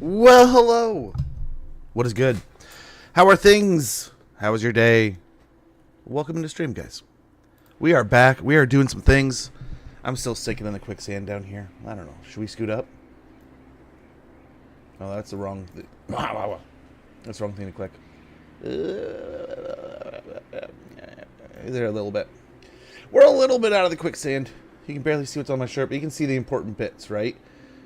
Well, hello. What is good? How are things? How was your day? Welcome to stream, guys. We are back. We are doing some things. I'm still sinking in the quicksand down here. I don't know. Should we scoot up? Oh, that's the wrong thing. That's the wrong thing to click. There a little bit. We're a little bit out of the quicksand. You can barely see what's on my shirt, but you can see the important bits, right?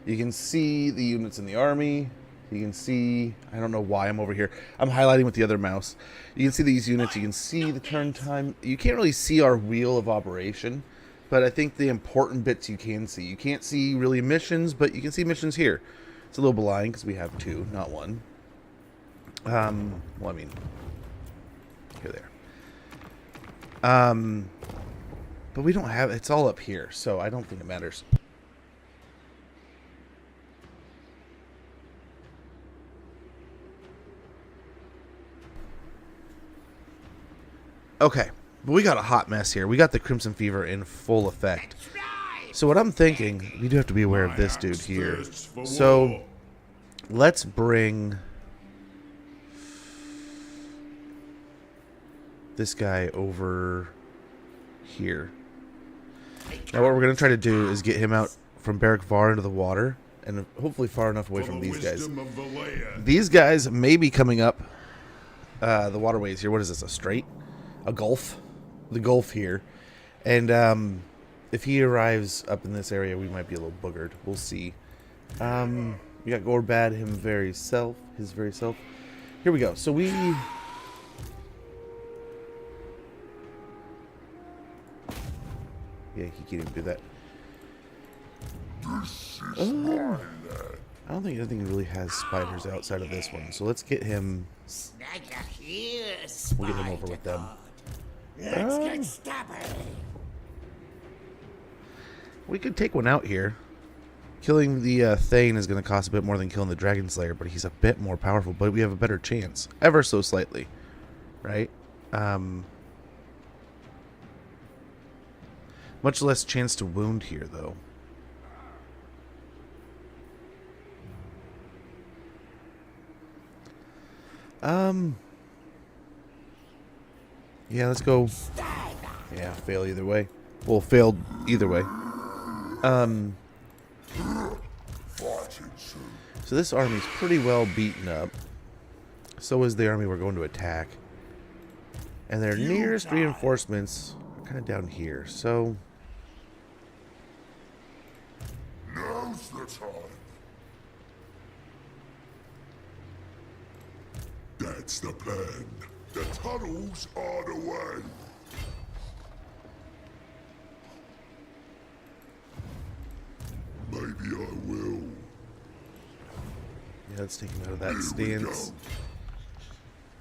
You can see the units in the army. You can see... I don't know why I'm over here. I'm highlighting with the other mouse. You can see these units. You can see the turn time. You can't really see our wheel of operation, but I think the important bits you can see. You can't see really missions, but you can see missions here. It's a little blind because we have two, not one. Well, I mean... Here, there. But we don't have... It's all up here, so I don't think it matters. Okay, but we got a hot mess here. We got the Crimson Fever in full effect. So what I'm thinking, we do have to be aware of this dude here. So let's bring this guy over here. Now what we're going to try to do is get him out from Barrack Var into the water, and hopefully far enough away from these guys. These guys may be coming up the waterways here. What is this, a strait? A gulf? The gulf here. And if he arrives up in this area, we might be a little boogered. We'll see. We got Gorbad, his very self. Here we go. So we... Yeah, he can't even do that. I don't think anything really has spiders outside of this one. So let's get him... We'll get him over with them. Let's get stubborn. We could take one out here. Killing the Thane is going to cost a bit more than killing the Dragon Slayer, but he's a bit more powerful, but we have a better chance. Ever so slightly. Right? Much less chance to wound here, though. Yeah, let's go. Yeah, fail either way. Well, failed either way. So this army's pretty well beaten up. So is the army we're going to attack. And their nearest reinforcements are kind of down here. So now's the time. That's the plan. The tunnels are the way. Maybe I will. Yeah, let's take him out of that stance.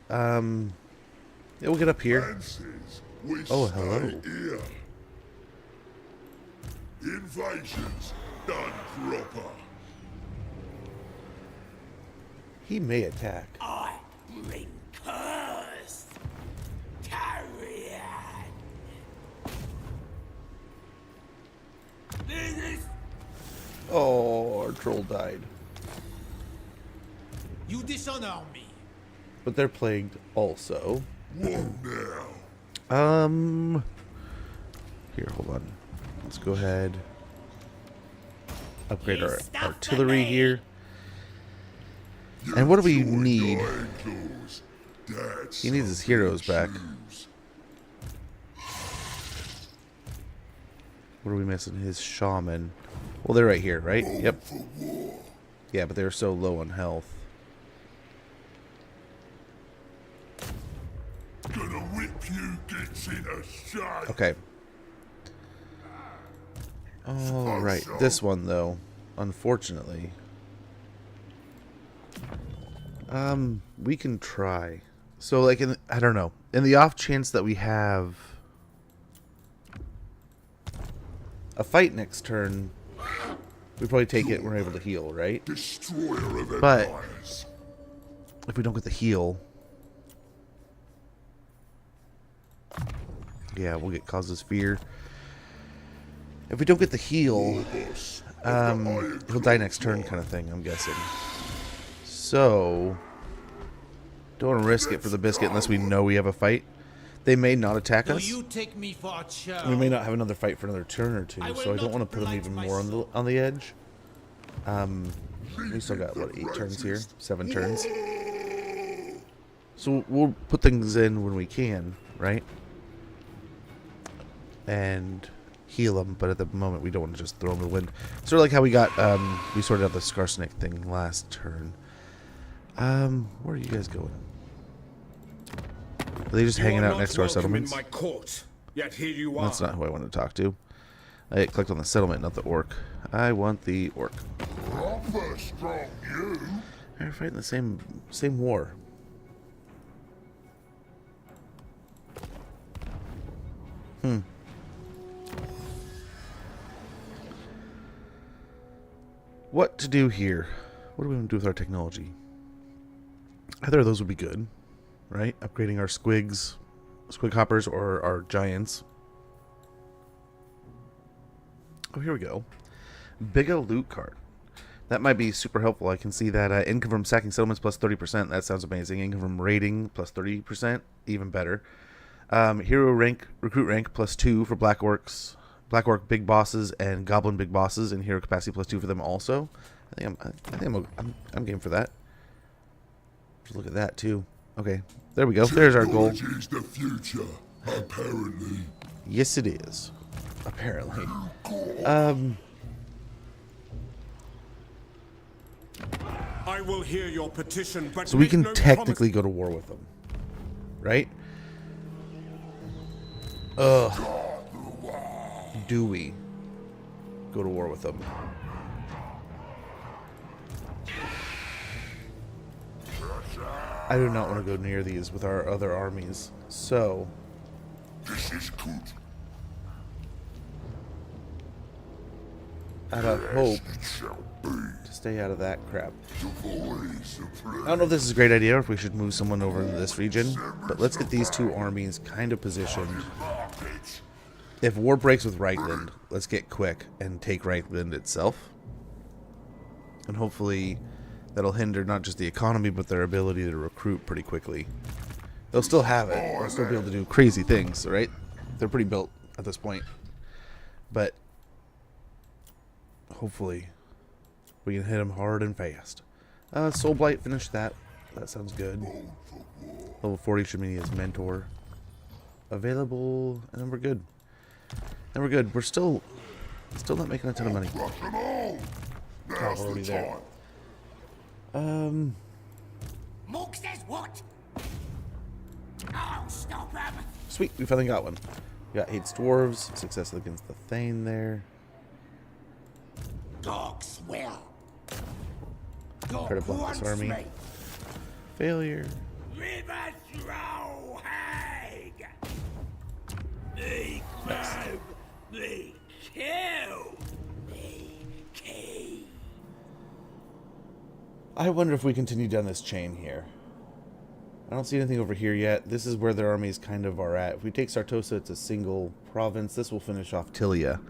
Yeah, we'll get up here. Oh, hello. Invasions done proper. He may attack. I bring curse. Carrion. Oh, our troll died. You dishonor me. But they're plagued also. Whoa now. Here, hold on. Let's go ahead. Upgrade our artillery here. And what do we need? He needs his heroes back. What are we missing? His shaman. Well, they're right here, right? Yep. Yeah, but they're so low on health. Gonna whip you gets in a shot. Okay. All right. This one, though, unfortunately, we can try. So, like, I don't know. In the off chance that we have a fight next turn, we probably take it and we're able to heal, right? Destroyer of But empires. if we don't get the heal, yeah, we'll get causes fear. If we don't get the heal, he'll die next turn kind of thing, I'm guessing. So, don't want to risk it for the biscuit unless we know we have a fight. They may not attack Do us. you take me for a show? We may not have another fight for another turn or two, so I don't want to put them even more on the edge. We still got, what, 8 turns here? 7 turns. So we'll put things in when we can, right? And heal them, but at the moment we don't want to just throw them to the wind. Sort of like how we got, we sorted out the Skarsnik thing last turn. Where are you guys going? Are they just hanging out next to our settlements? In my court, yet here you are. That's not who I want to talk to. I clicked on the settlement, not the orc. I want the orc. Proper strong you. They're fighting the same war. What to do here? What do we want to do with our technology? Either of those would be good, right? Upgrading our squig hoppers or our giants. Oh, here we go. Big O loot card. That might be super helpful. I can see that income from sacking settlements plus 30%. That sounds amazing. Income from raiding plus 30%. Even better. Hero rank, recruit rank plus 2 for Black Orcs. Black Orc big bosses and Goblin big bosses, and hero capacity plus 2 for them also. I think I'm game for that. Just look at that too. Okay, there we go. There's our goal. Technology's the future, apparently. Yes, it is. Apparently. I will hear your petition, but So we make can no technically go to war with them, right? Do we go to war with them? I do not want to go near these with our other armies. So, This is good. out of hope It shall be. to stay out of that crap. The voice of I don't know if this is a great idea or if we should move someone over into this region, but let's get these two armies kind of positioned. market. If war breaks with Reichland, let's get quick and take Reichland itself. And hopefully that'll hinder not just the economy, but their ability to recruit pretty quickly. They'll still have it. They'll still be able to do crazy things, right? They're pretty built at this point. But hopefully we can hit them hard and fast. Soul Blight, finish that. That sounds good. Level 40 should mean he has Mentor available, and then we're good. And we're good. We're still not making a ton of money. Rock 'em all. Now's Already the there. time. Mook says what? I'll stop him. Sweet, we finally got one. We got 8 dwarves, success against the Thane there. Dogs will. Try to blunt this army. Failure. River throw hag. They grab. They kill. They kill. I wonder if we continue down this chain here. I don't see anything over here yet. This is where their armies kind of are at. If we take Sartosa, it's a single province. This will finish off Tilia.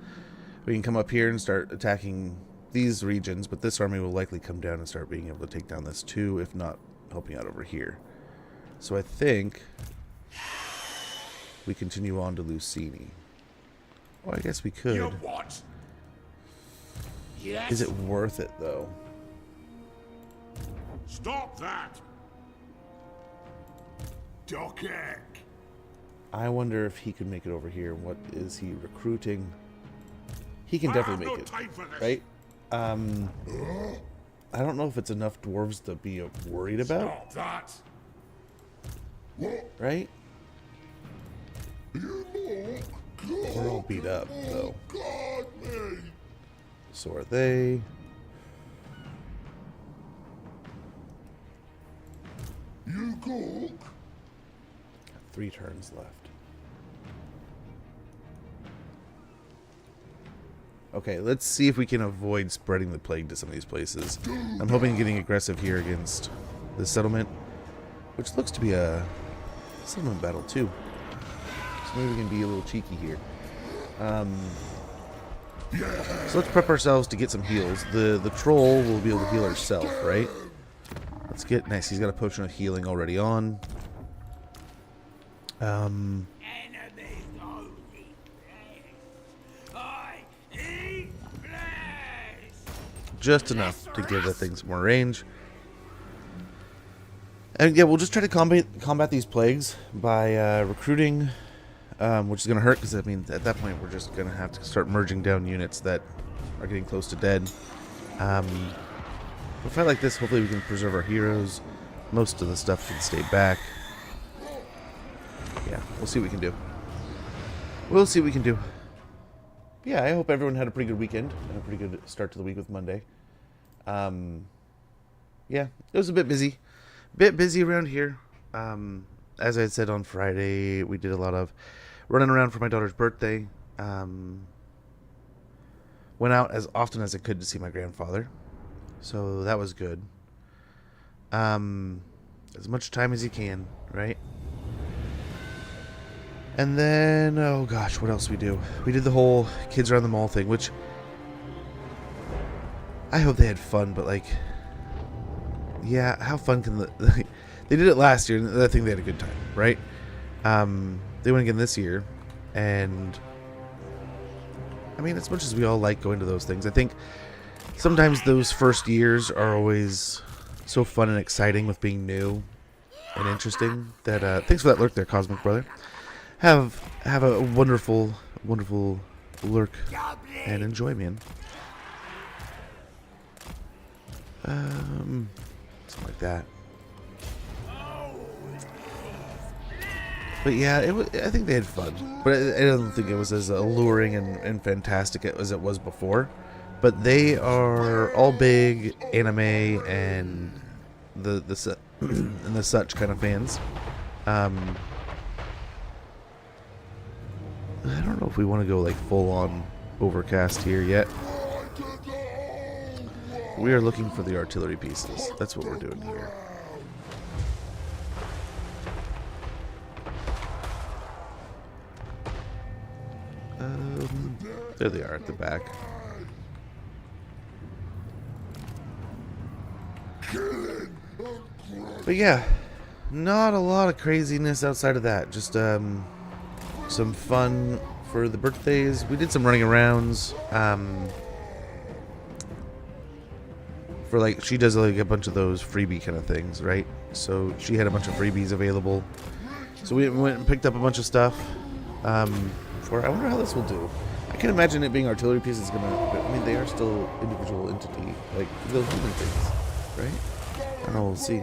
We can come up here and start attacking these regions, but this army will likely come down and start being able to take down this too, if not helping out over here. So I think we continue on to Lucini. Oh, I guess we could. You what? Yes. Is it worth it though? Stop that. Dockek. I wonder if he could make it over here. What is he recruiting? He can definitely make it, time for this. right? I don't know if it's enough dwarves to be worried about, Stop that. What? right? You mock. We're all beat up, though. God me. So are they. You cook. 3 turns left. Okay, let's see if we can avoid spreading the plague to some of these places. I'm hoping getting aggressive here against the settlement, which looks to be a settlement battle too. So maybe we can be a little cheeky here. So let's prep ourselves to get some heals. The troll will be able to heal herself, right? Let's get nice. He's got a potion of healing already on. Enemies don't eat flesh. I eat flesh. Just enough to give the thing some more range. And yeah, we'll just try to combat these plagues by recruiting, which is going to hurt because, I mean, at that point we're just going to have to start merging down units that are getting close to dead. With a fight like this, hopefully we can preserve our heroes. Most of the stuff can stay back. Yeah, we'll see what we can do. We'll see what we can do. Yeah, I hope everyone had a pretty good weekend and a pretty good start to the week with Monday. Yeah, it was a bit busy. Bit busy around here. As I had said on Friday, we did a lot of running around for my daughter's birthday. Went out as often as I could to see my grandfather. So that was good. As much time as you can, right? And then, oh gosh, what else we do? We did the whole kids around the mall thing, which I hope they had fun, but like, yeah, how fun can they did it last year, and I think they had a good time, right? They went again this year, and I mean, as much as we all like going to those things, I think sometimes those first years are always so fun and exciting with being new and interesting that, thanks for that lurk there, Cosmic Brother. Have a wonderful, wonderful lurk and enjoy, man. Something like that. But yeah, I think they had fun. But I don't think it was as alluring and fantastic as it was before. But they are all big anime and the and the such kind of fans. I don't know if we want to go like full on overcast here yet. We are looking for the artillery pieces. That's what we're doing here. There they are at the back. But yeah, not a lot of craziness outside of that. Just some fun for the birthdays. We did some running arounds. For like, she does like a bunch of those freebie kind of things, right? So she had a bunch of freebies available. So we went and picked up a bunch of stuff. I wonder how this will do. I can imagine it being artillery pieces gonna. I mean, they are still individual entity, like those human things, right? I don't know. We'll see.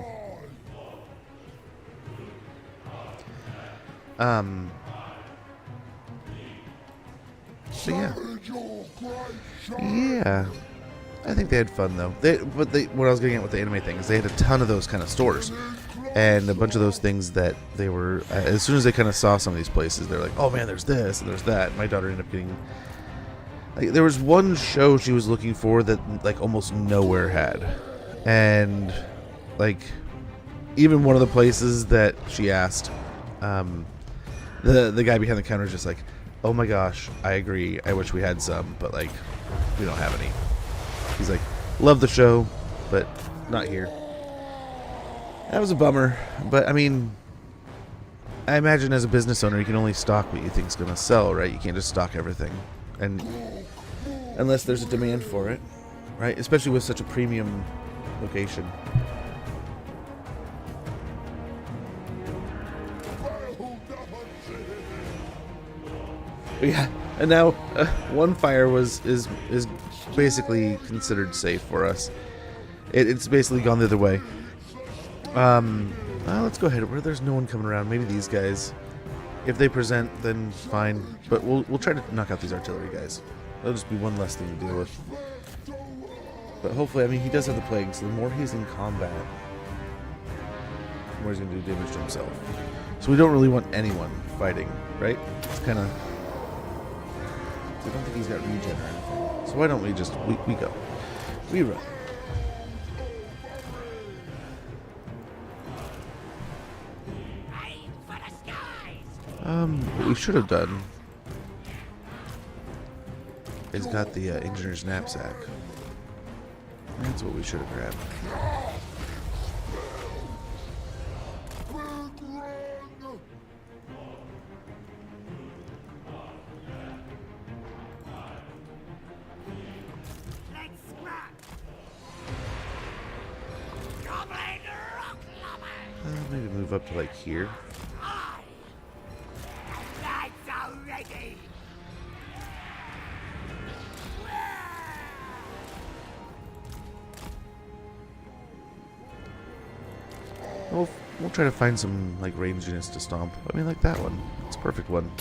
So yeah, I think they had fun though. What I was getting at with the anime thing is they had a ton of those kind of stores, and a bunch of those things that they were. As soon as they kind of saw some of these places, they're like, "Oh man, there's this and there's that." My daughter ended up getting. Like, there was one show she was looking for that like almost nowhere had, and like even one of the places that she asked, the guy behind the counter is just like, "Oh my gosh, I agree. I wish we had some, but like we don't have any." He's like, "Love the show, but not here." That was a bummer, but I mean, I imagine as a business owner, you can only stock what you think's gonna sell, right? You can't just stock everything, and unless there's a demand for it, right? Especially with such a premium location. But yeah, and now one fire is basically considered safe for us. It's basically gone the other way. Let's go ahead. Where there's no one coming around, maybe these guys. If they present, then fine. But we'll try to knock out these artillery guys. That'll just be one less thing to deal with. But hopefully, I mean, he does have the plague, so the more he's in combat, the more he's going to do damage to himself. So we don't really want anyone fighting, right? It's kind of... I don't think he's got regen or anything. So why don't we just... We go. We run. What we should have done is got the engineer's knapsack. That's what we should have grabbed. move up to like here. That's already. We'll try to find some like range units to stomp. I mean, like that one. It's a perfect one.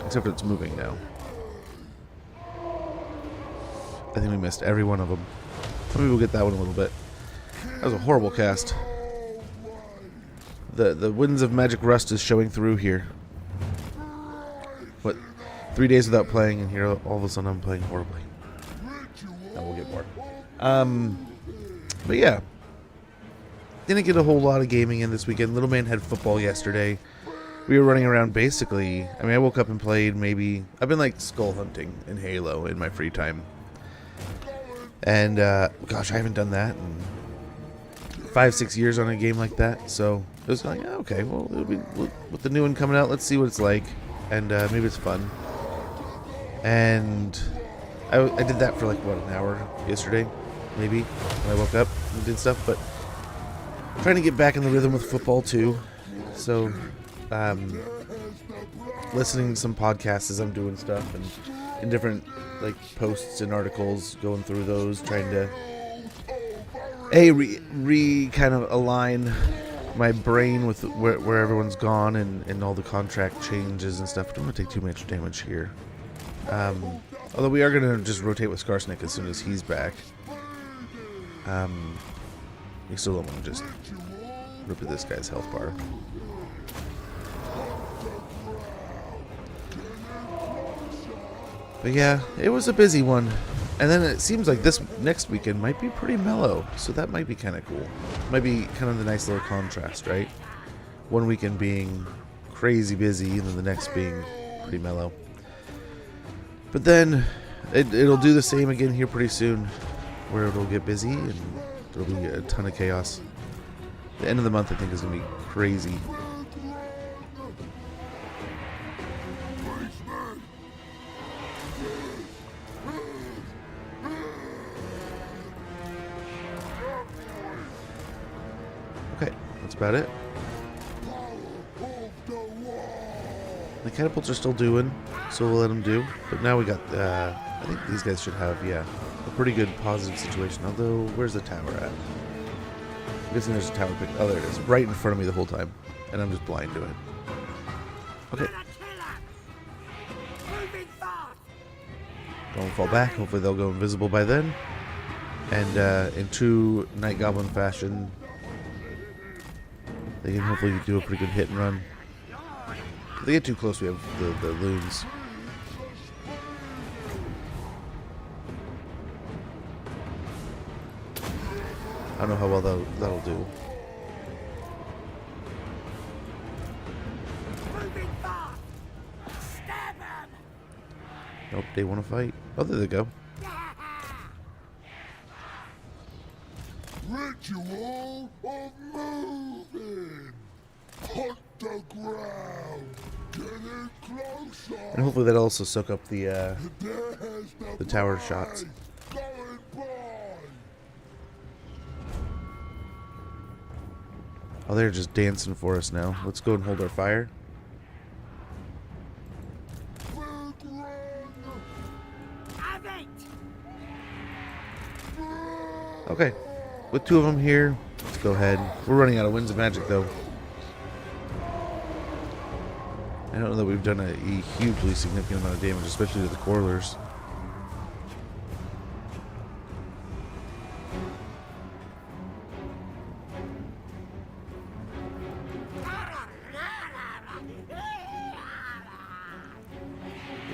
Except for it's moving now. I think we missed every one of them. Maybe we'll get that one a little bit. That was a horrible cast. The winds of Magic Rust is showing through here. What? 3 days without playing, and here all of a sudden I'm playing horribly. Now we'll get more. But yeah. Didn't get a whole lot of gaming in this weekend. Little man had football yesterday. We were running around basically. I mean, I woke up and played maybe. I've been like skull hunting in Halo in my free time. And, gosh, I haven't done that in 5-6 years on a game like that. So it was like, oh, okay, well, it'll be, with the new one coming out, let's see what it's like. And maybe it's fun. And I did that for like, what, an hour yesterday, maybe, when I woke up and did stuff. But trying to get back in the rhythm with football, too. So, listening to some podcasts as I'm doing stuff and in different like posts and articles, going through those, trying to kind of align my brain with where everyone's gone and all the contract changes and stuff. I don't want to take too much damage here. Although we are going to just rotate with Skarsnik as soon as he's back. We still don't want to just rip at this guy's health bar. But yeah, it was a busy one. And then it seems like this next weekend might be pretty mellow. So that might be kind of cool. Might be kind of the nice little contrast, right? One weekend being crazy busy and then the next being pretty mellow. But then it'll do the same again here pretty soon. Where it'll get busy and there'll be a ton of chaos. The end of the month I think is going to be crazy. Okay, that's about it. The catapults are still doing, so we'll let them do. But now we got, I think these guys should have, yeah, a pretty good positive situation. Although, where's the tower at? I'm guessing there's a tower pick. Oh, there it is. Right in front of me the whole time. And I'm just blind to it. Okay. Don't fall back. Hopefully they'll go invisible by then. And in true Night Goblin fashion, they can hopefully do a pretty good hit and run. If they get too close, we have the loons. I don't know how well that'll do. Nope, they want to fight. Oh, there they go. Ritual of moving. Hunt the ground. Getting closer. And hopefully that'll also soak up the tower shots. Going by. Oh, they're just dancing for us now. Let's go and hold our fire. Okay, with two of them here, let's go ahead. We're running out of Winds of Magic, though. I don't know that we've done a hugely significant amount of damage, especially to the Corlers.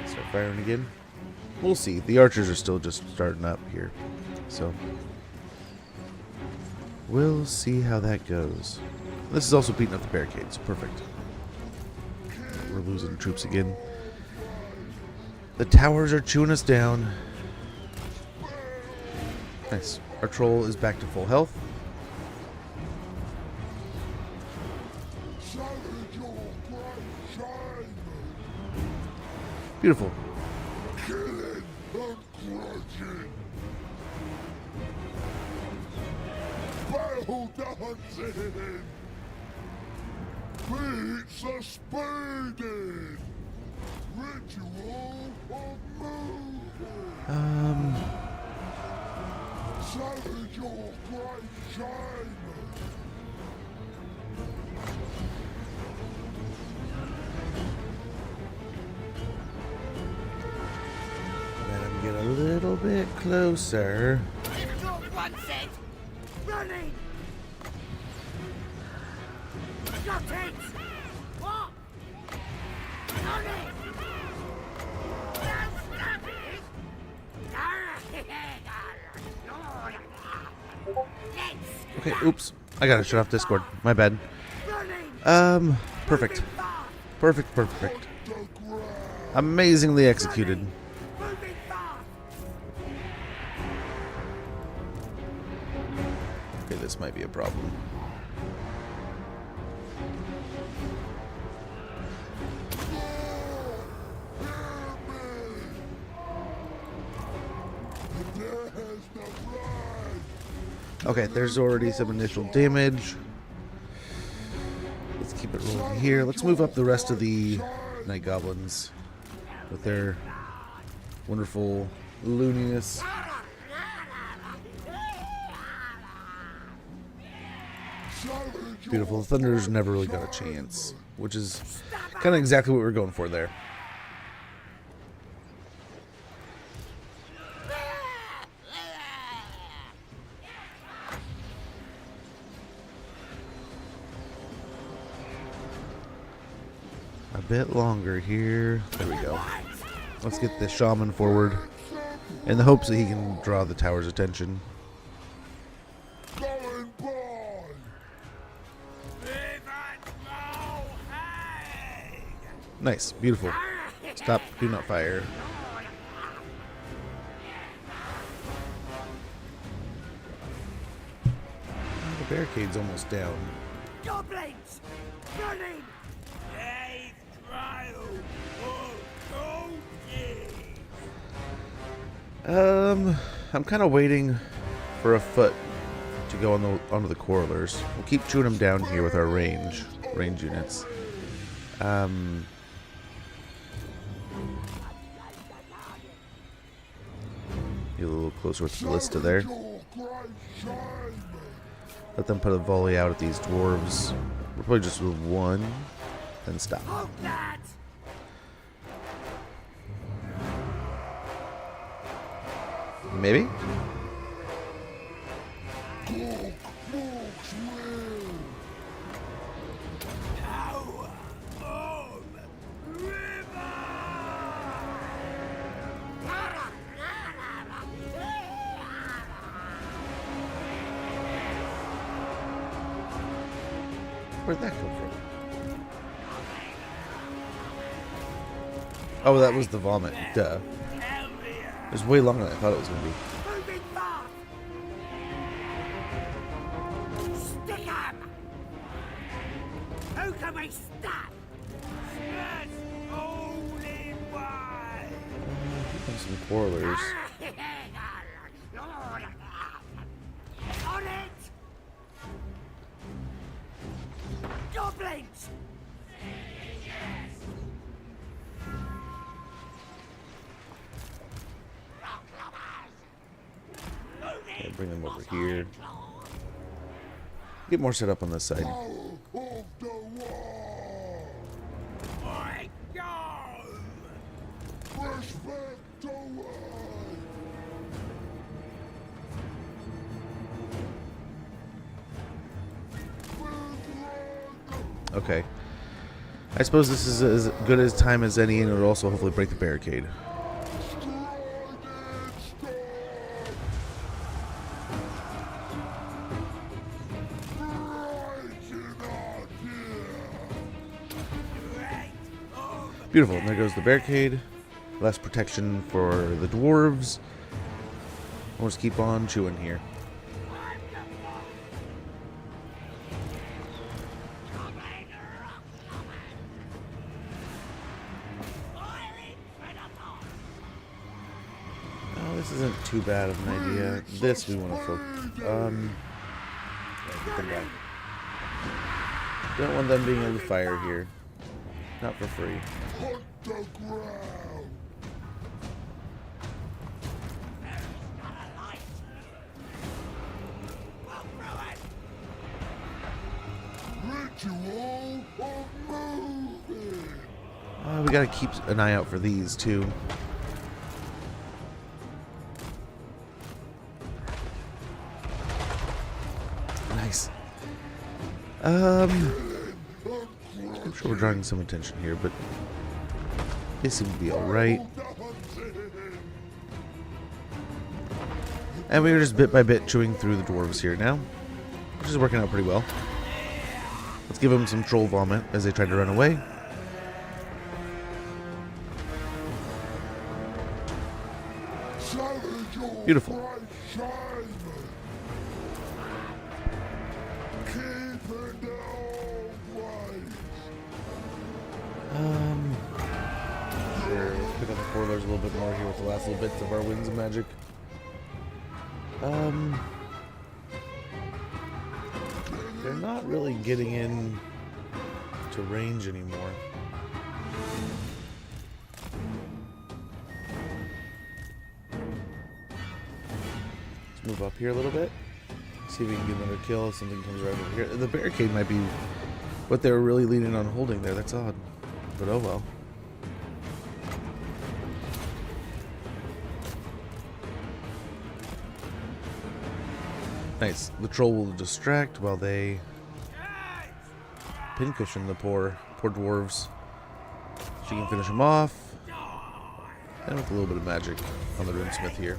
Start firing again. We'll see. The archers are still just starting up here, so we'll see how that goes. This is also beating up the barricades. Perfect. We're losing troops again. The towers are chewing us down. Nice. Our troll is back to full health. Beautiful. Beats a speeding. Ritual of moving. Savage your great shaman. Let him get a little bit closer. Talk one set. Running. Got it. What? Got it. Don't stop it. Let's Okay, oops. I gotta shut off Discord. My bad. running. Perfect. Perfect. Amazingly executed. Moving fast. Okay, this might be a problem. Okay, there's already some initial damage. Let's keep it rolling here. Let's move up the rest of the Night Goblins with their wonderful looniness. Beautiful. The Thunderers never really got a chance, which is kind of exactly what we were going for there. A bit longer here. There we go. Let's get the shaman forward in the hopes that he can draw the tower's attention. Going by. Nice. Beautiful. Stop. Do not fire. The barricade's almost down. Goblins. Running. Brave trial. I'm kind of waiting for a foot to go onto the correlers. We'll keep chewing them down here with our range units. Get a little closer with the ballista there. Let them put a volley out at these dwarves. We'll probably just move one, then stop. Hold that. Maybe? Where'd that come from? Oh, that was the vomit. Duh. It was way longer than I thought it was going to be. Moving fast. Stick 'em. Who can we stop? Yes, all in one. Some quarrelers. On it. Goblins. Okay, bring them over here. Get more set up on this side. Of the war. I go. Respect away. Okay. I suppose this is as good as time as any, and it'll also hopefully break the barricade. Beautiful. And there goes the barricade. Less protection for the dwarves. We'll just keep on chewing here. Oh, this isn't too bad of an idea. This we want to focus. Get them back. Don't want them being able to fire here. Not for free. Hunt the ground. Ritual of moving. We gotta keep an eye out for these too. Nice. I'm sure we're drawing some attention here, but they seem to be alright. And we are just bit by bit chewing through the dwarves here now, which is working out pretty well. Let's give them some troll vomit as they try to run away. Beautiful. Sure, let's pick up the Porlers a little bit more here with the last little bits of our winds of magic. They're not really getting in to range anymore. Let's move up here a little bit. See if we can get another kill if something comes right over here. The barricade might be what they were really leaning on holding there. That's odd. But oh well. Nice. The troll will distract while they pincushion the poor dwarves. She can finish them off. And with a little bit of magic on the runesmith here.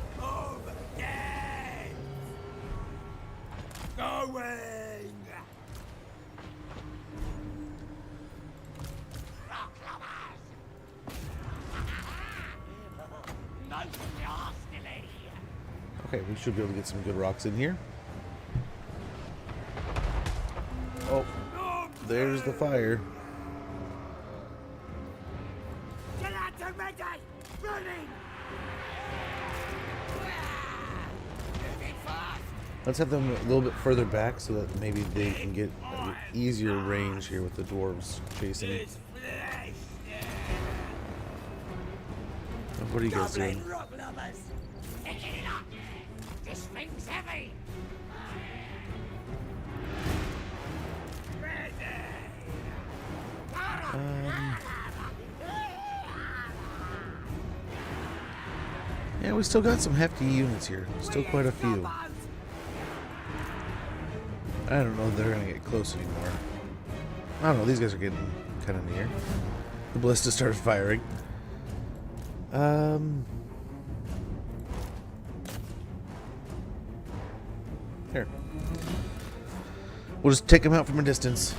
Okay, we should be able to get some good rocks in here. Oh, there's the fire. Let's have them a little bit further back so that maybe they can get easier range here with the dwarves chasing. What are you guys doing? This thing's heavy. Yeah, we still got some hefty units here. Still quite a few. I don't know if they're gonna get close anymore. I don't know, these guys are getting kind of near. The ballista started firing. Here. We'll just take them out from a distance.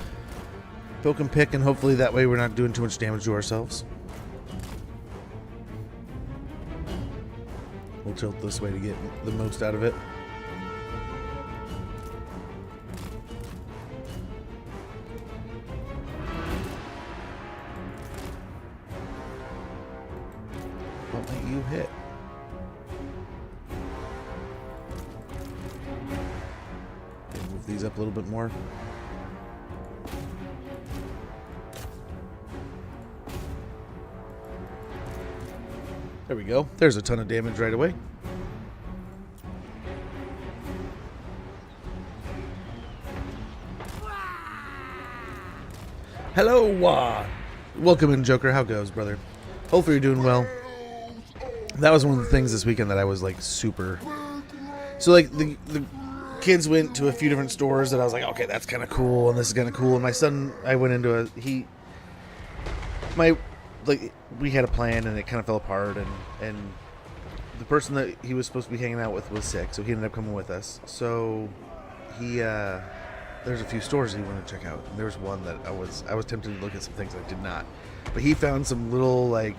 Poke and pick, and hopefully that way we're not doing too much damage to ourselves. We'll tilt this way to get the most out of it. What might you hit? Move these up a little bit more. There we go. There's a ton of damage right away. Hello, welcome in, Joker. How goes, brother? Hopefully you're doing well. That was one of the things this weekend that I was like super. So like the kids went to a few different stores that I was like, okay, that's kind of cool, and this is kind of cool. And my son, I went into we had a plan and it kind of fell apart, and the person that he was supposed to be hanging out with was sick, so he ended up coming with us. So he there's a few stores he wanted to check out, and there was one that I was tempted to look at some things I did not, but he found some little like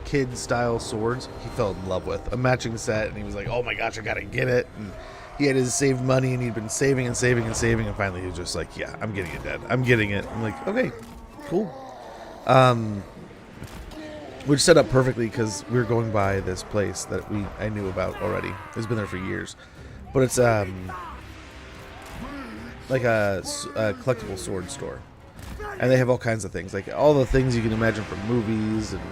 kid style swords he fell in love with, a matching set, and he was like, oh my gosh, I gotta get it. And he had his saved money and he'd been saving and saving and saving, and finally he was just like, yeah, I'm getting it, Dad, I'm getting it. I'm like, okay, cool. Which set up perfectly because we were going by this place that I knew about already. It's been there for years, but it's like a collectible sword store, and they have all kinds of things, like all the things you can imagine from movies and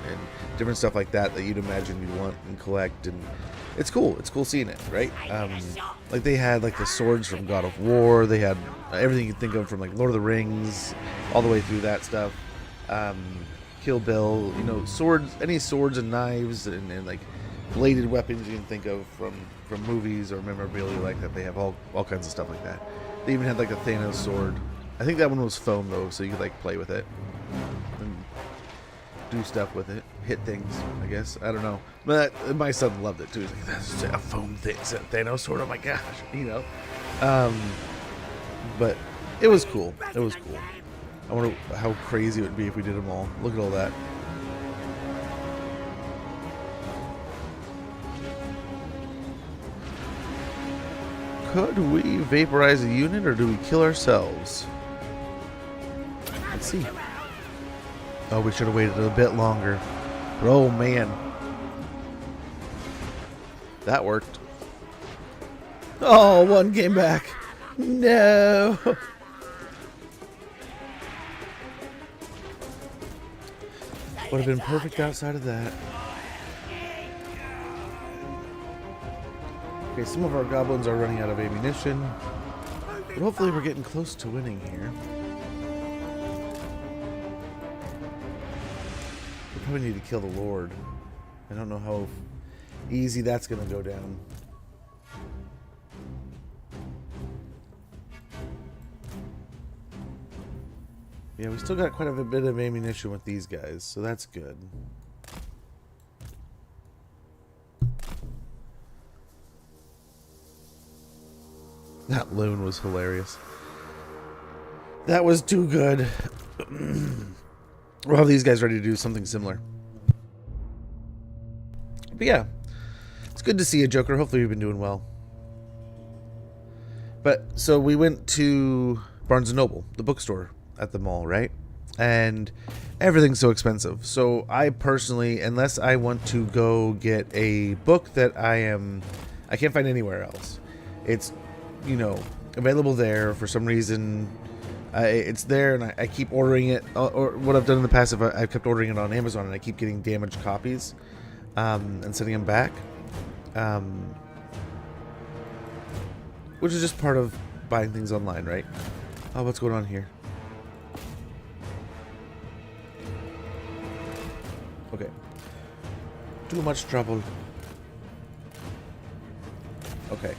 different stuff like that you'd imagine you'd want and collect, and it's cool. It's cool seeing it, right? Like they had like the swords from God of War. They had everything you can think of from like Lord of the Rings, all the way through that stuff. Kill Bill, you know, swords, any swords and knives and like bladed weapons you can think of from movies or memorabilia like that. They have all kinds of stuff like that. They even had like a Thanos sword. I think that one was foam though, so you could like play with it and do stuff with it, hit things, I guess. I don't know. But my son loved it too. He's like, that's a foam thing, it's a Thanos sword. Oh my gosh, you know. But it was cool. It was cool. I wonder how crazy it would be if we did them all. Look at all that. Could we vaporize a unit or do we kill ourselves? Let's see. Oh, we should have waited a bit longer. But oh man. That worked. Oh, one came back. No. Would have been perfect outside of that. Okay, some of our goblins are running out of ammunition. But hopefully we're getting close to winning here. We probably need to kill the Lord. I don't know how easy that's going to go down. Yeah, we still got quite a bit of ammunition with these guys, so that's good. That loon was hilarious. That was too good. We'll have these guys ready to do something similar. But yeah, it's good to see you, Joker. Hopefully you've been doing well. But, so we went to Barnes & Noble, the bookstore at the mall, right? And everything's so expensive. So I personally, unless I want to go get a book that I can't find anywhere else. It's, you know, available there for some reason. It's there, and I keep ordering it. Or what I've done in the past, I've kept ordering it on Amazon, and I keep getting damaged copies and sending them back. Which is just part of buying things online, right? Oh, what's going on here? Okay. Too much trouble. Okay.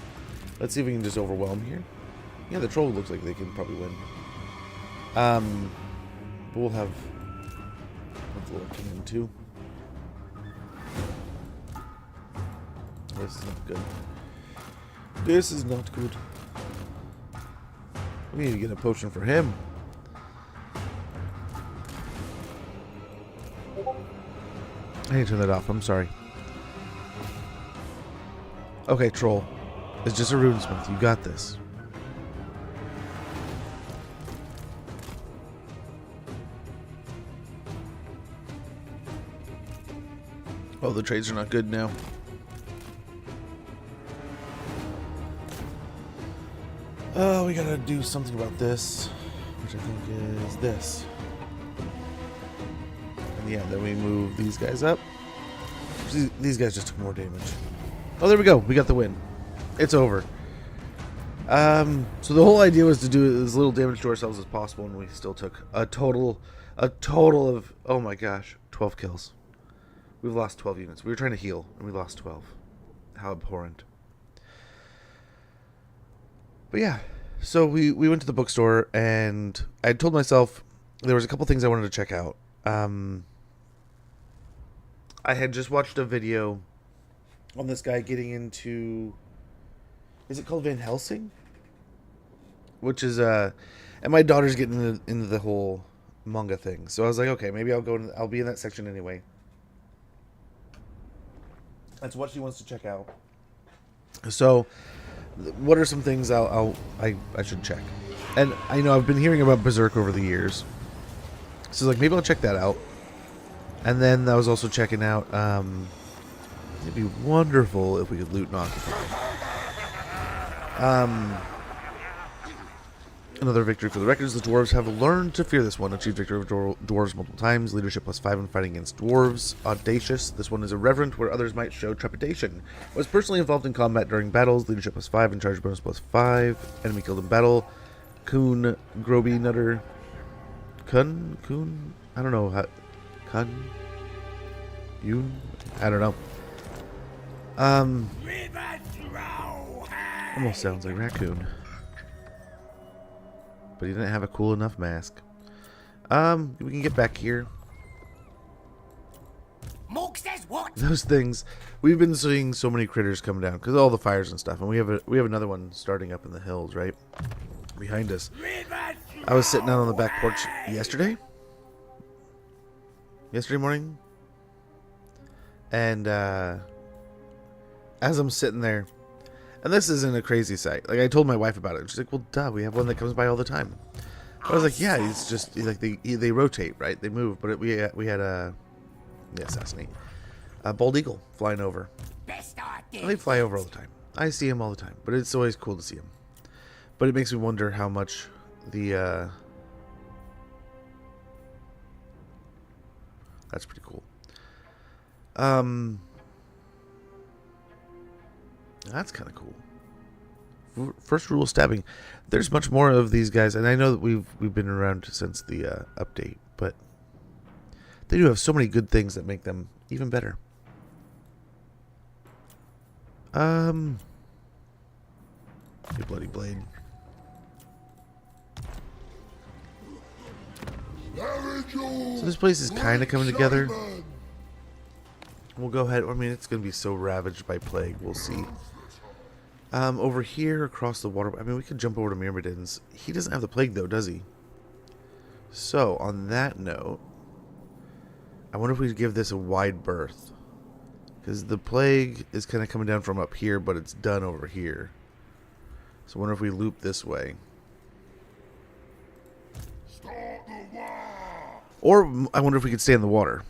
Let's see if we can just overwhelm here. Yeah, the troll looks like they can probably win. But we'll have the Lord come in too. This is not good. This is not good. We need to get a potion for him. I need to turn that off. I'm sorry. Okay, troll. It's just a runesmith. You got this. Oh, the trades are not good now. Oh, we gotta do something about this, which I think is this. And yeah, then we move these guys up. These guys just took more damage. Oh, there we go. We got the win. It's over. So the whole idea was to do as little damage to ourselves as possible, and we still took a total of, oh my gosh, 12 kills. We've lost 12 units. We were trying to heal, and we lost 12. How abhorrent. But yeah, so we went to the bookstore, and I told myself there was a couple things I wanted to check out. I had just watched a video on this guy getting into, is it called Van Helsing? Which is, and my daughter's getting into the whole manga thing. So I was like, okay, maybe I'll be in that section anyway. That's what she wants to check out. So, what are some things I should check? And I know I've been hearing about Berserk over the years, so like maybe I'll check that out. And then I was also checking out. It'd be wonderful if we could loot and occupy. Another victory for the records. The dwarves have learned to fear this one. Achieved victory over dwarves multiple times. Leadership +5 in fighting against dwarves. Audacious. This one is irreverent, where others might show trepidation. Was personally involved in combat during battles. Leadership +5 and charge bonus +5. Enemy killed in battle. Coon. Groby Nutter. Coon? I don't know. Kun? You? I don't know. Almost sounds like raccoon. But he didn't have a cool enough mask. We can get back here. Morg says what? Those things. We've been seeing so many critters come down because of all the fires and stuff, and we have another one starting up in the hills, right behind us. I was sitting out on the back porch yesterday morning, and as I'm sitting there. And this isn't a crazy sight. Like, I told my wife about it. She's like, well, duh, we have one that comes by all the time. I was like, yeah, it's just, like, they rotate, right? They move. But we had a, assassinate, a bald eagle flying over. And they fly over all the time. I see him all the time. But it's always cool to see him. But it makes me wonder how much the, that's pretty cool. That's kind of cool. First rule of stabbing. There's much more of these guys, and I know that we've been around since the update, but they do have so many good things that make them even better. You bloody blade. So this place is kind of coming together. We'll go ahead. I mean, it's going to be so ravaged by plague. We'll see. Over here across the water. I mean, we could jump over to Myrmidon's. He doesn't have the plague, though, does he? So, on that note, I wonder if we could give this a wide berth. Because the plague is kind of coming down from up here, but it's done over here. So, I wonder if we loop this way. Or, I wonder if we could stay in the water.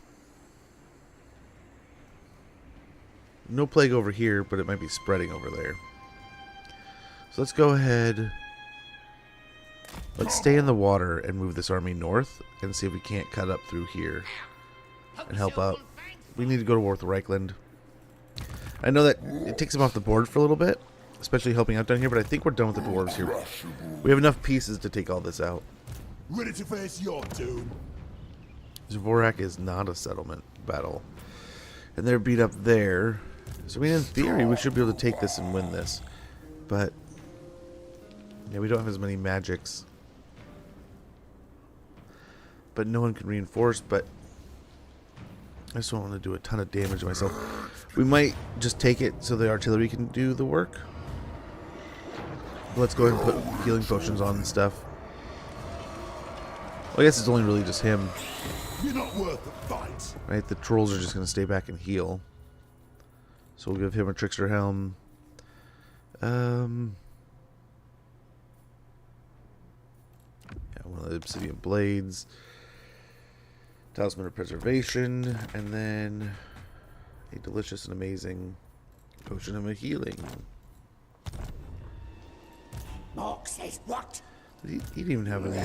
No plague over here, but it might be spreading over there. So let's go ahead. Let's stay in the water and move this army north and see if we can't cut up through here and help out. We need to go to war with Reichland. I know that it takes them off the board for a little bit, especially helping out down here, but I think we're done with the dwarves here. We have enough pieces to take all this out. Ready to face your doom. Zvorak is not a settlement battle. And they're beat up there. So, I mean, in theory, we should be able to take this and win this. But, yeah, we don't have as many magics. But no one can reinforce, but I just don't want to do a ton of damage to myself. We might just take it so the artillery can do the work. Let's go ahead and put healing potions on and stuff. Well, I guess it's only really just him. You're not worth the fight. Right, the trolls are just going to stay back and heal. So we'll give him a Trickster Helm. Yeah, one of the Obsidian Blades. Talisman of Preservation. And then a delicious and amazing Potion of Healing. Morg says what? He didn't even have any...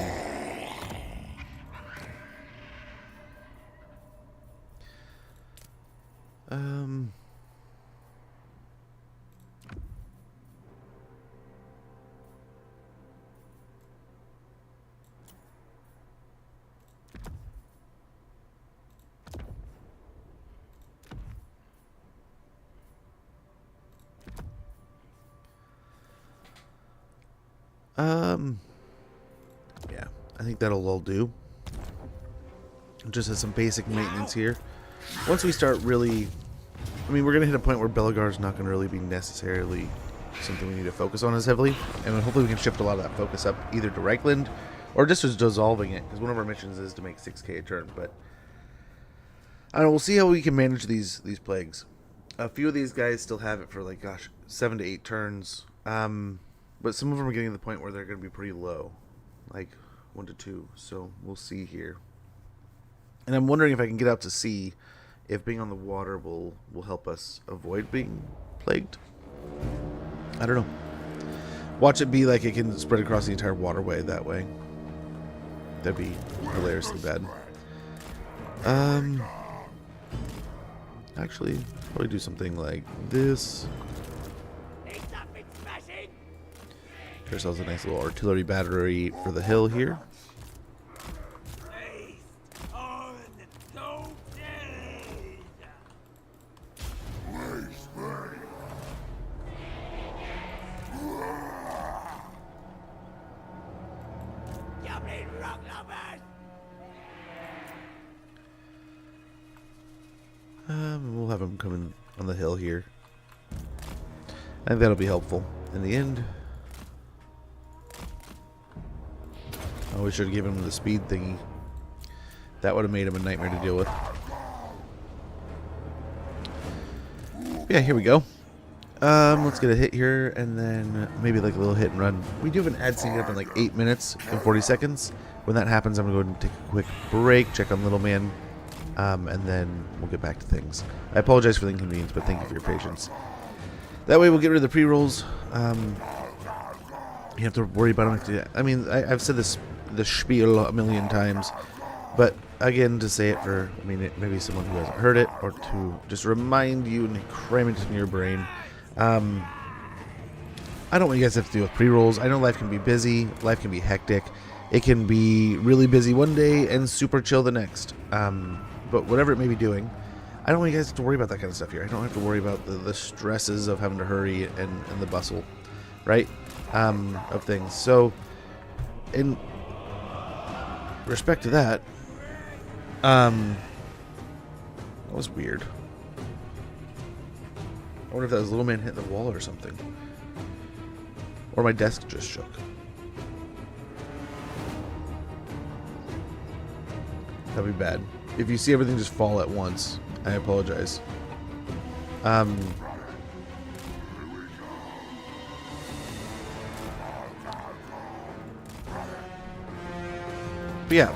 Yeah, I think that'll all do. Just as some basic maintenance here. Once we start really... I mean, we're going to hit a point where Belegar's not going to really be necessarily something we need to focus on as heavily. And hopefully we can shift a lot of that focus up either to Reichland or just as dissolving it. Because one of our missions is to make 6k a turn. But I don't know, we'll see how we can manage these plagues. A few of these guys still have it for, like, gosh, 7 to 8 turns. But some of them are getting to the point where they're going to be pretty low. Like 1 to 2. So we'll see here. And I'm wondering if I can get out to sea, if being on the water will help us avoid being plagued. I don't know. Watch it be like it can spread across the entire waterway that way. That'd be hilariously bad. Actually, probably do something like this. Needs something smashing. Get ourselves a nice little artillery battery for the hill here. Feast on the gold days. Goblin rock lovers. We'll have them come in on the hill here. I think that'll be helpful in the end. Oh, we should have given him the speed thingy. That would have made him a nightmare to deal with. Yeah, here we go. Let's get a hit here, and then maybe like a little hit and run. We do have an ad sync up in like 8 minutes and 40 seconds. When that happens, I'm going to go ahead and take a quick break, check on Little Man, and then we'll get back to things. I apologize for the inconvenience, but thank you for your patience. That way we'll get rid of the pre-rolls. You have to worry about them. I mean, I've said this spiel a million times, but again, to say it for, I mean, maybe someone who hasn't heard it, or to just remind you and cram it into your brain. I don't want you guys to have to deal with pre-rolls. I know life can be busy, life can be hectic. It can be really busy one day and super chill the next. But whatever it may be doing, I don't want you guys to have to worry about that kind of stuff here. I don't have to worry about the stresses of having to hurry and the bustle, right? Of things. So, in respect to that, that was weird. I wonder if that was Little Man hitting the wall or something. Or my desk just shook. That'd be bad. If you see everything just fall at once, I apologize. But yeah,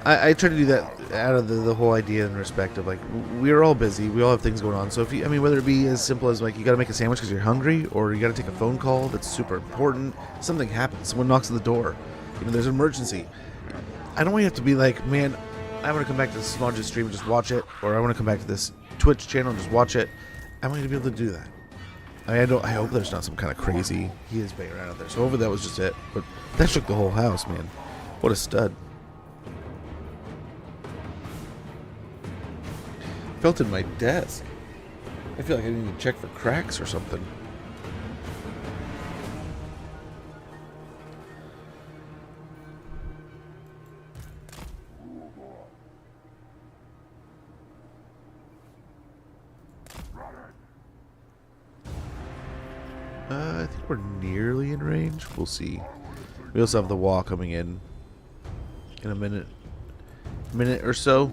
I try to do that out of the whole idea and respect of like, we're all busy, we all have things going on. So if you, I mean, whether it be as simple as like you got to make a sandwich because you're hungry, or you got to take a phone call that's super important, something happens, someone knocks on the door, you know, there's an emergency. I don't want you to have to be like, man, I want to come back to this small stream and just watch it, or I want to come back to this Twitch channel and just watch it. I want you to be able to do that. I hope there's not some kind of crazy he is banging around out there. So hopefully that was just it. But that shook the whole house, man. What a stud. Felt in my desk. I feel like I need to check for cracks or something. I think we're nearly in range. We'll see. We also have the wall coming in a minute or so.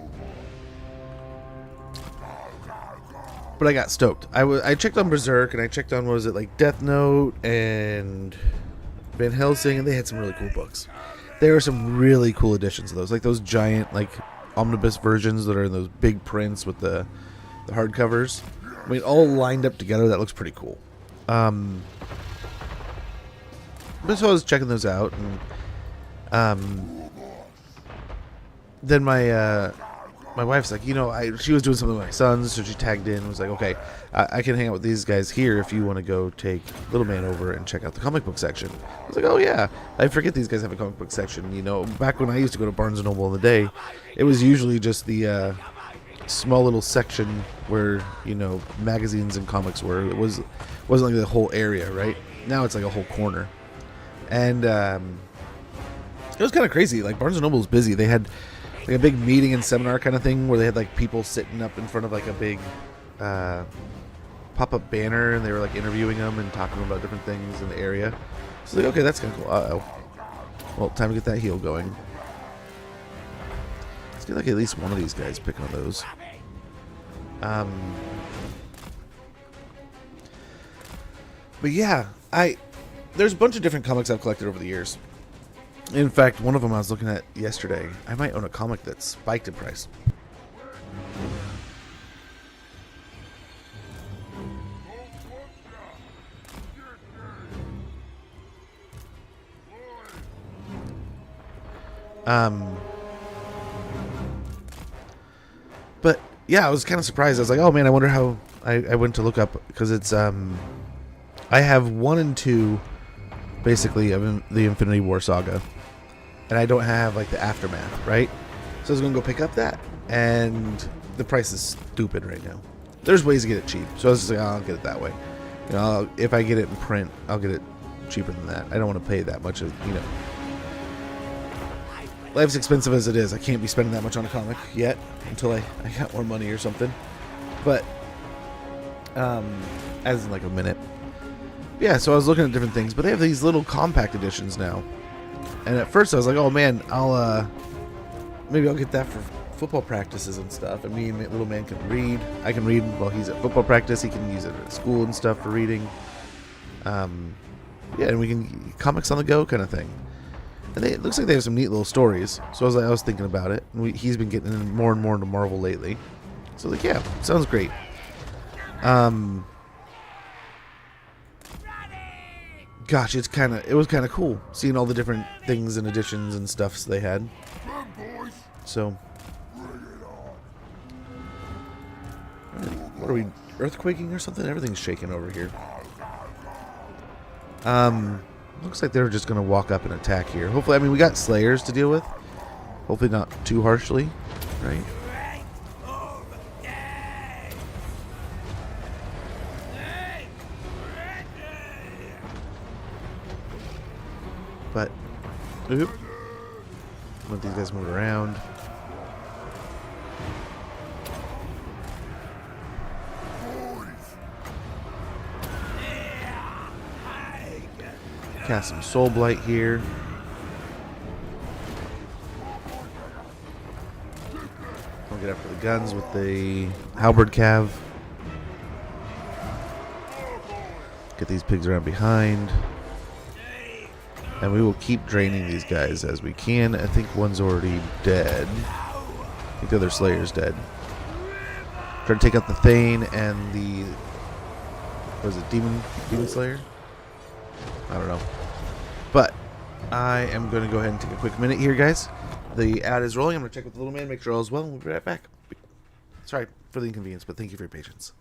But I got stoked. I checked on Berserk, and I checked on, what was it, like Death Note and Van Helsing, and they had some really cool books. There are some really cool editions of those, like those giant, like omnibus versions that are in those big prints with the hardcovers. I mean, all lined up together. That looks pretty cool. But so I was checking those out, and then my wife's like, you know, she was doing something with my sons, so she tagged in and was like, okay, I can hang out with these guys here if you want to go take Little Man over and check out the comic book section. I was like, oh yeah, I forget these guys have a comic book section. You know, back when I used to go to Barnes & Noble in the day, it was usually just the small little section where, you know, magazines and comics were. It wasn't like the whole area, right? Now it's like a whole corner. And it was kind of crazy. Like, Barnes & Noble was busy. They had like a big meeting and seminar kind of thing where they had like people sitting up in front of like a big pop-up banner, and they were like interviewing them and talking about different things in the area. So like, okay, that's kind of cool. Uh-oh. Well, time to get that heal going. Let's get like at least one of these guys picking on those. But yeah, there's a bunch of different comics I've collected over the years. In fact, one of them I was looking at yesterday. I might own a comic that's spiked in price. But yeah, I was kind of surprised. I was like, oh man, I wonder how. I went to look up because it's I have 1 and 2 basically of the Infinity War saga, and I don't have like the aftermath, right? So I was gonna go pick up that, and the price is stupid right now. There's ways to get it cheap, so I was just like, oh, I'll get it that way. You know, if I get it in print, I'll get it cheaper than that. I don't want to pay that much, Life's expensive as it is. I can't be spending that much on a comic yet until I got more money or something. But, as in like a minute. Yeah, so I was looking at different things, but they have these little compact editions now. And at first I was like, oh man, maybe I'll get that for football practices and stuff. And me and little man can read. I can read while he's at football practice. He can use it at school and stuff for reading. Yeah, and we can comics on the go kind of thing. And it looks like they have some neat little stories. So I was thinking about it. And he's been getting more and more into Marvel lately. So like, yeah, sounds great. Gosh, it was kind of cool seeing all the different things and editions and stuff they had. So, what are we, earthquaking or something? Everything's shaking over here. Looks like they're just gonna walk up and attack here. Hopefully, I mean, we got slayers to deal with. Hopefully not too harshly, right? But, oop. Let these guys move around. Cast some Soul Blight here. I'll get after the guns with the Halberd Cav. Get these pigs around behind. And we will keep draining these guys as we can. I think one's already dead. I think the other Slayer's dead. Try to take out the Thane and the... what was it? Demon Slayer? I don't know. But I am going to go ahead and take a quick minute here, guys. The ad is rolling. I'm going to check with the little man, make sure all is well, and we'll be right back. Sorry for the inconvenience, but thank you for your patience.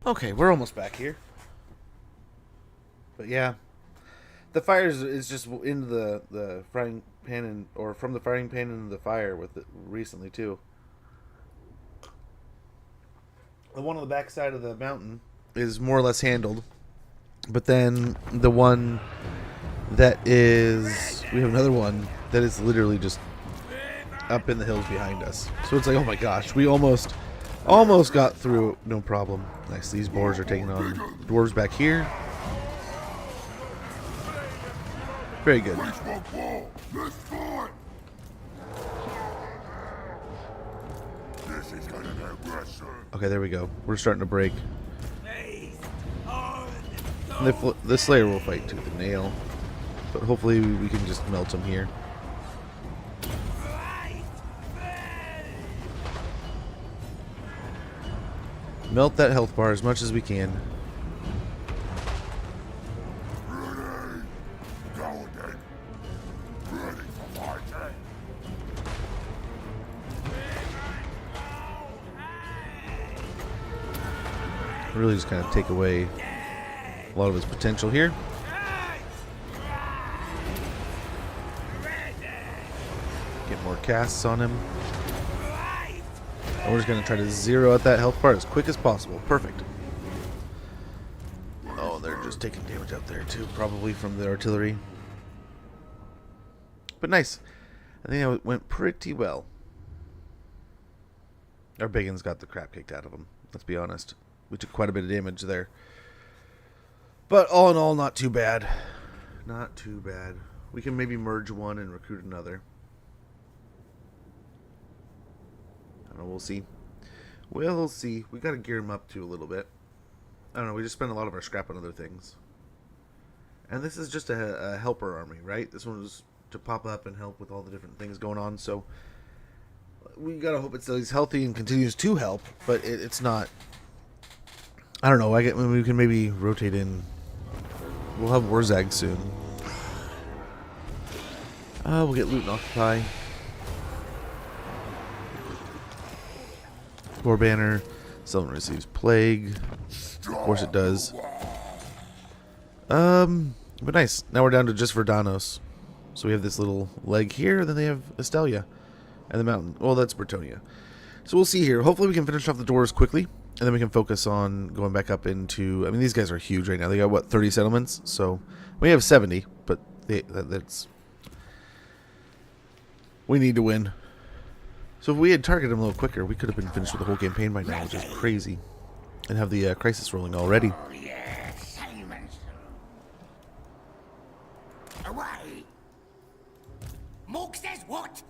Okay, we're almost back here. But yeah, the fire is just into the frying pan, or from the frying pan into the fire with it recently too. The one on the back side of the mountain is more or less handled, but then the one that is, we have another one that is literally just up in the hills behind us. So it's like, oh my gosh, we almost got through, no problem. Nice, these boars are taking on dwarves back here. Very good. This is gonna be aggressive. Okay, there we go. We're starting to break. The Slayer will fight tooth and nail, but hopefully we can just melt him here. Melt that health bar as much as we can. Ready. Go again. Ready for fighting. Really just kind of take away a lot of his potential here. Get more casts on him. And we're just going to try to zero out that health bar as quick as possible. Perfect. Oh, they're just taking damage out there too, probably from the artillery. But nice. I think that went pretty well. Our Biggins got the crap kicked out of him. Let's be honest. We took quite a bit of damage there. But all in all, not too bad. Not too bad. We can maybe merge one and recruit another. I don't know, we'll see. We'll see. We gotta gear him up too a little bit. I don't know, we just spent a lot of our scrap on other things. And this is just a helper army, right? This one was to pop up and help with all the different things going on, so we gotta hope it stays healthy and continues to help, but it's not. I don't know, we can maybe rotate in. We'll have Warzag soon. We'll get Loot and Occupy. War Banner. Someone receives Plague. Of course it does. But nice. Now we're down to just Verdanos. So we have this little leg here, and then they have Estelia. And the mountain. Well, that's Bretonia. So we'll see here. Hopefully we can finish off the doors quickly. And then we can focus on going back up into... I mean, these guys are huge right now. They got, what, 30 settlements? So we have 70, but that's... We need to win. So if we had targeted them a little quicker, we could have been finished with the whole campaign by now, which is crazy. And have the crisis rolling already. Oh, yes, Simonson. Away. Mork says what?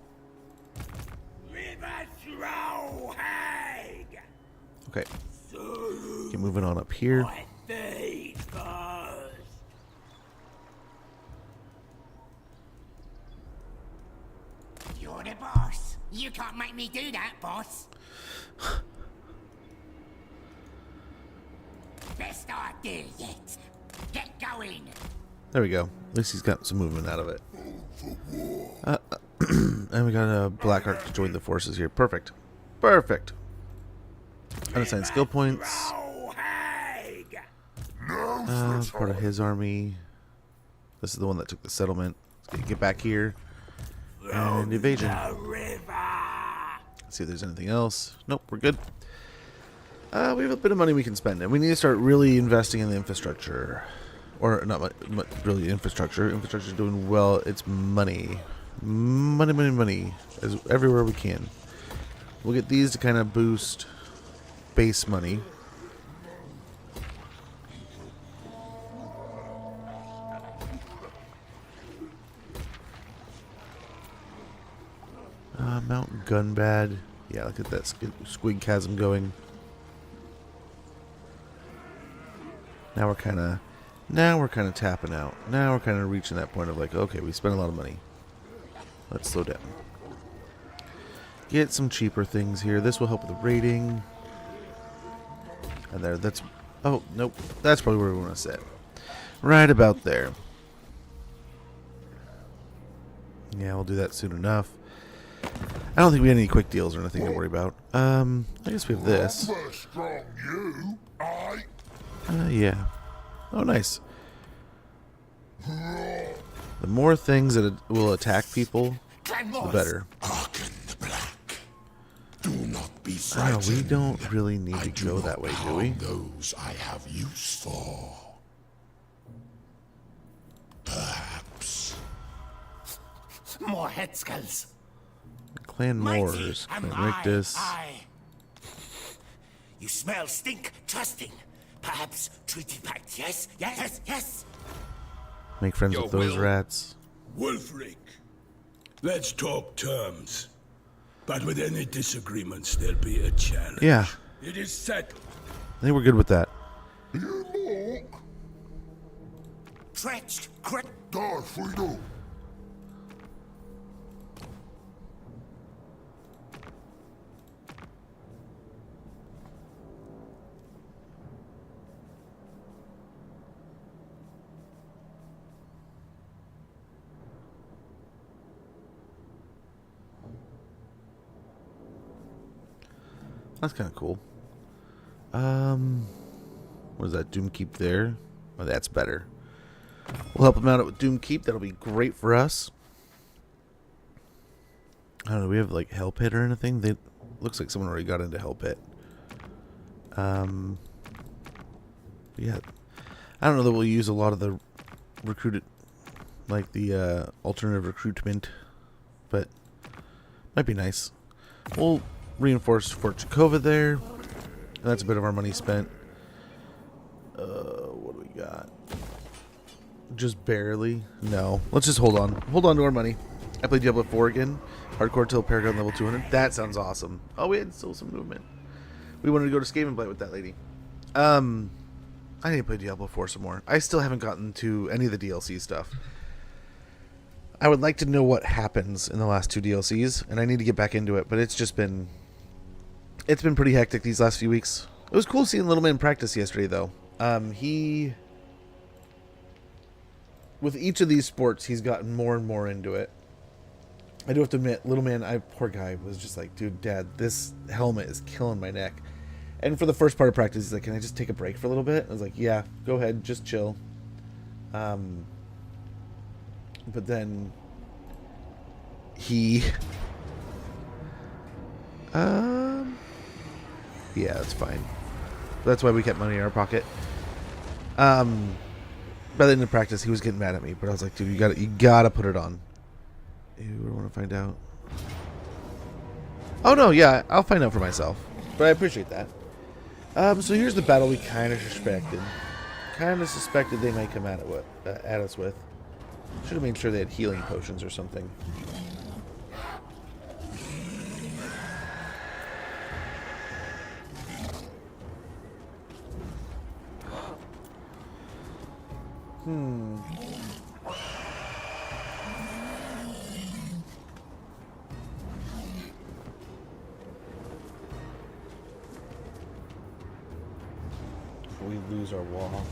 River throw, Hag. Okay. Keep moving on up here. My feet first. You're the boss. You can't make me do that, boss. Best idea yet. Get going. There we go. At least he's got some movement out of it. And we got a Black Ark to join the forces here. Perfect. Perfect. Unassigned skill points. Part of his army. This is the one that took the settlement. Let's get back here. And evasion. Let's see if there's anything else. Nope, we're good. We have a bit of money we can spend, and we need to start really investing in the infrastructure. Or not really infrastructure. Infrastructure's doing well. It's money. Money, money, money. Everywhere we can. We'll get these to kind of boost base money. Mount Gunbad. Yeah, look at that squig chasm going. Now we're kind of tapping out. Now we're kind of reaching that point of like, okay, we spent a lot of money. Let's slow down. Get some cheaper things here. This will help with the rating. And there, that's... Oh, nope. That's probably where we want to sit. Right about there. Yeah, we'll do that soon enough. I don't think we have any quick deals or anything to worry about. I guess we have this. Strong you, I. Yeah. Oh, nice. The more things that will attack people, the better. Hearken the black. Do not be Oh, frightened. we don't really need I to go not that way, do harm we? Those I have use for. Perhaps. More head skulls. Clan Moors, Clan Rictus. You smell stink, trusting. Perhaps treaty pact, yes? Yes, yes. Make friends Yo, with those Will. rats. Wolfric, let's talk terms. But with any disagreements, there'll be a challenge. Yeah, It is settled. I think we're good with that. You Mork? stretched, Darth, we do. That's kind of cool. What is that? Doom Keep there? Oh, that's better. We'll help them out with Doom Keep. That'll be great for us. I don't know. Do we have like Hell Pit or anything? They looks like someone already got into Hell Pit. Yeah. I don't know that we'll use a lot of the recruited, like the alternative recruitment, but might be nice. We'll reinforce Fort Jakova there. That's a bit of our money spent. What do we got? Just barely. No. Let's just hold on. Hold on to our money. I played Diablo 4 again. Hardcore till Paragon level 200. That sounds awesome. Oh, we had still some movement. We wanted to go to Skaven Blight with that lady. I need to play Diablo 4 some more. I still haven't gotten to any of the DLC stuff. I would like to know what happens in the last 2 DLCs, and I need to get back into it, but it's been pretty hectic these last few weeks. It was cool seeing Little Man practice yesterday, though. With each of these sports, he's gotten more and more into it. I do have to admit, Little Man, poor guy, was just like, dude, Dad, this helmet is killing my neck. And for the first part of practice, he's like, can I just take a break for a little bit? I was like, yeah, go ahead, just chill. But then he... yeah, that's fine. That's why we kept money in our pocket. By the end of practice, he was getting mad at me, but I was like, dude, you gotta put it on. You want to find out? Oh no, yeah, I'll find out for myself. But I appreciate that. So here's the battle we kind of suspected. Kind of suspected they might come at us with. Should have made sure they had healing potions or something. We lose our wall.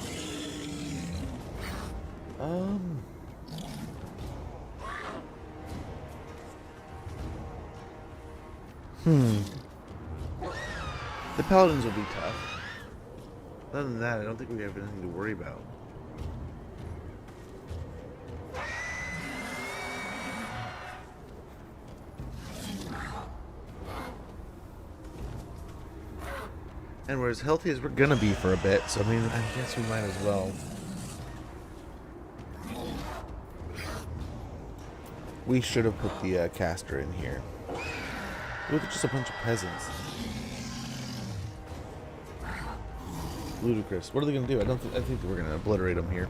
The paladins will be tough. Other than that, I don't think we have anything to worry about. And we're as healthy as we're gonna be for a bit, so I mean, I guess we might as well. We should have put the caster in here. Look at just a bunch of peasants. Ludicrous. What are they gonna do? I think we're gonna obliterate them here.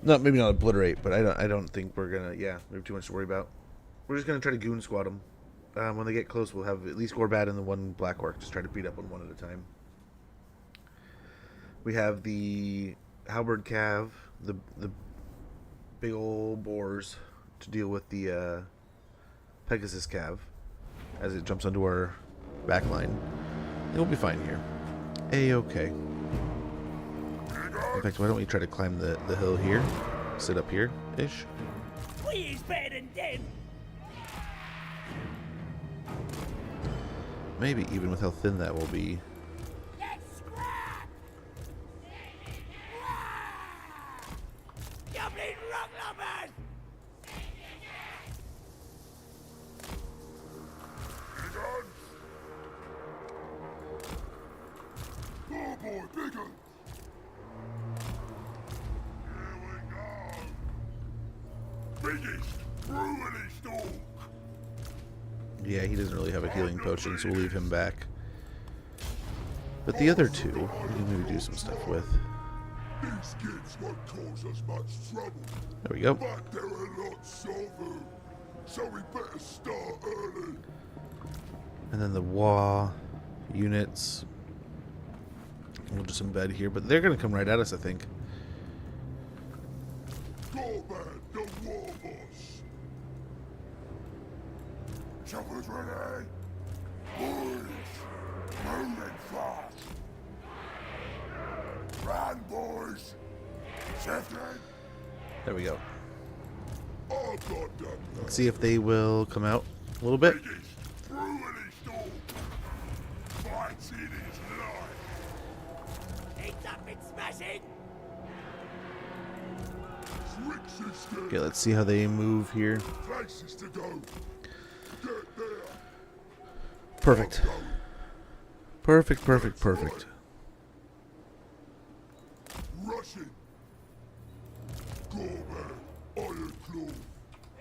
No, maybe not obliterate, but I don't think we're gonna. Yeah, we have too much to worry about. We're just gonna try to goon squad them. When they get close, we'll have at least Gorbad and the one Black Orc. Just try to beat up on one at a time. We have the Halberd Cav, the big old boars to deal with the Pegasus Cav as it jumps onto our back line. We'll be fine here. A-okay. In fact, why don't we try to climb the hill here? Sit up here-ish. We is better than them. Maybe even with how thin that will be. Let's scrap! Dublin rock lovers! Oh boy, bigger! Here we go! Biggest, brutalist orc! Yeah, he doesn't really have a healing potion, so we'll leave him back. But the other two, we can maybe do some stuff with. These kids won't cause us much trouble. There we go. But they're a lot softer, so we better start early. And then the WA units. we'll just embed here, but they're going to come right at us, I think. Gorbad, the war boss. Choppers ready. Boys, moving fast. Run, boys. Shifting. There we go. Oh, God, damn. Let's see if they will come out a little bit. Brutally storm. Fights in his life. It's up and smashing! Trick system. Okay, let's see how they move here. Places to go. Get there. Perfect. Perfect, perfect, perfect. Rushing. Gorbad, Ironclaw.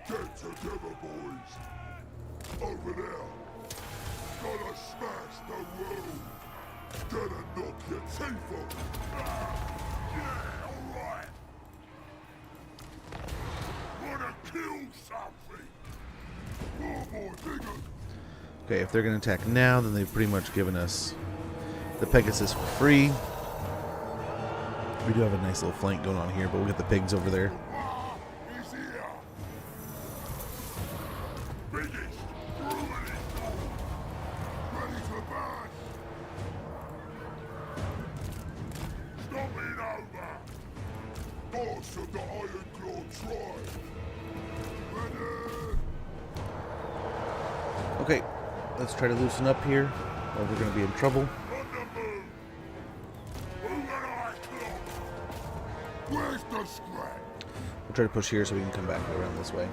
Get together, boys. Over there. Gotta smash the world. Gotta knock your teeth off. Yeah, alright. Wanna kill something. One more digger. Okay, if they're going to attack now, then they've pretty much given us the Pegasus for free. We do have a nice little flank going on here, but we'll get the pigs over there. He's here. Biggest, brutally cool. Ready to burn. Stomping over. Boss of the Ironclaw tribe. Ready. Okay, let's try to loosen up here, or we're going to be in trouble. On the move. Who an Ironclaw? Where's the scrap? We'll try to push here so we can come back around this way.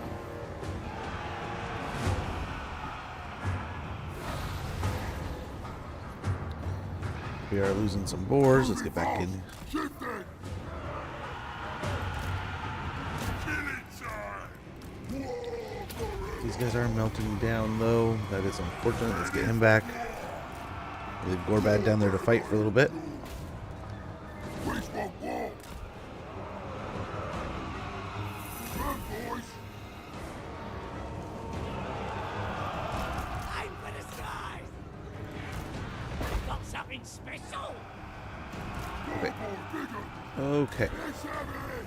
We are losing some boars. Let's get back in. Shifting. Killing time. War forever. These guys are melting down, though. That is unfortunate. Let's get him back. Leave Gorbad down there to fight for a little bit. Waste one wall. Run, boys. Aim for the skies! Got something special! Okay. More bigger. Okay. Let's have it.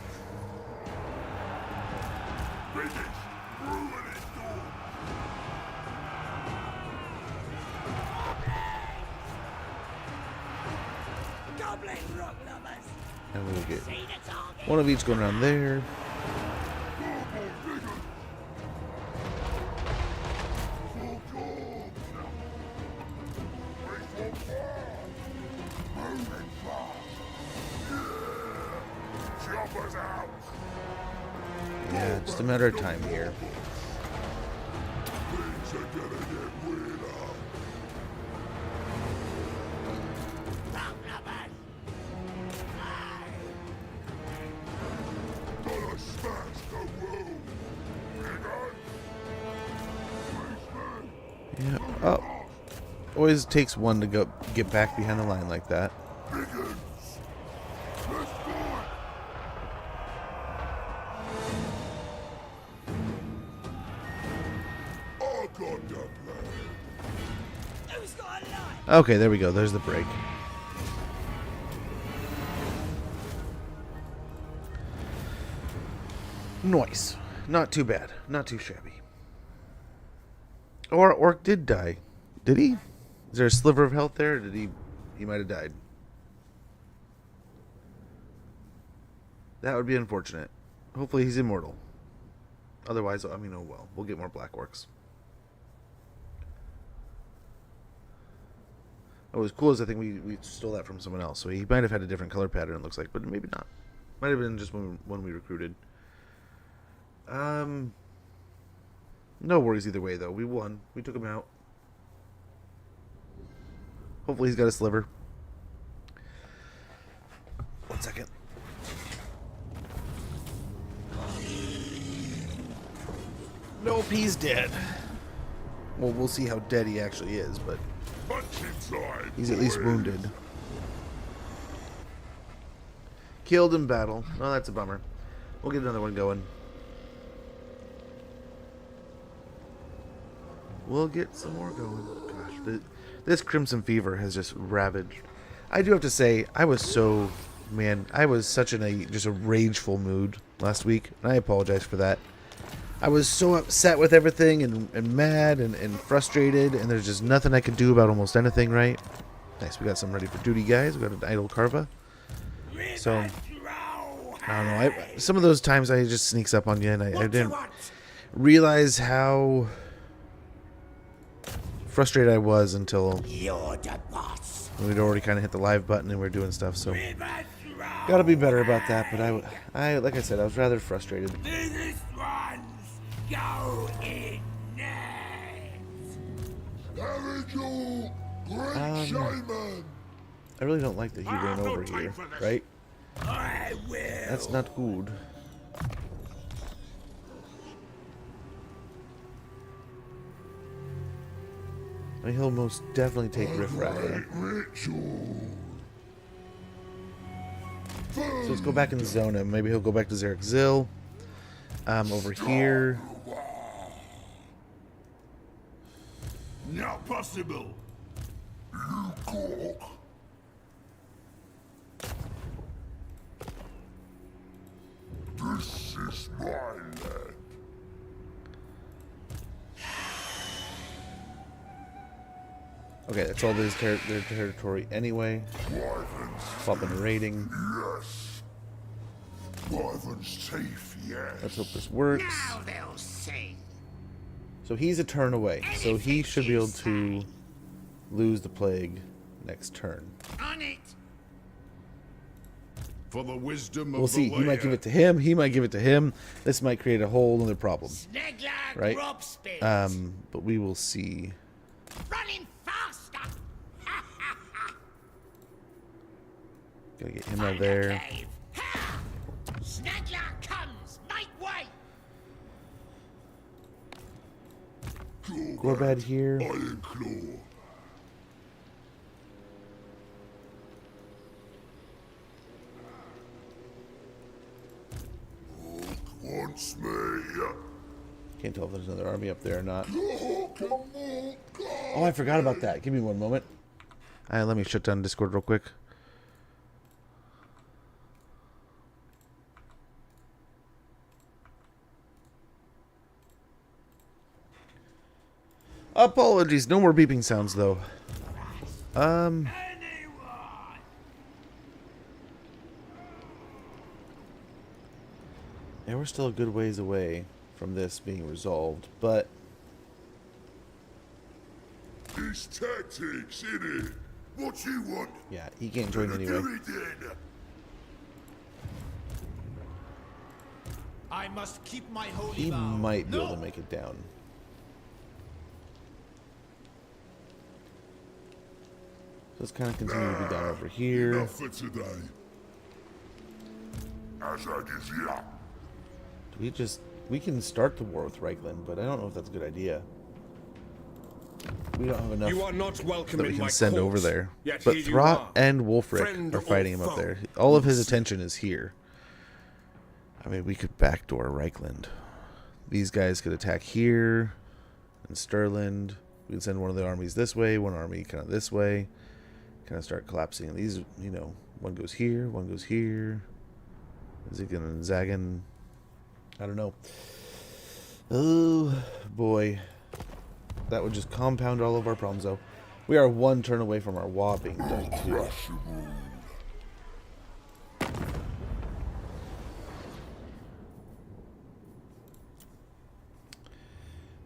Biggest, brutally storm. Goblin rock lovers! And we'll get See the target! one of each going around there. More bigger. Full course. Waste one more. Moving fast. Yeah. Choppers out. Yeah, just a matter of time here. Things are gonna get weirder. Rock lovers! Gonna smash the world. Bigger. Policeman. Yeah. Oh. Always takes one to go get back behind the line like that. Biggins. Let's go. Oh, God, the plan. Who's got a light? Okay, there we go. There's the break. Nice. Not too bad. Not too shabby. Oh, our orc did die. Did he? Is there a sliver of health there? Or did he? He might have died. That would be unfortunate. Hopefully he's immortal. Otherwise, I mean, oh well. We'll get more black orcs. What was cool is I think we stole that from someone else. So he might have had a different color pattern, it looks like, but maybe not. Might have been just one we recruited. No worries either way, though. We won. We took him out. Hopefully he's got a sliver. 1 second. Nope, he's dead. Well, we'll see how dead he actually is, but Punch inside. he's at least boys. wounded. Killed in battle. Oh, that's a bummer. We'll get another one going. We'll get some more going. Gosh, this Crimson Fever has just ravaged. I do have to say, I was such in a rageful mood last week, and I apologize for that. I was so upset with everything and mad and frustrated, and there's just nothing I could do about almost anything, right? Nice, we got some ready for duty, guys. We got an idle Carva. So, I don't know. Some of those times it just sneaks up on you, and I didn't realize how frustrated I was until we'd already kind of hit the live button and we were doing stuff. So, gotta be better about that. But I like I said, I was rather frustrated. Go in next. Harry, great shaman. I really don't like that he ran over here, right? I will. That's not good. I mean, he'll most definitely take Riff Raff. So let's go back and zone him. Maybe he'll go back to Zarek Zil. Over here. Not possible. You cock. This is my land. Okay, that's all their territory anyway. Pop in a rating. Yes. Wyvern's safe, yes. Let's hope this works. Now they'll see. So he's a turn away. So he should be able to lose the plague next turn. On it. For the wisdom of We'll see. He might give it to him. He might give it to him. This might create a whole other problem. Right? But we will see. Running faster. Gotta get him out of there. Snagler comes. Make way. Gorbad here. Ironclaw. Wants me. Can't tell if there's another army up there or not. Oh, I forgot about that. Give me one moment. Let me shut down Discord real quick. Apologies. No more beeping sounds, though. Yeah, we're still a good ways away from this being resolved, but It's tactics, innit? What you want? yeah, he can't join anyway. Do it then. I must keep my holy He vow. might be able to make it down. So let's kind of continue to be down over here. Enough for today. As I give you up. We can start the war with Reichland, but I don't know if that's a good idea. We don't have enough You are not welcome that we in can my send court, over there. yet But here you Throt are, and Wolfric friend are or fighting him up foe. there. All of his attention is here. I mean, we could backdoor Reichland. These guys could attack here in Stirland. We could send one of the armies this way, one army kind of this way. Kind of start collapsing. These, you know, one goes here, one goes here. Ziggin and Zaggin. I don't know. Oh, boy. That would just compound all of our problems, though. We are one turn away from our WA being done, too.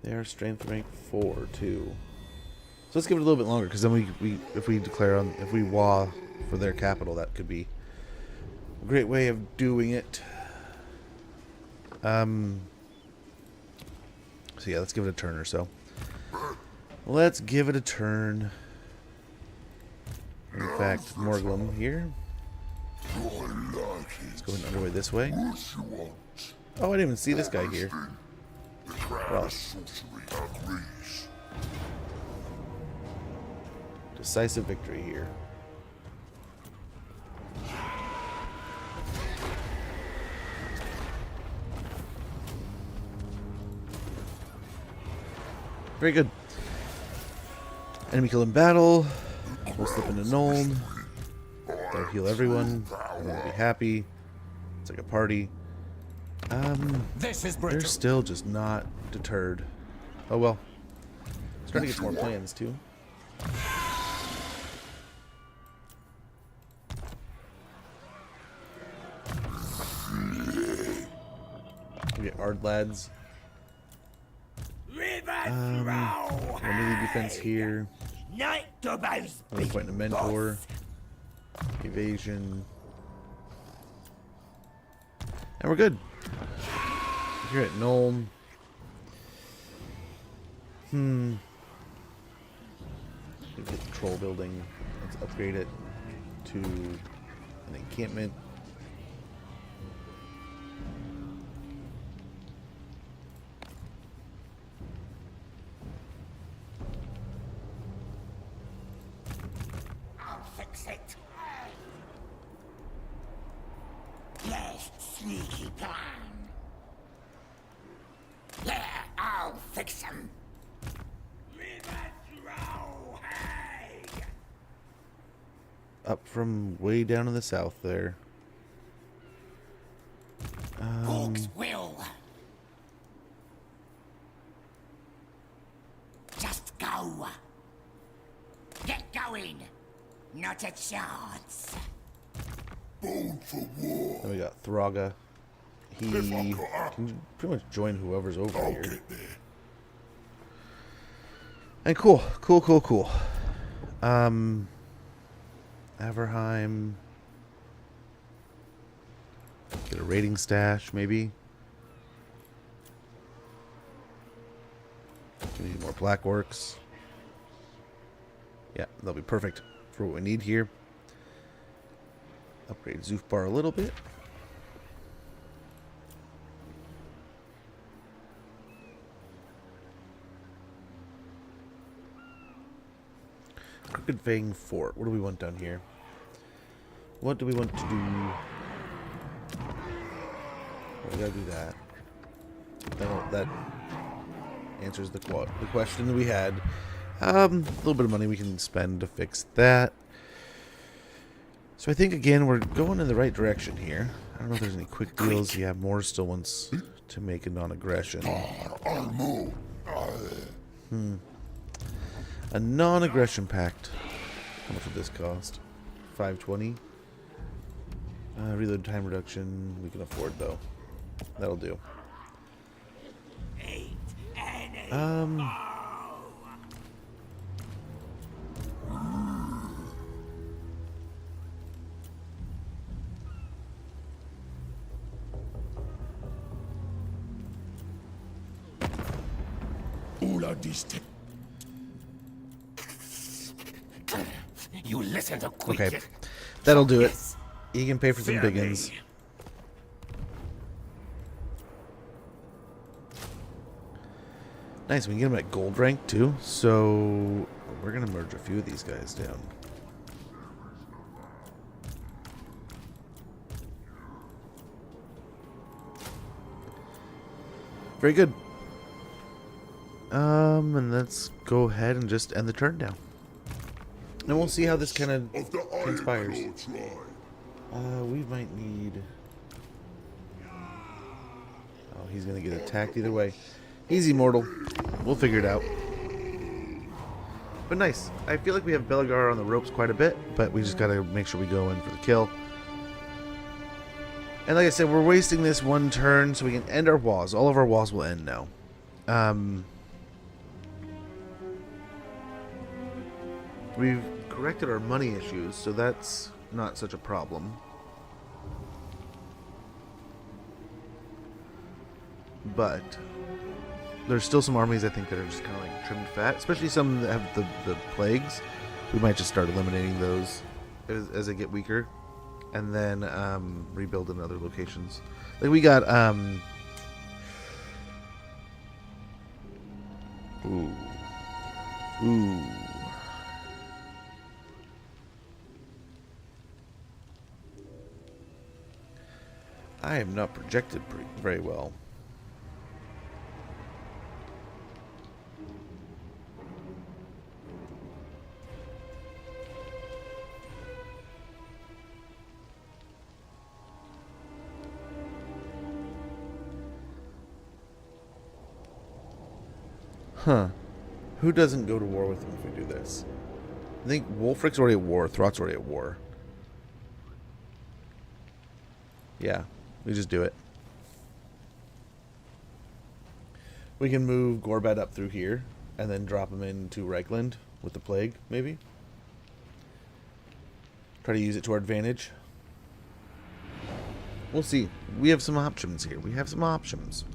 They are strength rank 4, too. So let's give it a little bit longer, because then if we WA for their capital, that could be a great way of doing it. So yeah, let's give it a turn or so. Let's give it a turn. In fact, Morglum here. Let's go underway this way. Oh, I didn't even see this guy here. Well, decisive victory here. Very good. Enemy kill in battle. We'll slip into Nuln. That'll heal everyone. Everyone will be happy. It's like a party. This is They're brutal. still just not deterred. Oh well. Starting to get some more plans too. We get Ard lads. Melee defense here. Night to both Another point in a mentor. Evasion. And we're good. Here at Nuln. We get the troll building. Let's upgrade it to an encampment. I'll fix it. Yes, sneaky plan. Yeah, I'll fix him. Up from way down in the south there. Orcs will. Just go. Get going. Not a chance. Born for war. Then we got Thraga. He can pretty much join whoever's over I'll here. get there. And cool. Averheim. Get a raiding stash, maybe. We need more black orcs. Yeah, that'll be perfect for what we need here. Upgrade Zufbar a little bit. Crooked Fang Fort. What do we want down here? What do we want to do? Well, we gotta do that. That answers the question that we had. A little bit of money we can spend to fix that. So I think, again, we're going in the right direction here. I don't know if there's any quick deals. Yeah, Moore still wants to make a non-aggression. I'll move. A non-aggression pact. How much would this cost? 520. Reload time reduction. We can afford, though. That'll do. All of these You listen to Okay. That'll do it. You can pay for some biggins. Nice, we can get them at gold rank too. So we're gonna merge a few of these guys down. Very good. And let's go ahead and just end the turn down. And we'll see how this kind of Of the transpires. Ironclaw tribe. We might need... Oh, he's gonna get attacked either way. He's immortal. We'll figure it out. But nice. I feel like we have Belgar on the ropes quite a bit, but we just gotta make sure we go in for the kill. And like I said, we're wasting this one turn so we can end our walls. All of our walls will end now. We've corrected our money issues, so that's not such a problem. But there's still some armies I think that are just kind of like trimmed fat, especially some that have the plagues. We might just start eliminating those as they get weaker, and then rebuild in other locations. Like we got ooh. I am not projected very well. Huh. Who doesn't go to war with them if we do this? I think Wolfric's already at war. Thrott's already at war. Yeah, we just do it. We can move Gorbad up through here and then drop him into Reichland with the plague, maybe. Try to use it to our advantage. We'll see. We have some options here. We have some options.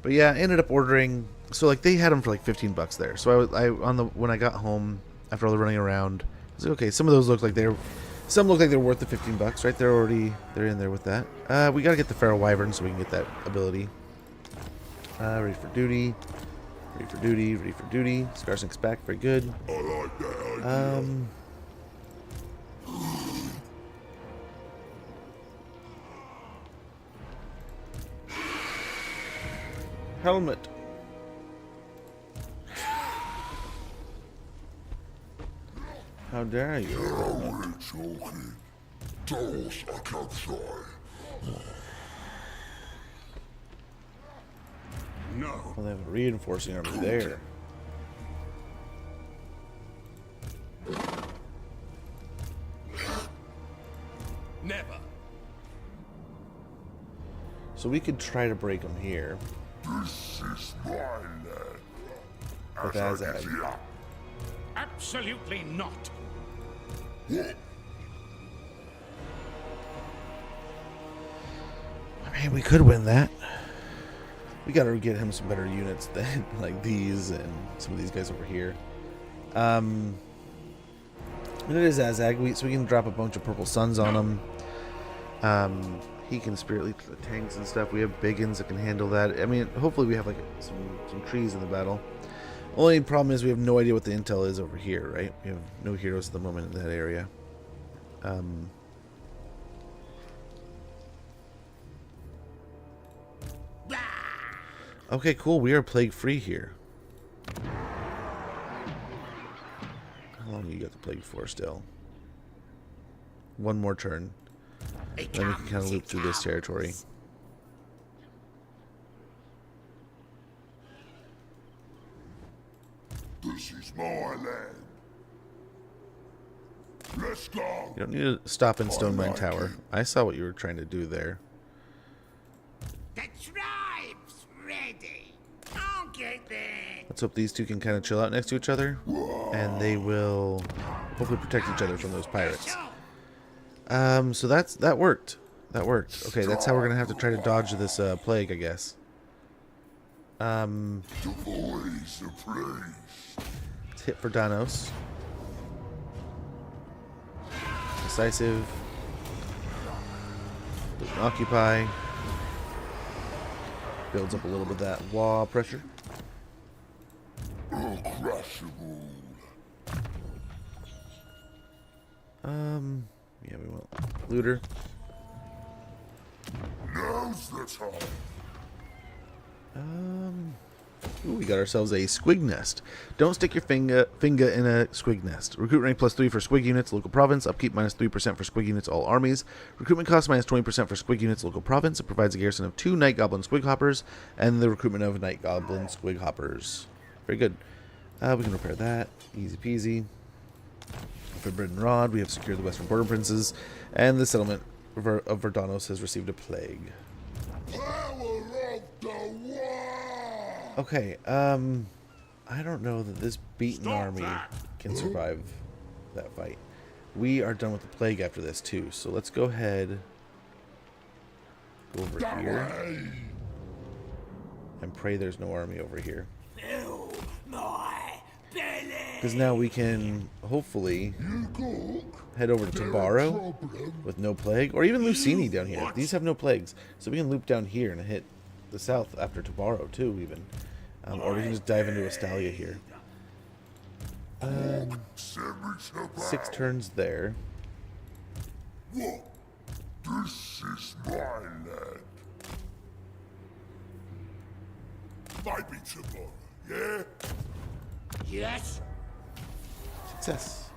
But yeah, I ended up ordering. So like they had them for like $15 there. So when I got home after all the running around, I was like, okay, some of those look like some look like they're worth the $15, right? They're in there with that. We gotta get the Feral Wyvern so we can get that ability. Ready for duty. Ready for duty. Ready for duty. Scarsnick's back. Very good. I like that idea. Helmet. How dare you? Now we're talking. Dolls I can't say. No. Well, they have a reinforcing army there. Never. So we could try to break them here. This is my land. With As I Azag. get here. Absolutely not. What? I mean, we could win that. We gotta get him some better units than like these and some of these guys over here. And it is Azag, so we can drop a bunch of purple suns on him. He can spirit lead the tanks and stuff. We have Biggins that can handle that. I mean, hopefully we have like some trees in the battle. Only problem is we have no idea what the intel is over here, right? We have no heroes at the moment in that area. Okay, cool. We are plague free here. How long you got the plague for still? One more turn. Then we can kind of loop through this territory. This is my land. Let's go. You don't need to stop in Stone Mine Tower. I saw what you were trying to do there. The tribe's ready. I'll get there. Let's hope these two can kind of chill out next to each other. And they will hopefully protect each other from those pirates. So that worked. That worked. Okay, that's how we're going to have to try to dodge this plague, I guess. The boys are pleased. Let's hit for Danos. Decisive. Occupy. Builds up a little bit of that wall pressure. Uncrushable. Yeah, we want looter. Now's the time. Ooh, we got ourselves a squig nest. Don't stick your finger in a squig nest. Recruit rank +3 for squig units, local province. Upkeep -3% for squig units, all armies. Recruitment cost -20% for squig units, local province. It provides a garrison of 2 night goblin squig hoppers and the recruitment of night goblin squig hoppers. Very good. We can repair that. Easy peasy. For Bread and Rod, we have secured the western border princes, and the settlement of Verdanos has received a plague. Power of the war. Okay, I don't know that this beaten army can survive that fight. We are done with the plague after this too, so let's go ahead, go over here, and pray there's no army over here. Fill my belly. Because now we can hopefully head over to Tabaro with no plague, or even Lucini down here. These have no plagues, so we can loop down here and hit the south after Tabaro too, even. Or we can just dive into Astalia here. 6 turns there. What? This is my land. Might be tomorrow, yeah? Yes. Success.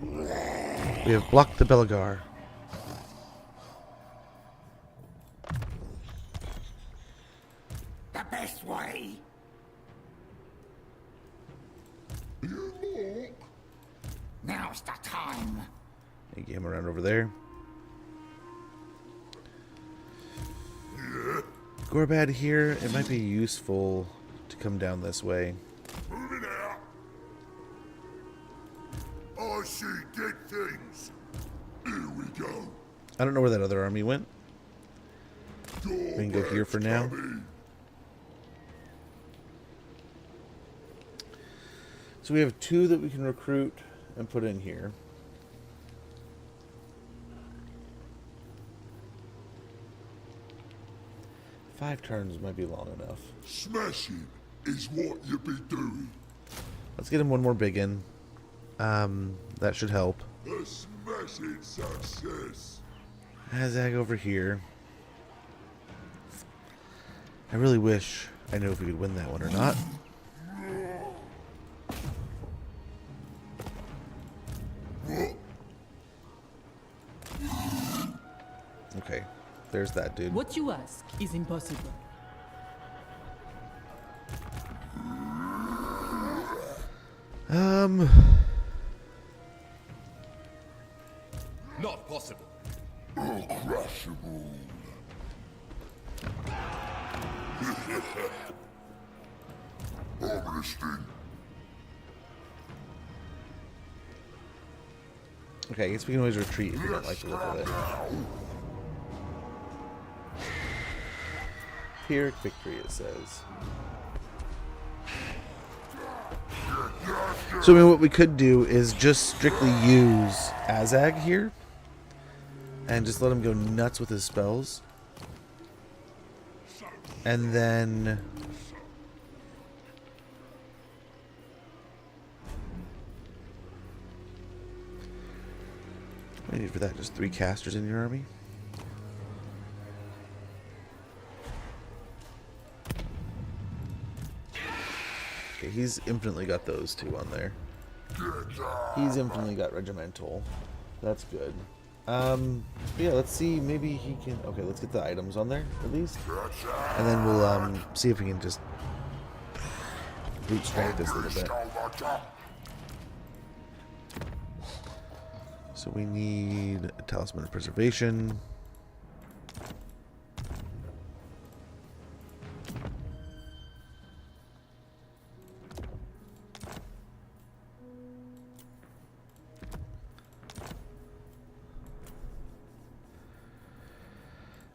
We have blocked the Belagar. This way. You look. Now's the time. You get him around over there. Gorbad here, it might be useful to come down this way. Moving out. I see dead things. Here we go. I don't know where that other army went. We can go here for now. So we have 2 that we can recruit and put in here. Five turns might be long enough. Smashing is what you be doing. Let's get him one more big in. That should help. A smashing success. Azag over here. I really wish I knew if we could win that one or not. Okay, there's that dude. What you ask is impossible. Not possible. Uncrushable. Harvesting. Okay, I guess we can always retreat if we don't like the look of it. Pyrrhic victory, it says. So I mean, what we could do is just strictly use Azag here. And just let him go nuts with his spells. And then... what do you need for that? Just 3 casters in your army? Okay, he's infinitely got those 2 on there. He's infinitely got regimental. That's good. Yeah, let's see, maybe he can... okay, let's get the items on there, at least. And then we'll, see if we can just bootstrap this a little bit. So we need a Talisman of Preservation.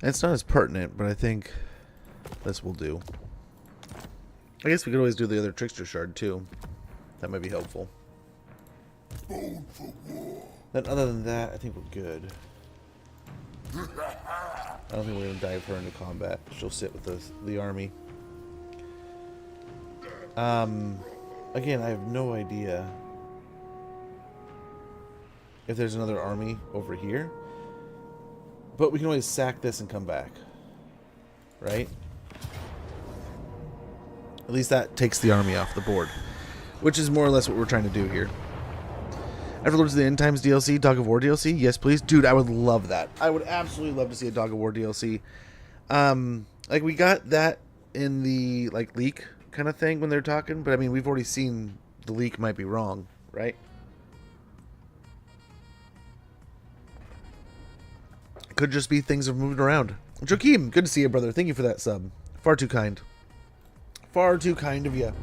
And it's not as pertinent, but I think this will do. I guess we could always do the other Trickster Shard too. That might be helpful. Bone for war. Then other than that, I think we're good. I don't think we're going to dive her into combat. She'll sit with the army. Again, I have no idea if there's another army over here. But we can always sack this and come back. Right? At least that takes the army off the board. Which is more or less what we're trying to do here. Ever looked at the End Times DLC, Dog of War DLC? Yes, please. Dude, I would love that. I would absolutely love to see a Dog of War DLC. Like, we got that in the, like, leak kind of thing when they're talking. But, I mean, we've already seen the leak might be wrong, right? It could just be things have moved around. Joaquim, good to see you, brother. Thank you for that sub. Far too kind. Far too kind of you.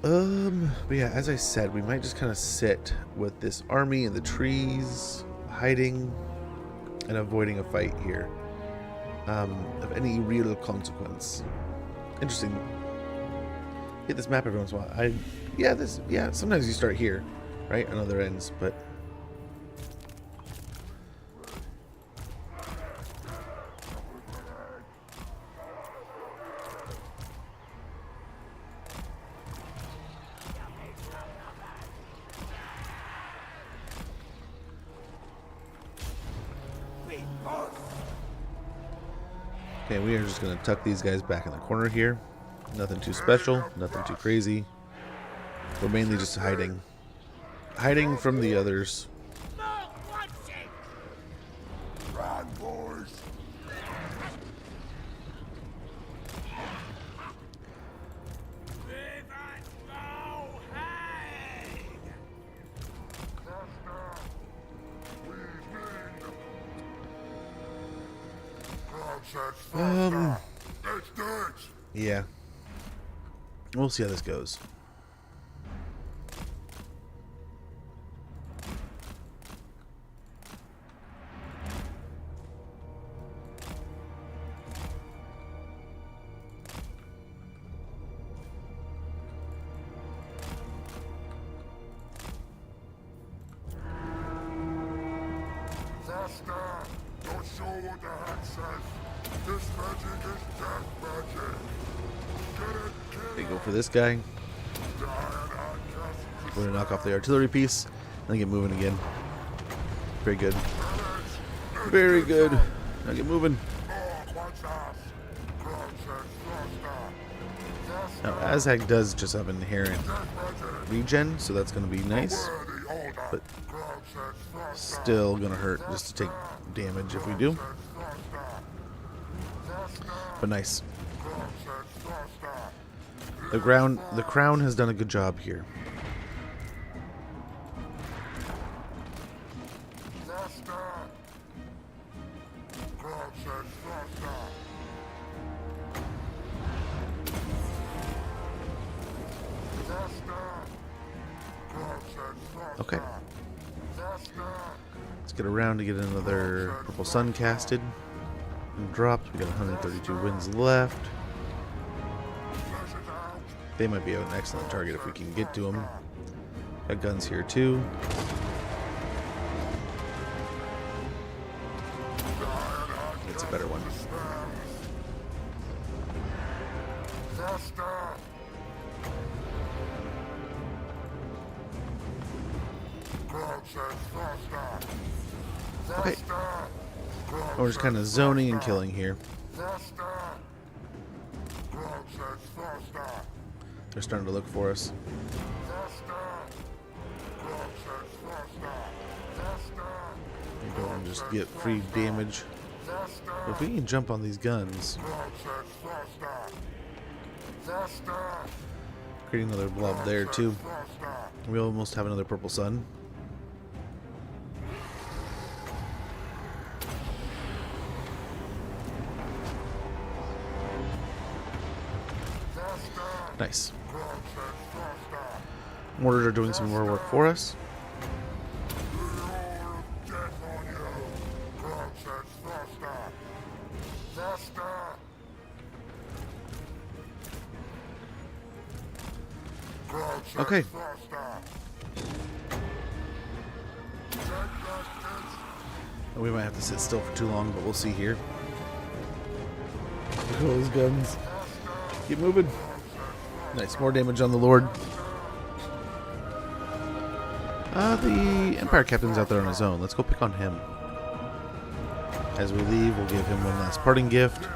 But yeah, as I said, we might just kind of sit with this army in the trees, hiding and avoiding a fight here of any real consequence. Interesting. Hit this map every once in a while. Yeah, sometimes you start here, right, on other ends, but okay, we are just going to tuck these guys back in the corner here. Nothing too special, nothing too crazy. We're mainly just hiding. Hiding from the others. Run, boys. Let's do it. Yeah. We'll see how this goes. Faster! Not sure what the heck says. This magic is death magic. Get it, kill They go for this guy. We're gonna knock off the artillery piece and get moving again. Very good. Very good. Now get moving. Now Azag does just have inherent regen, so that's gonna be nice. But still gonna hurt just to take damage if we do. But nice. The crown has done a good job here. Okay. Let's get around to get another purple sun casted and dropped. We got 132 wins left. They might be an excellent target if we can get to them. Got guns here too. It's a better one. Okay. We're just kind of zoning and killing here. They're starting to look for us. Go and just get free damage. If we can jump on these guns, create another blob there too. We almost have another purple sun. Nice. Mortars are doing some more work for us. Okay. We might have to sit still for too long, but we'll see here. Look at all those guns. Keep moving. Nice, more damage on the Lord. The Empire Captain's out there on his own. Let's go pick on him. As we leave, we'll give him one last parting gift.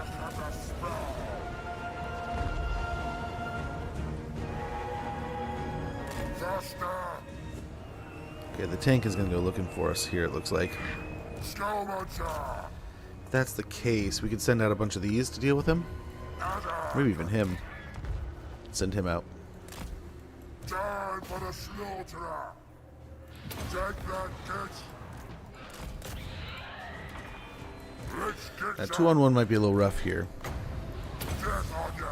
Okay, the tank is going to go looking for us here, it looks like. If that's the case, we could send out a bunch of these to deal with him. Maybe even him. Send him out. Time for the slaughterer. Take that, Let's get That 2-on-1 might be a little rough here. death on you.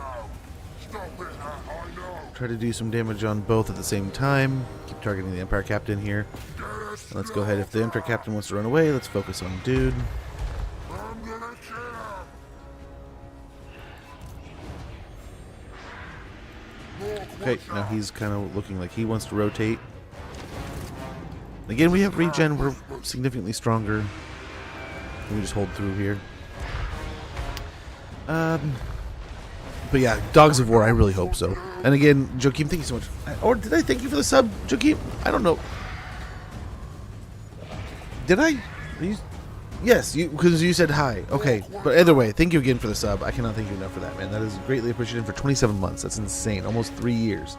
Stop it, I know. Try to do some damage on both at the same time. Keep targeting the Empire Captain here. Let's go ahead. If the Empire Captain wants to run away, let's focus on dude. I'm gonna kill him. Okay, now he's kind of looking like he wants to rotate. Again, we have regen. We're significantly stronger. Let me just hold through here. But yeah, Dogs of War, I really hope so. And again, Joakim, thank you so much. Or did I thank you for the sub, Joakim? I don't know. Did I? Yes, because you said hi. Okay, but either way, thank you again for the sub. I cannot thank you enough for that, man. That is greatly appreciated for 27 months. That's insane. Almost 3 years.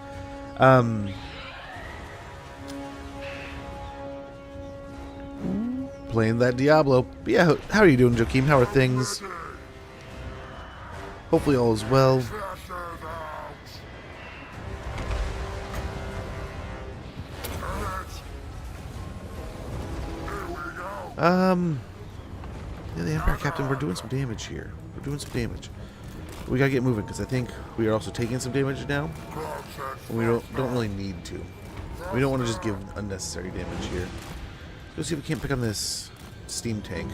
Playing that Diablo. But yeah, how are you doing, Joakim? How are things? Hopefully all is well. Yeah, the Empire Captain, we're doing some damage here. We're doing some damage. We gotta get moving because I think we are also taking some damage now. And we don't really need to. We don't want to just give unnecessary damage here. Let's see if we can't pick on this steam tank.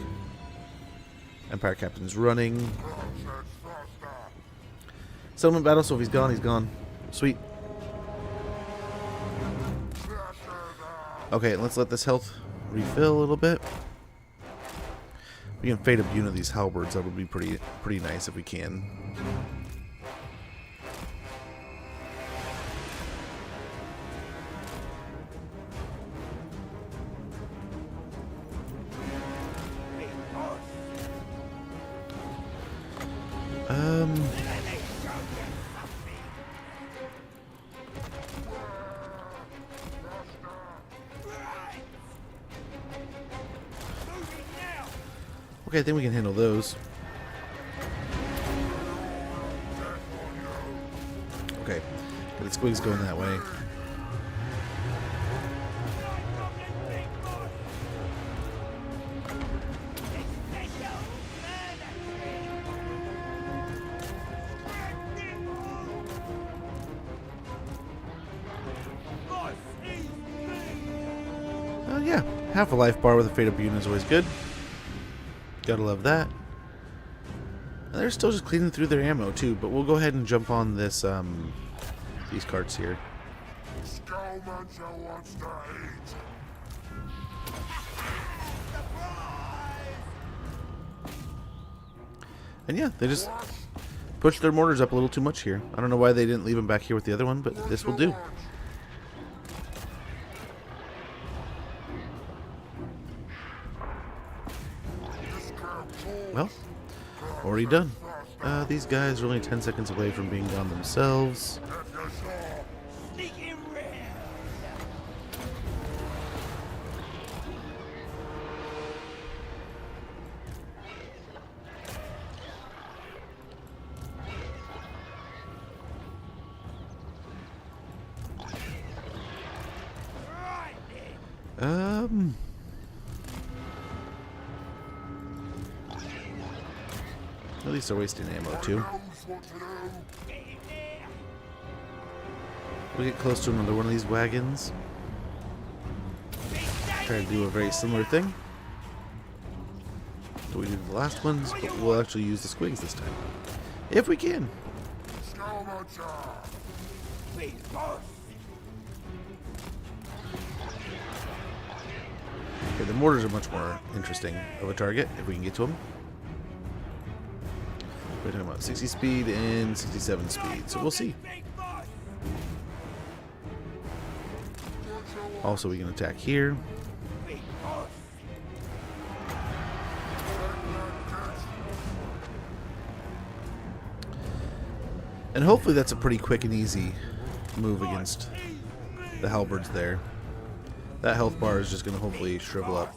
Empire Captain's running. Settlement battle, so if he's gone, he's gone. Sweet. Okay, let's let this health refill a little bit. We can fade up unit of these halberds. That would be pretty nice if we can. Okay, I think we can handle those. Okay, get the squigs going that way. Yeah, half a life bar with a fade up unit is always good. Gotta love that. And they're still just cleaning through their ammo too, but we'll go ahead and jump on this these carts here. And yeah, they just pushed their mortars up a little too much here. I don't know why they didn't leave them back here with the other one, but this will do. Well, already done. These guys are only 10 seconds away from being gone themselves. At least they're wasting ammo too. We get close to another one of these wagons. Try to do a very similar thing to what we did the last ones, but we'll actually use the squigs this time. If we can. Okay, the mortars are much more interesting of a target if we can get to them. We're talking about 60 speed and 67 speed, so we'll see. Also, we can attack here. And hopefully that's a pretty quick and easy move against the halberds there. That health bar is just going to hopefully shrivel up.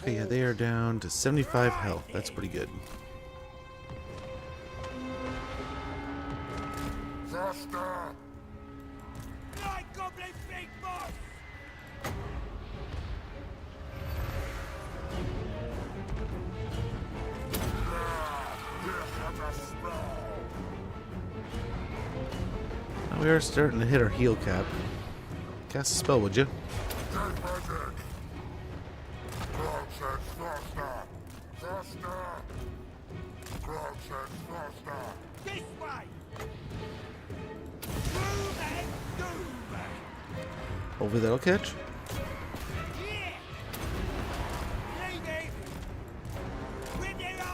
Okay, yeah, they are down to 75 health. That's pretty good. Now we are starting to hit our heal cap. Cast a spell, would you? Hopefully that'll catch.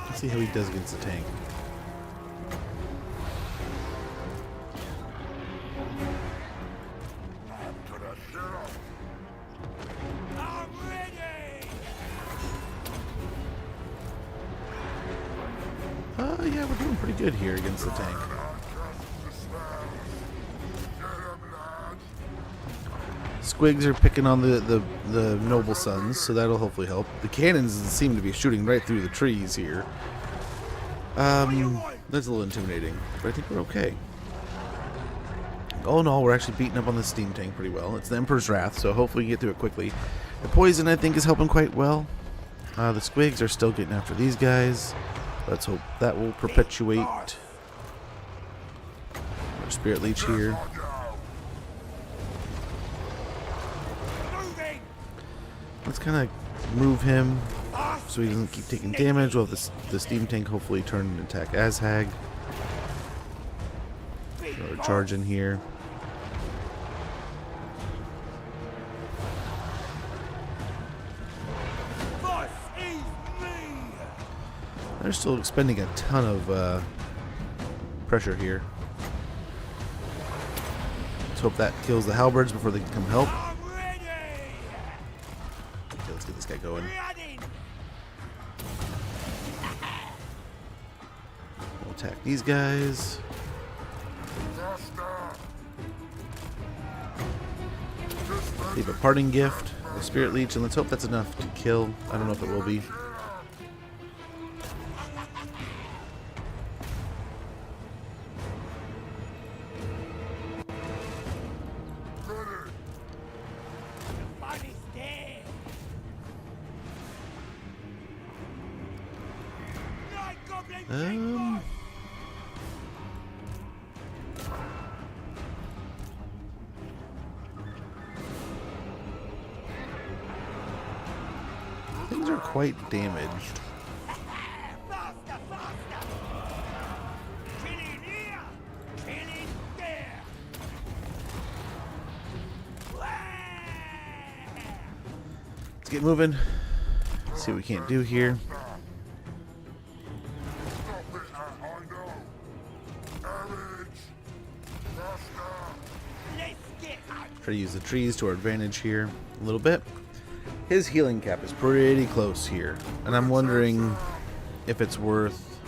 Let's see how he does against the tank. Yeah, we're doing pretty good here against the tank. Squigs are picking on the noble sons, so that'll hopefully help. The cannons seem to be shooting right through the trees here. That's a little intimidating, but I think we're okay. All in all, we're actually beating up on the steam tank pretty well. It's the Emperor's Wrath, so hopefully we can get through it quickly. The poison, I think, is helping quite well. The squigs are still getting after these guys. Let's hope that will perpetuate. Our Spirit Leech here. Let's kind of move him so he doesn't keep taking damage. We'll have the steam tank hopefully turn and attack Azhag. Another charge in here. They're still expending a ton of pressure here. Let's hope that kills the halberds before they can come help. Okay, let's get this guy going. We'll attack these guys. Leave a parting gift, a Spirit Leech, and let's hope that's enough to kill. I don't know if it will be. Things are quite damaged. Let's get moving. See what we can't do here. Try to use the trees to our advantage here a little bit. His healing cap is pretty close here, and I'm wondering if it's worth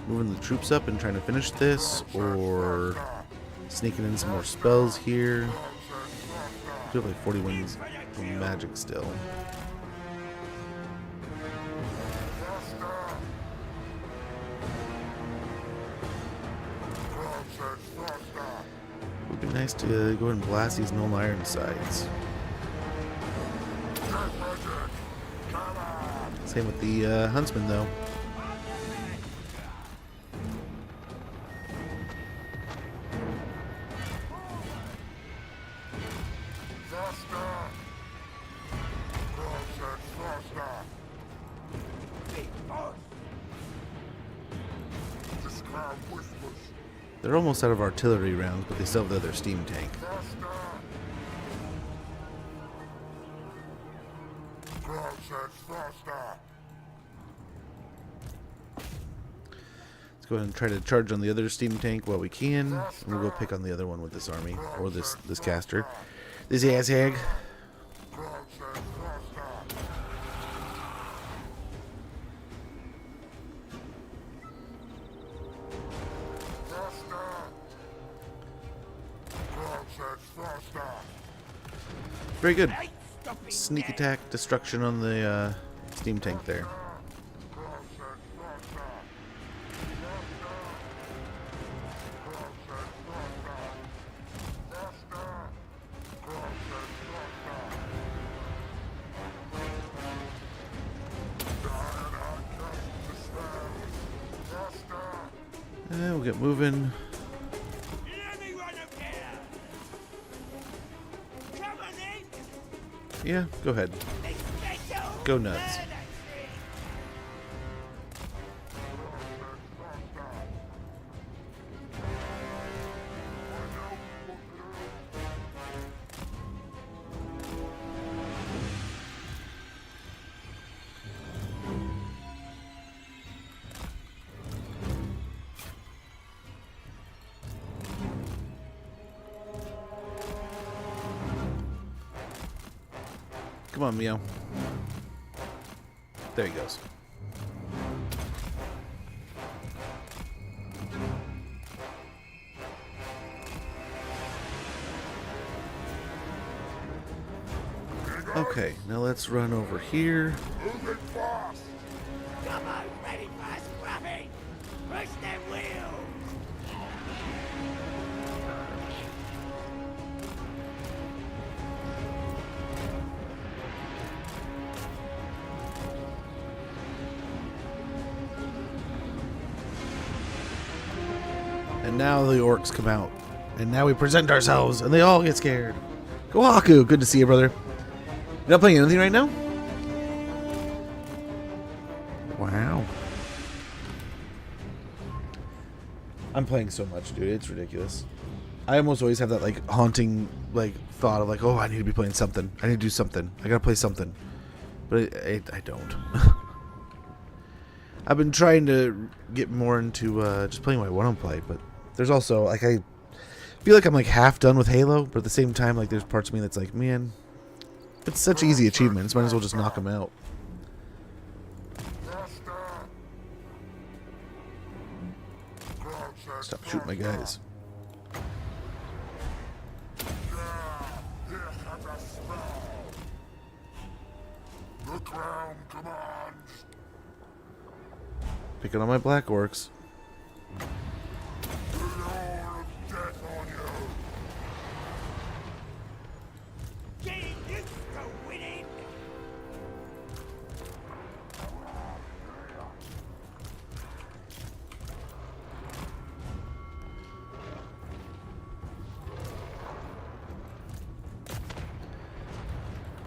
moving the troops up and trying to finish this, or sneaking in some more spells here. I do have like 41 magic still. Would be nice to go ahead and blast these null iron sides. Same with the huntsman, though. They're almost out of artillery rounds, but they still have the other steam tank. Let's go ahead and try to charge on the other steam tank while we can, and we'll go pick on the other one with this army, or this caster. This Azhag. Very good. Sneak attack, destruction on the steam tank there. And we'll get moving. Yeah, go ahead. Go nuts. Come on, Mio. There he goes. Okay, now let's run over here. Push them wheels! And now the orcs come out. And now we present ourselves, and they all get scared. Go Haku, good to see you, brother. You're not playing anything right now? Wow. I'm playing so much, dude. It's ridiculous. I almost always have that like haunting like thought of like, oh, I need to be playing something. I need to do something. I gotta play something. But I don't. I've been trying to get more into just playing what I want to play, but there's also like I feel like I'm like half done with Halo, but at the same time like there's parts of me that's like, man, it's such easy achievements. Might as well just knock them out. Stop shooting my guys. The crown commands. Picking on my black orcs. The lure of death on you. Getting used to winning!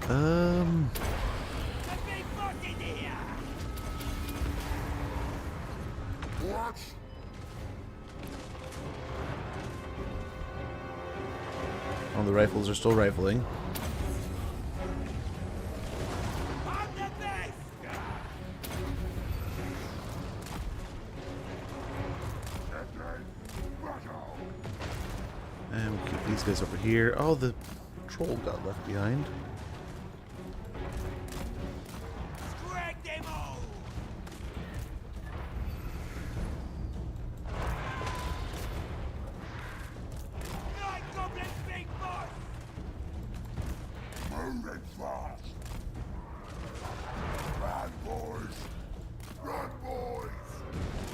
The big boss is here! What? Oh, the rifles are still rifling. I'm the best! And we'll keep these guys over here. Oh, the troll got left behind. Scrag them all! Night Goblin's big boss! Moving fast. Run, boys. Run, boys.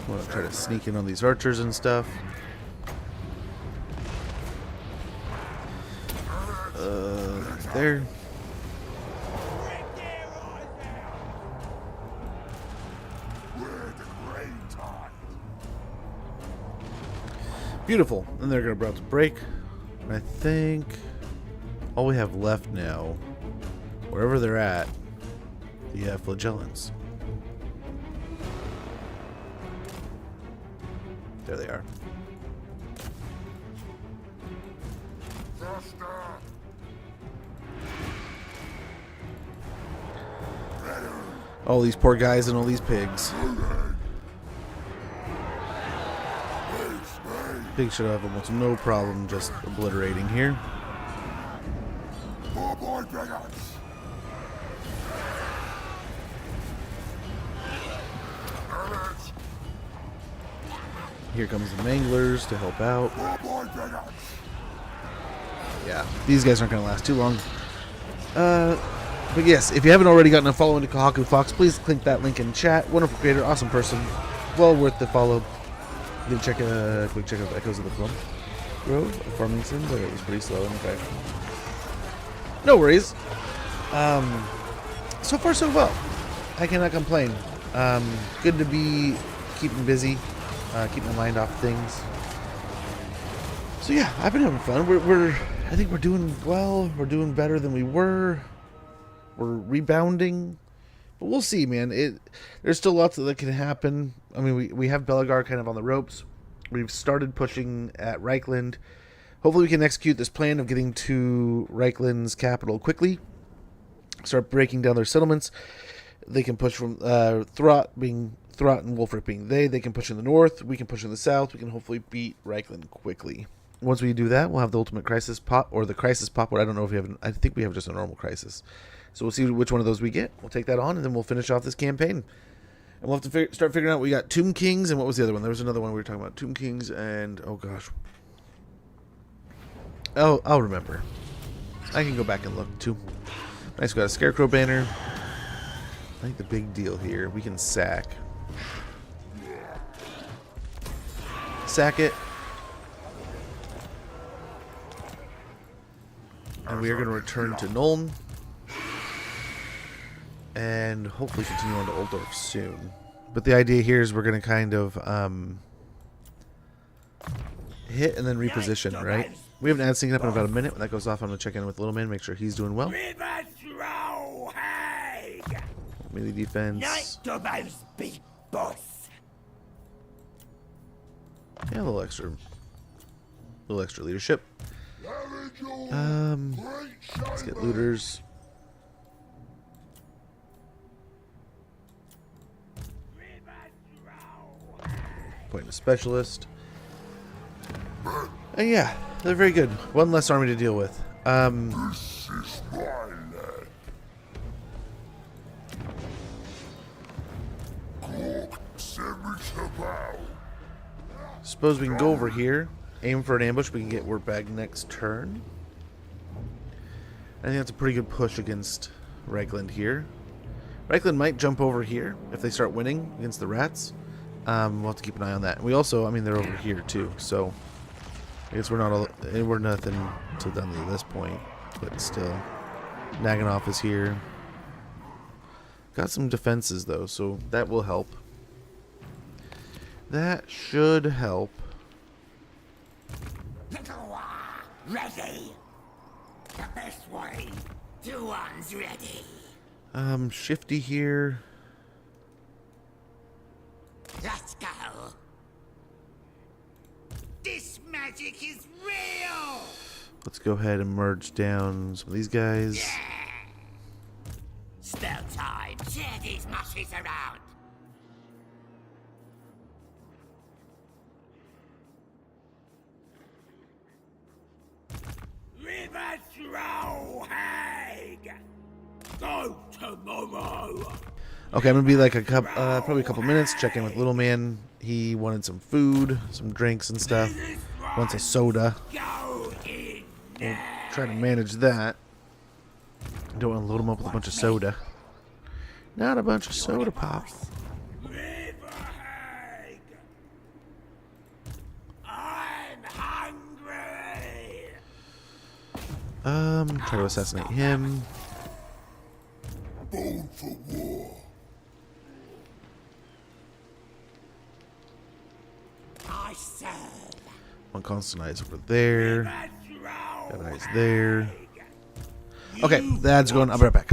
I'm gonna try to sneak in on these archers and stuff. There. Rip their eyes out! We're the great tide. Beautiful. And they're about to break. I think all we have left now, wherever they're at, the flagellants. There they are. Faster. All these poor guys and all these pigs. Pigs should have almost no problem just obliterating here. More boy bigots. Alex. Here comes the manglers to help out. More boy bigots. Yeah, these guys aren't going to last too long. But yes, if you haven't already gotten a follow into Kahaku Fox, please click that link in chat. Wonderful creator, awesome person, well worth the follow. You can check a quick check of Echoes of the Plum Grove of Farming Sims. Okay, it was pretty slow. Okay, no worries. So far so well. I cannot complain. Good to be keeping busy, keep my mind off things. So yeah, I've been having fun. I think we're doing well. We're doing better than we were. We're rebounding, but we'll see, man. There's still lots that can happen. I mean, we have Belagar kind of on the ropes. We've started pushing at Reichland. Hopefully, we can execute this plan of getting to Reichland's capital quickly. Start breaking down their settlements. They can push from Throt and Wolfric being they can push in the north. We can push in the south. We can hopefully beat Reichland quickly. Once we do that, we'll have the ultimate crisis pop or the crisis pop. What I don't know if we have. I think we have just a normal crisis. So we'll see which one of those we get. We'll take that on, and then we'll finish off this campaign. And we'll have to start figuring out. We got Tomb Kings, and what was the other one? There was another one we were talking about. Tomb Kings, and oh gosh. Oh, I'll remember. I can go back and look too. Nice, got a Scarecrow banner. I think the big deal here, we can sack. sack it. And we are going to return to Nuln. And hopefully continue on to Oldorf soon. But the idea here is we're going to kind of hit and then reposition, right? We have an ad syncing up in about a minute. When that goes off, I'm going to check in with Little Man, make sure he's doing well. Melee defense. Big boss. Yeah, a little extra leadership. Let's get looters. Point a specialist. And yeah, they're very good. One less army to deal with. This is my land. Gork, send me to bow. Suppose we can go over here, aim for an ambush. We can get Wurtbag next turn. I think that's a pretty good push against Ragland here. Ragland might jump over here if they start winning against the rats. We'll have to keep an eye on that. And we also, I mean, they're over here too, so I guess we're nothing to them at this point, but still, Naganov is here. Got some defenses though, so that will help. That should help. Ready. The best way. 2-1's ready. Shifty here. Let's go. This magic is real. Let's go ahead and merge down some of these guys. Spell time. Share these mushies around. River Trollhag. Go tomorrow. Okay, I'm gonna be like probably a couple minutes. Check in with Little Man. He wanted some food, some drinks and stuff. Wants a soda. Go in. We'll try to manage that. Don't want to load him up with a bunch of soda. Not a bunch of soda pop. Riverhag. I'm hungry. Try to assassinate him. Bone for war. I serve. One constant eye's over there. River Got eyes Trollhag. there. Okay, the ad's going. I'll be right back.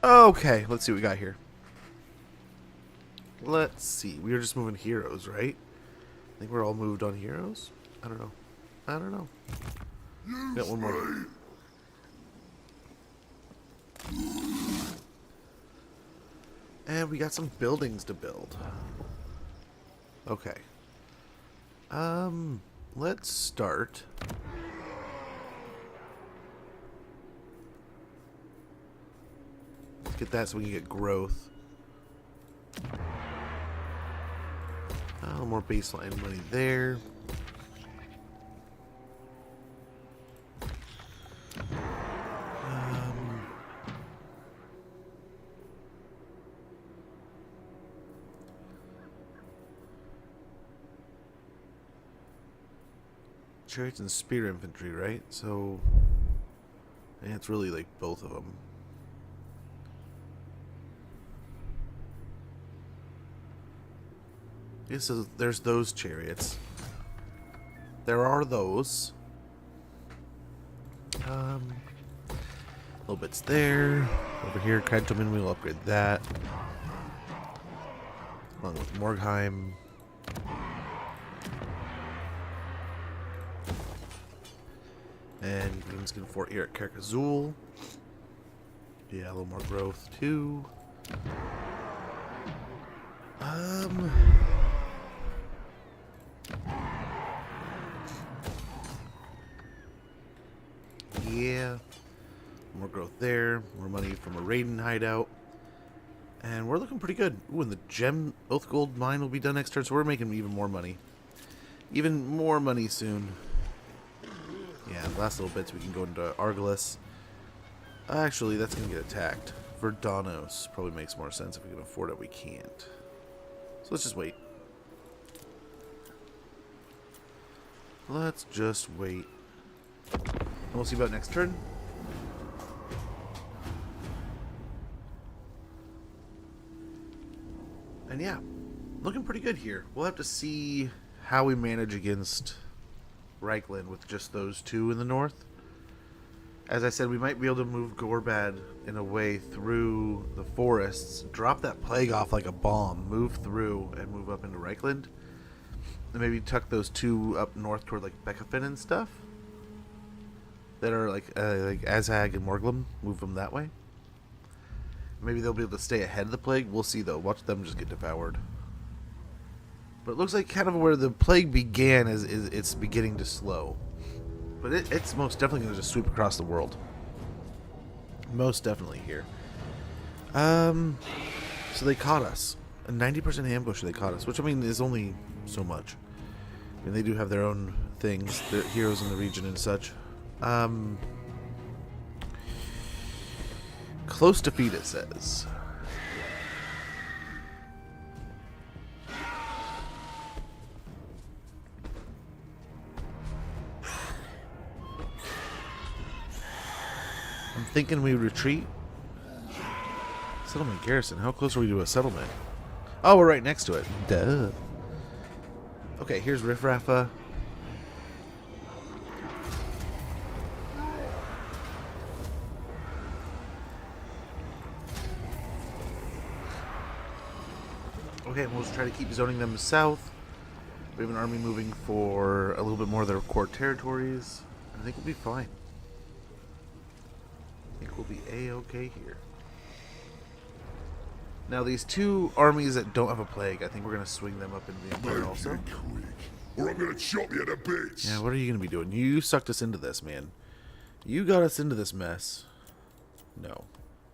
Okay, let's see what we got here. Let's see. We were just moving heroes, right? I think we're all moved on heroes. I don't know. I don't know. Got one more. And we got some buildings to build. Okay. Let's start. Let's get that so we can get growth. A little more baseline money there. Chariots and spear infantry, right? So, yeah, it's really like both of them. Yeah, so there's those chariots. There are those. Little bits there. Over here, Kentleman, we'll upgrade that. Along with Morgheim. And Greenskin Fort here at Carcazul. Yeah, a little more growth too. Yeah. More growth there. More money from a Raiden hideout. And we're looking pretty good. Ooh, and the gem oath gold mine will be done next turn, so we're making even more money. Even more money soon. Yeah, the last little bits we can go into Argolis. Actually, that's going to get attacked. Verdanos probably makes more sense if we can afford it. We can't. So let's just wait. Let's just wait. And we'll see about next turn. And yeah, looking pretty good here. We'll have to see how we manage against Reichland with just those two in the north. As I said, we might be able to move Gorbad in a way through the forests, drop that plague off like a bomb, move through, and move up into Reichland. And maybe tuck those two up north toward like Beckafin and stuff. That are like Azhag and Morglum, move them that way. Maybe they'll be able to stay ahead of the plague. We'll see though. Watch them just get devoured. But it looks like kind of where the plague began is it's beginning to slow. But it's most definitely going to just sweep across the world. Most definitely here. So they caught us. A 90% ambush they caught us, which I mean is only so much. I mean, they do have their own things, the heroes in the region and such. Close defeat, it says. I'm thinking we retreat. Settlement garrison. How close are we to a settlement? Oh, we're right next to it. Duh. Okay, here's Riff Raffa. Okay, we'll just try to keep zoning them south. We have an army moving for a little bit more of their core territories. I think we'll be fine. I think we'll be A-okay here. Now, these two armies that don't have a plague, I think we're going to swing them up into the Empire also. Quick, or I'm gonna chop you to bits. Yeah, what are you going to be doing? You sucked us into this, man. You got us into this mess. No.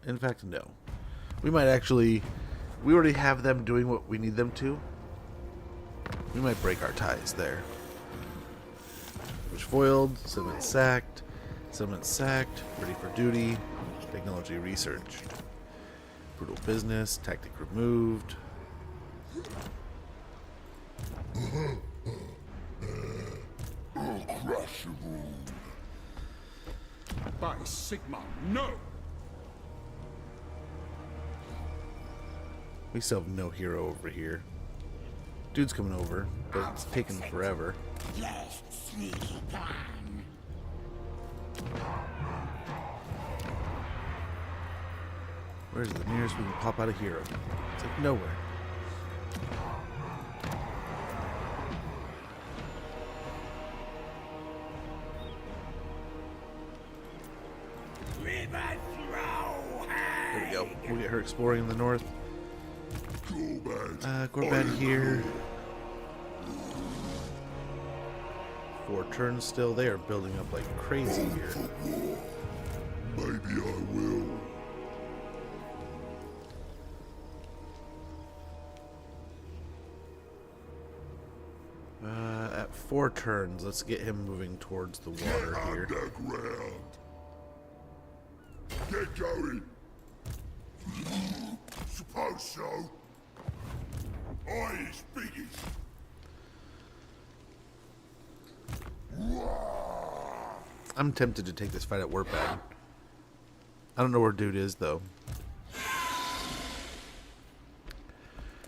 In fact, no. We might actually... We already have them doing what we need them to. We might break our ties there. Push foiled, settlement sacked, ready for duty, technology researched. Brutal business, tactic removed. I'll crush you. By Sigma, no! We still have no hero over here. Dude's coming over, but it's taking forever. Yes, sneaky plan. Where's the nearest we can pop out of here? It's like nowhere. There we go. We'll get her exploring in the north. Gorbad here. 4 turns still. They are building up like crazy here. Maybe I will. At 4 turns, let's get him moving towards the water here. Underground. Get going. Suppose so. Eyes biggest. I'm tempted to take this fight at Warpad. I don't know where dude is though.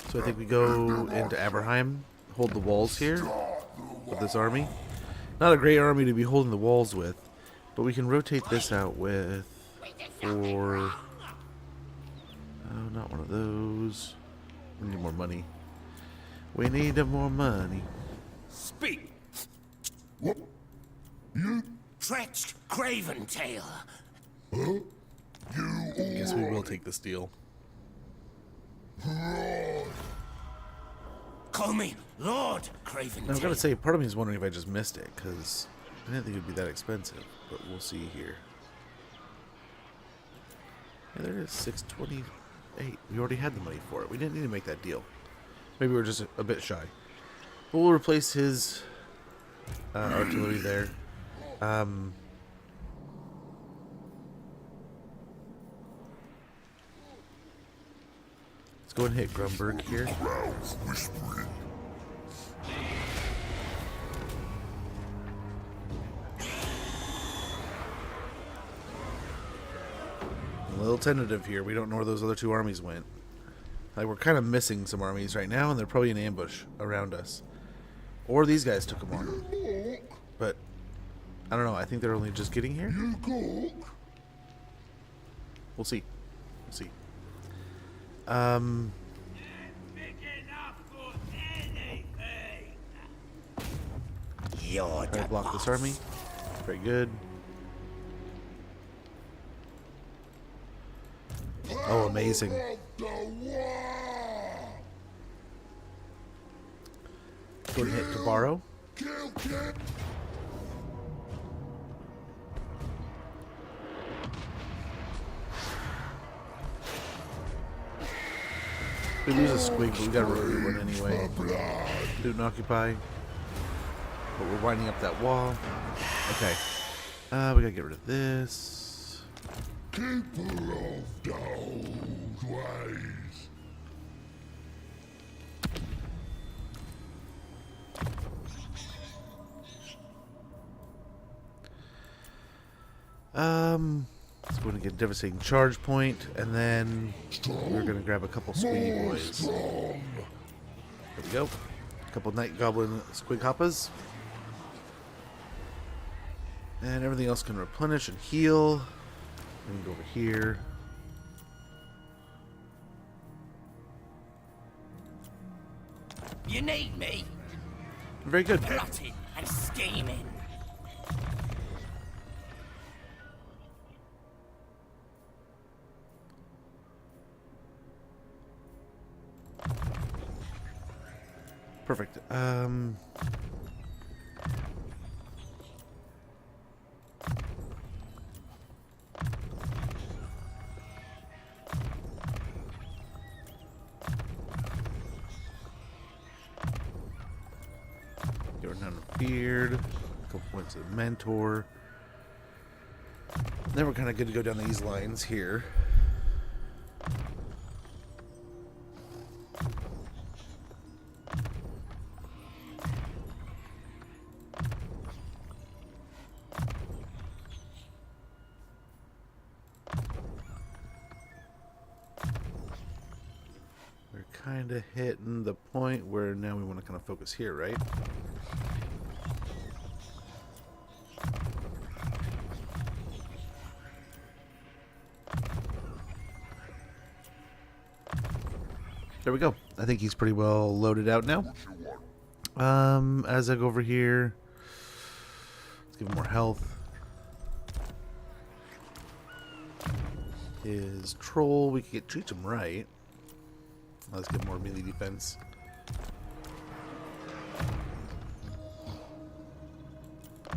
So I think we go into Aberheim, hold the walls here with this army. Not a great army to be holding the walls with, but we can rotate this out with 4. Oh, not one of those. We need more money. We need more money. Speak! What? You? Stretched craven tail. Huh? I guess we will take this deal. Call me Lord Craven. Now, I've got to say, part of me is wondering if I just missed it, because I didn't think it would be that expensive, but we'll see here. Yeah, there it is, 628. We already had the money for it. We didn't need to make that deal. Maybe we're just a bit shy. But we'll replace his artillery there. Let's go and hit Grumberg here. Crowds whispering. A little tentative here. We don't know where those other 2 armies went. Like, we're kind of missing some armies right now, and they're probably in ambush around us. Or these guys took them on. But, I don't know. I think they're only just getting here. You go. We'll see. We'll see. You're Try to block this army. Very good. Oh, amazing. The war. Go and hit Tabaro. Kill, kill. We lose a squig, but we got a really good one anyway. Student occupy. But we're winding up that wall. Okay. We gotta get rid of this. Keeper of the old ways. Let's go and get a devastating charge point, and then we're gonna grab a couple squiggy boys. There we go. A couple night goblin squig hoppas. And everything else can replenish and heal. Let me go over here. You need me. Very good. Plotting and scheming. Perfect. Get rid of Beard. A couple points of Mentor. Then we're kind of good to go down these lines here. Kind of hitting the point where now we want to kind of focus here, right? There we go. I think he's pretty well loaded out now. As I go over here, let's give him more health. His troll, we could treat him right. Let's get more melee defense.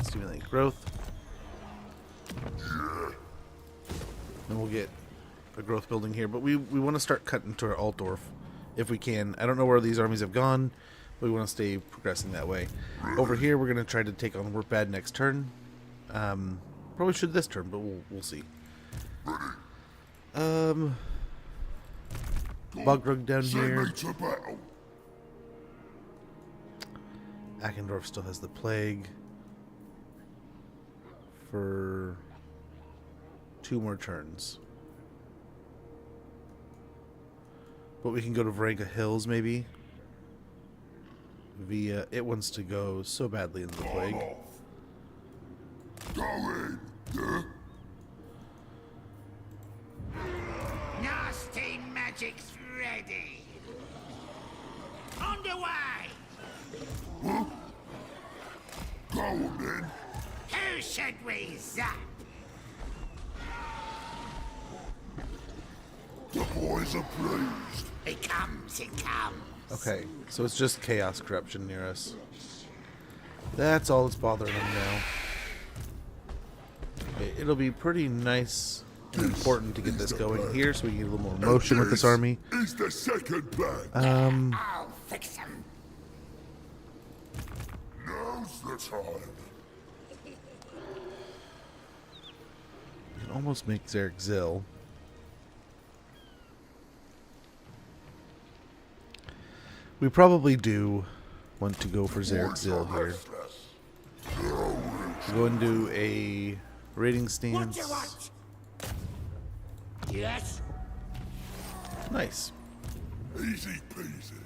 Stimulate growth. And we'll get a growth building here, but we want to start cutting to our Altdorf if we can. I don't know where these armies have gone, but we want to stay progressing that way. Over here, we're going to try to take on Gorbad next turn. Probably should this turn, but we'll see. Bogrug down here. Akendorf still has the plague for 2 more turns. But we can go to Varenka Hills maybe. It wants to go so badly into the plague. Nasty magic's ready. Underway. Go on then. Who should we zap? The boys are pleased. It comes, it comes. Okay, so it's just chaos corruption near us. That's all that's bothering them now. Okay, it'll be pretty nice and important to get this going here so we can get a little more motion with this army. Is the second plan. I'll fix him. Now's the time. We can almost make Zarek Zil. We probably do want to go for Zarek Zil here. Go into a raiding What stance. you want? Yes. Nice. Easy peasy.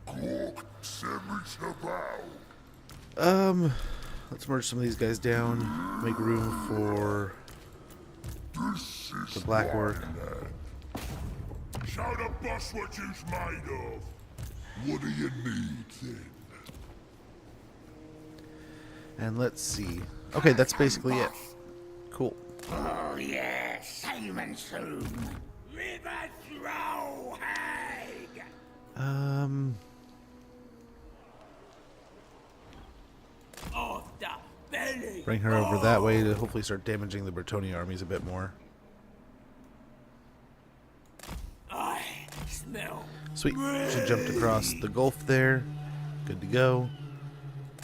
Cork, send me to bow. Let's merge some of these guys down. Make room for This is the black work. Show the boss what you's made of. What do you need then? And let's see. Okay, that's basically it. Cool. Oh yes, Simon soon. River throw hag. Of the belly. Bring her over that way to hopefully start damaging the Bretonnia armies a bit more. I smell Sweet. She jumped across the gulf there. Good to go.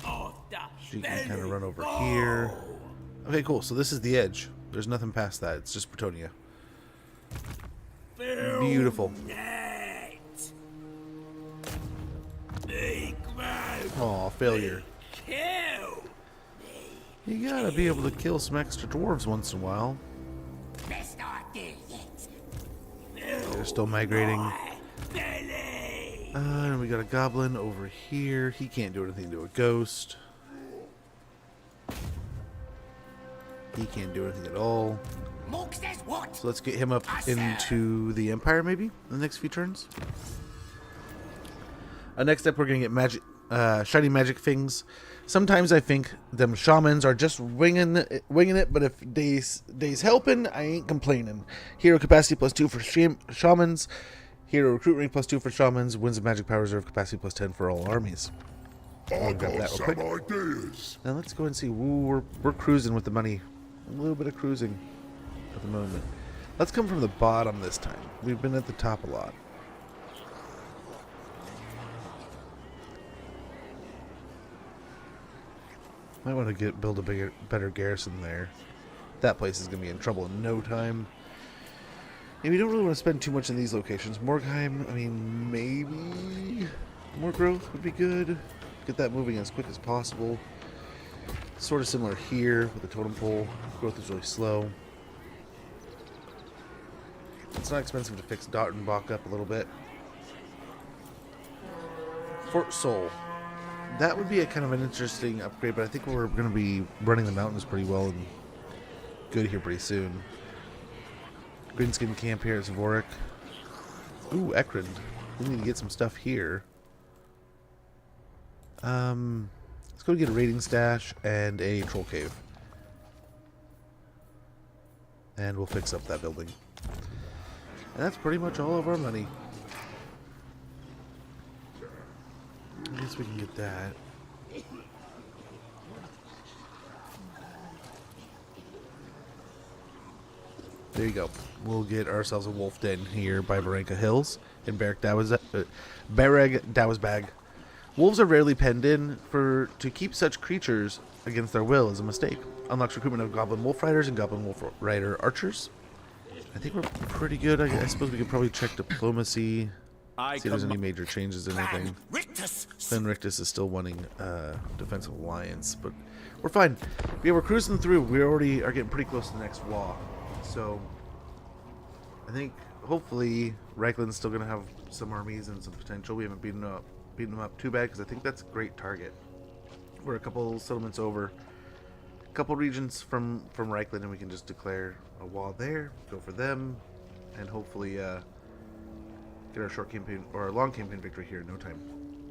of the She can kind of run over here. Okay, cool. So this is the edge. There's nothing past that. It's just Bretonnia. Beautiful. net. Big man Aw, failure. kill. You gotta be able to kill some extra dwarves once in a while. Best idea yet. They're still migrating. Belly. And we got a goblin over here. He can't do anything to a ghost. He can't do anything at all. Mook says what? So let's get him up into the Empire maybe in the next few turns. Next up, we're going to get magic, shiny magic things. Sometimes I think them shamans are just winging it, but if days helping, I ain't complaining. Hero capacity +2 for shamans. Hero recruit rank +2 for shamans. Wins of magic power reserve capacity +10 for all armies. I grab got that real some quick. ideas. Now let's go and see. Ooh, we're cruising with the money. A little bit of cruising at the moment. Let's come from the bottom this time. We've been at the top a lot. Might want to build a better garrison there. That place is going to be in trouble in no time. And we don't really want to spend too much in these locations. Morgheim, I mean, maybe more growth would be good. Get that moving as quick as possible. Sort of similar here with the totem pole. Growth is really slow. It's not expensive to fix Dartenbach up a little bit. Fort Sol. That would be a kind of an interesting upgrade, but I think we're going to be running the mountains pretty well and good here pretty soon. Greenskin camp here at Zvorik. Ooh, Ekrend. We need to get some stuff here. Let's go get a raiding stash and a troll cave. And we'll fix up that building. And that's pretty much all of our money. I guess we can get that. There you go. We'll get ourselves a wolf den here by Varenka Hills in Barrack Dawsbag. Wolves are rarely penned in. To keep such creatures against their will is a mistake. Unlocks recruitment of goblin wolf riders and goblin wolf rider archers. I think we're pretty good. I suppose we could probably check diplomacy. See if there's any major changes in anything. Then Rictus is still wanting defensive alliance, but we're fine. Yeah, we're cruising through. We already are getting pretty close to the next wall. So I think hopefully Reikland's still going to have some armies and some potential. We haven't beaten them up too bad because I think that's a great target. We're a couple settlements over, a couple regions from Reikland, and we can just declare a wall there, go for them, and hopefully get our short campaign or our long campaign victory here in no time.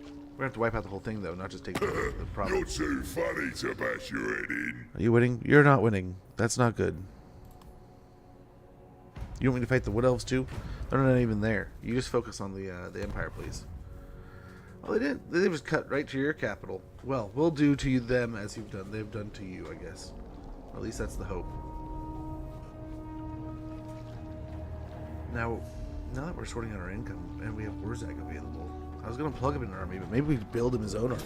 We're gonna have to wipe out the whole thing though, not just take the problem. You're too funny to bash your head in. Are you winning? You're not winning. That's not good. You want me to fight the Wood Elves too? They're not even there. You just focus on the Empire, please. Well, they didn't. They just cut right to your capital. Well, we'll do to them as they've done to you, I guess. Or at least that's the hope. Now that we're sorting out our income and we have Wurzag available, I was gonna plug him in an army, but maybe we could build him his own army.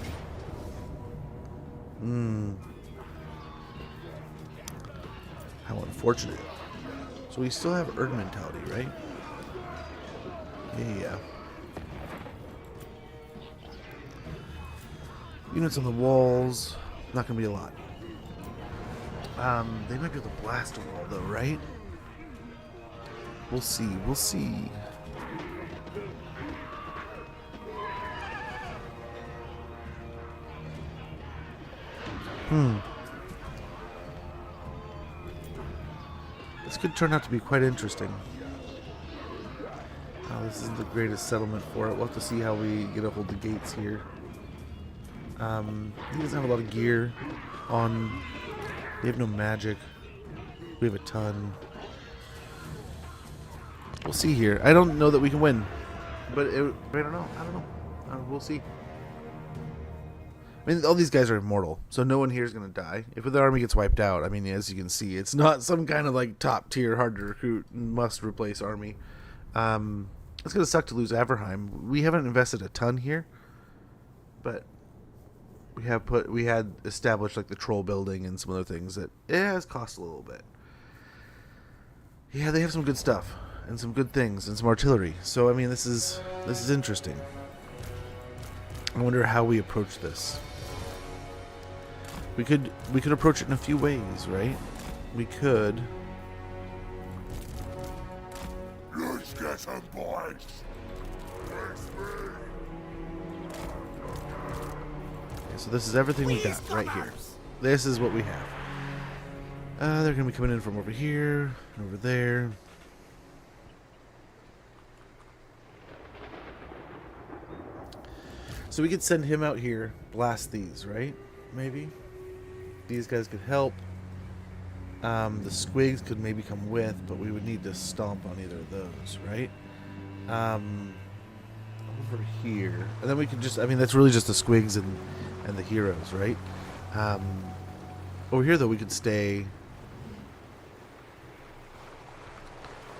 How unfortunate. So we still have Erd mentality, right? Yeah. Units on the walls. Not gonna be a lot. They might be able to blast a wall though, right? We'll see. We'll see. This could turn out to be quite interesting. This isn't the greatest settlement for it. We'll have to see how we get a hold of the gates here. He doesn't have a lot of gear on. They have no magic. We have a ton. We'll see here. I don't know that we can win, but I don't know. We'll see. I mean, all these guys are immortal, so no one here is going to die. If the army gets wiped out, I mean, as you can see, it's not some kind of like top tier, hard to recruit, must replace army. It's going to suck to lose Averheim. We haven't invested a ton here, but we had established like the troll building and some other things that it has cost a little bit. Yeah, they have some good stuff and some good things and some artillery. So I mean, this is interesting. I wonder how we approach this. We could approach it in a few ways, right? We could. Let's get some boys. Okay, so this is everything we got right here. This is what we have. They're gonna be coming in from over here, and over there. So we could send him out here, blast these, right? Maybe. These guys could help. The squigs could maybe come with, but we would need to stomp on either of those, right? Over here. And then we could just, I mean, that's really just the squigs and the heroes, right? Over here, though, we could stay.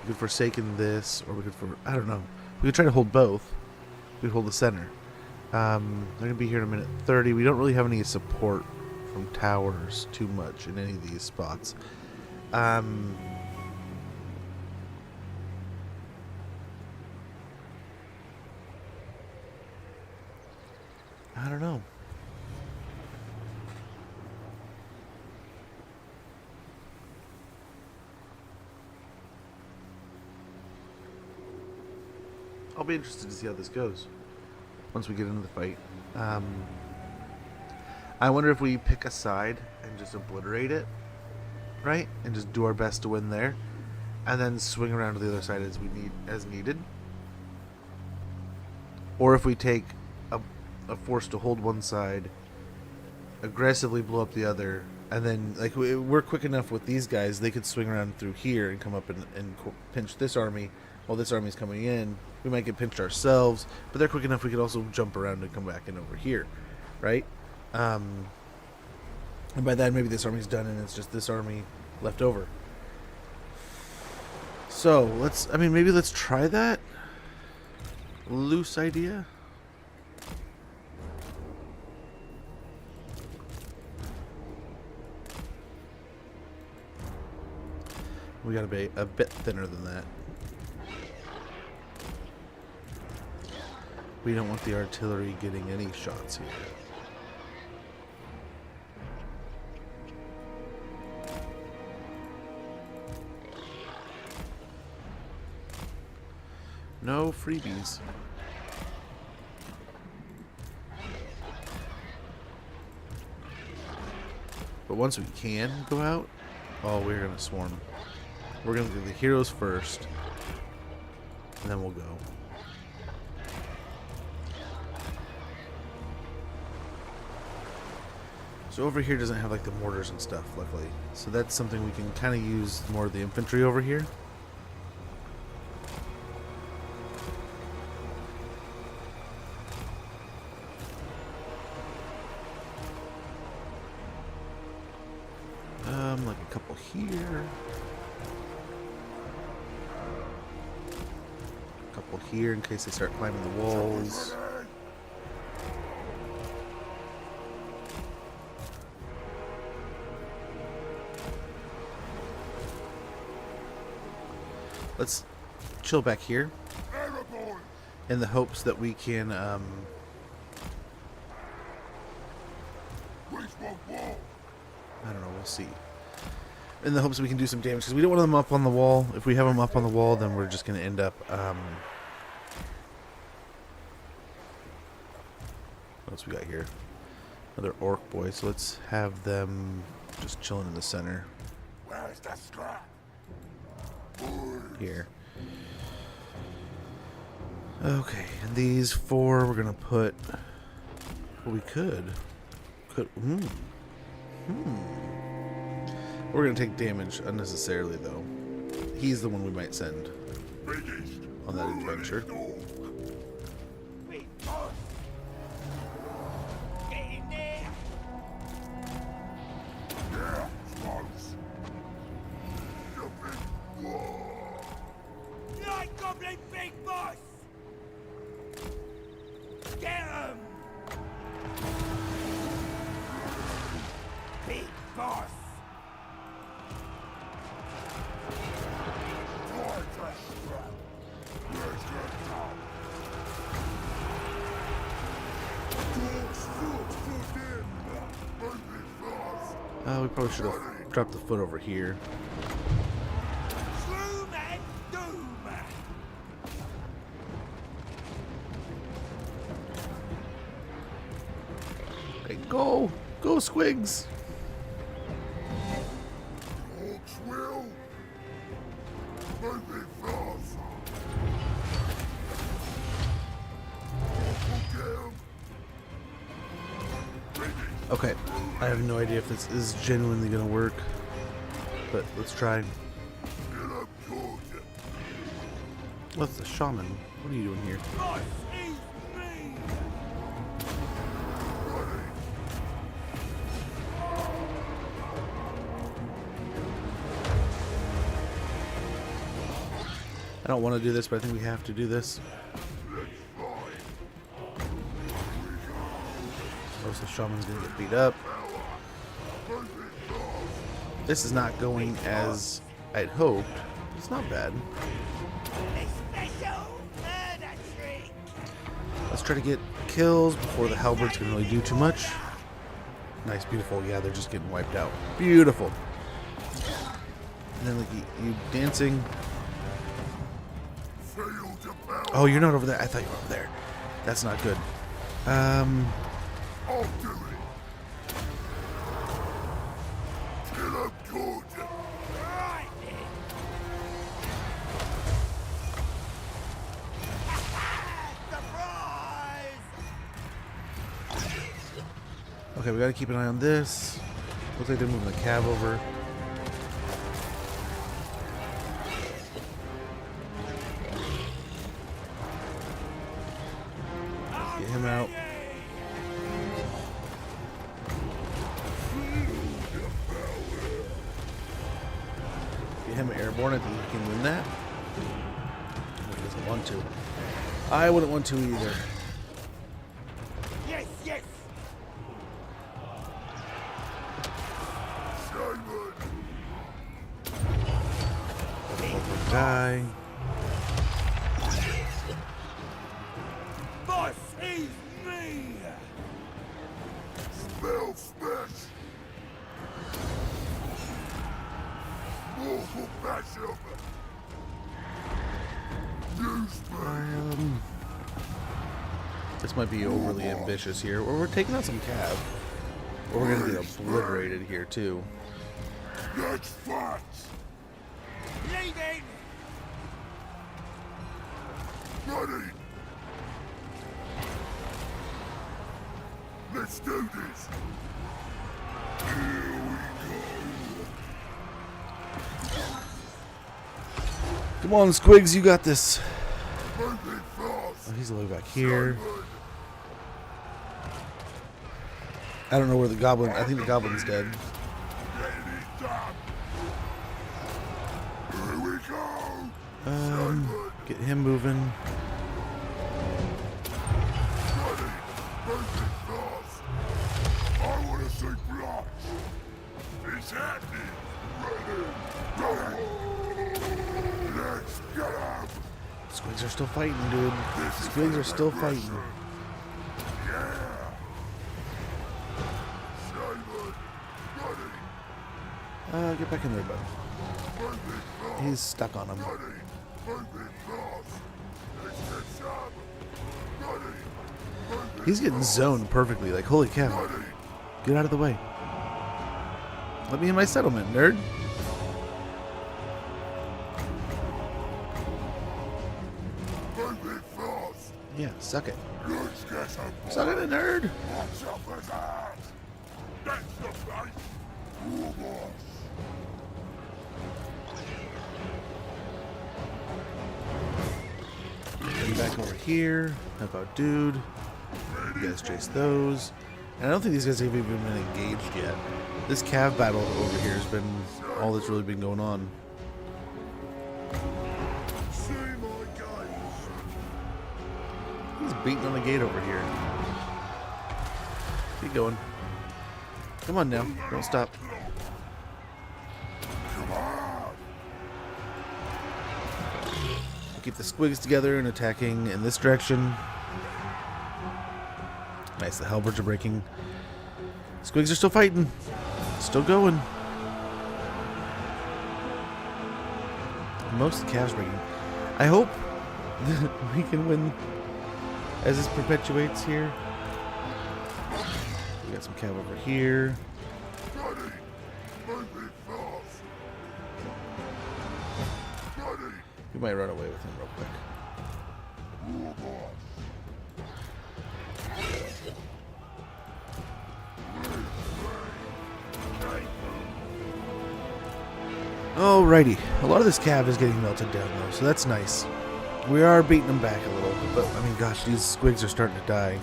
We could forsaken this, or we could, I don't know. We could try to hold both. We could hold the center. They're going to be here in a minute 30. We don't really have any support from towers too much in any of these spots. I don't know. I'll be interested to see how this goes once we get into the fight. I wonder if we pick a side and just obliterate it, right? And just do our best to win there, and then swing around to the other side as needed. Or if we take a force to hold one side, aggressively blow up the other, and then like we're quick enough with these guys, they could swing around through here and come up and pinch this army while this army's coming in. We might get pinched ourselves, but they're quick enough we could also jump around and come back in over here, right? And by then maybe this army's done and it's just this army left over. So maybe let's try that. Loose idea. We gotta be a bit thinner than that. We don't want the artillery getting any shots here. No freebies. But once we can go out, oh, we're gonna swarm. We're gonna do the heroes first, and then we'll go. So over here doesn't have like the mortars and stuff, luckily. So that's something we can kind of use more of the infantry over here. Like a couple here. A couple here in case they start climbing the walls. Let's chill back here in the hopes that we can I don't know, we'll see. In the hopes that we can do some damage, because we don't want them up on the wall. If we have them up on the wall, then we're just going to end up what else we got here? Another orc boy, so let's have them just chilling in the center. Where's the scrap? Here. Okay, and these four we're gonna put. Well, we could. We're gonna take damage unnecessarily, though. He's the one we might send on that adventure. Big boss! Get in there! Yeah, close. You big wall. Night Goblin Big Boss! Get him! Big Boss! We probably should have dropped the foot over here. Sloom and doom! Hey, go! Go, Squigs! Orcs will. Maybe fast. Okay, I have no idea if this is genuinely gonna work, but let's try. What's the shaman? What are you doing here? Boss, eat me! I don't want to do this, but I think we have to do this. The shaman's gonna get beat up. This is not going as I'd hoped. It's not bad. A special murder trick! Let's try to get kills before the halberds can really do too much. Nice, beautiful. Yeah, they're just getting wiped out. Beautiful. And then like you dancing. Oh, you're not over there. I thought you were over there. That's not good. I'll do it. Kill him good. Right then! Surprise! Okay, we gotta keep an eye on this. Looks like they're moving the cav over. Get him out. Get him airborne. I think he can win that. He doesn't want to. I wouldn't want to either. Yes, yes. Die. Boss is me. Spell smash! Mortal passion! Use me! This might be overly ambitious here. Or we're taking out some cav. Or we're gonna get obliterated here too. Let's fight! Leading. Ready! Let's do this! Here we Come on, Squigs, you got this. go! Moving fast! Oh, he's all the way back here. I don't know where the goblin. I think the goblin's dead. Get it done! Here we go! Get him moving. Ready! Moving fast! I want to see blood! It's happening! Ready! Go! Let's get up! Squigs are still fighting, dude. Squigs are still fighting. Yeah! Simon! Ready! Get back in there, bud. Moving fast! He's stuck on him. Ready! Moving fast! Let's get some! Ready! Moving He's getting zoned perfectly. Like, holy cow. ready! Get out of the way. Let me in my settlement, nerd. Moving fast! Yeah, suck it. Let's get some! Suck it, nerd. What's up with that? That's the place! Robots! Come back over here. Help out dude. You guys chase those. And I don't think these guys have even been engaged yet. This cav battle over here has been all that's really been going on. See my guys! He's beating on the gate over here. Keep going. Come on now. Don't stop. Come on! Keep the squigs together and attacking in this direction. Nice, the halberds are breaking. Squigs are still fighting. Still going. Most of the calves breaking. I hope that we can win as this perpetuates here. We got some cav over here. Ready! Moving fast! Ready! We might run away with him real quick. Robots! Alrighty. A lot of this cav is getting melted down though, so that's nice. We are beating them back a little, but I mean, gosh, these squigs are starting to die.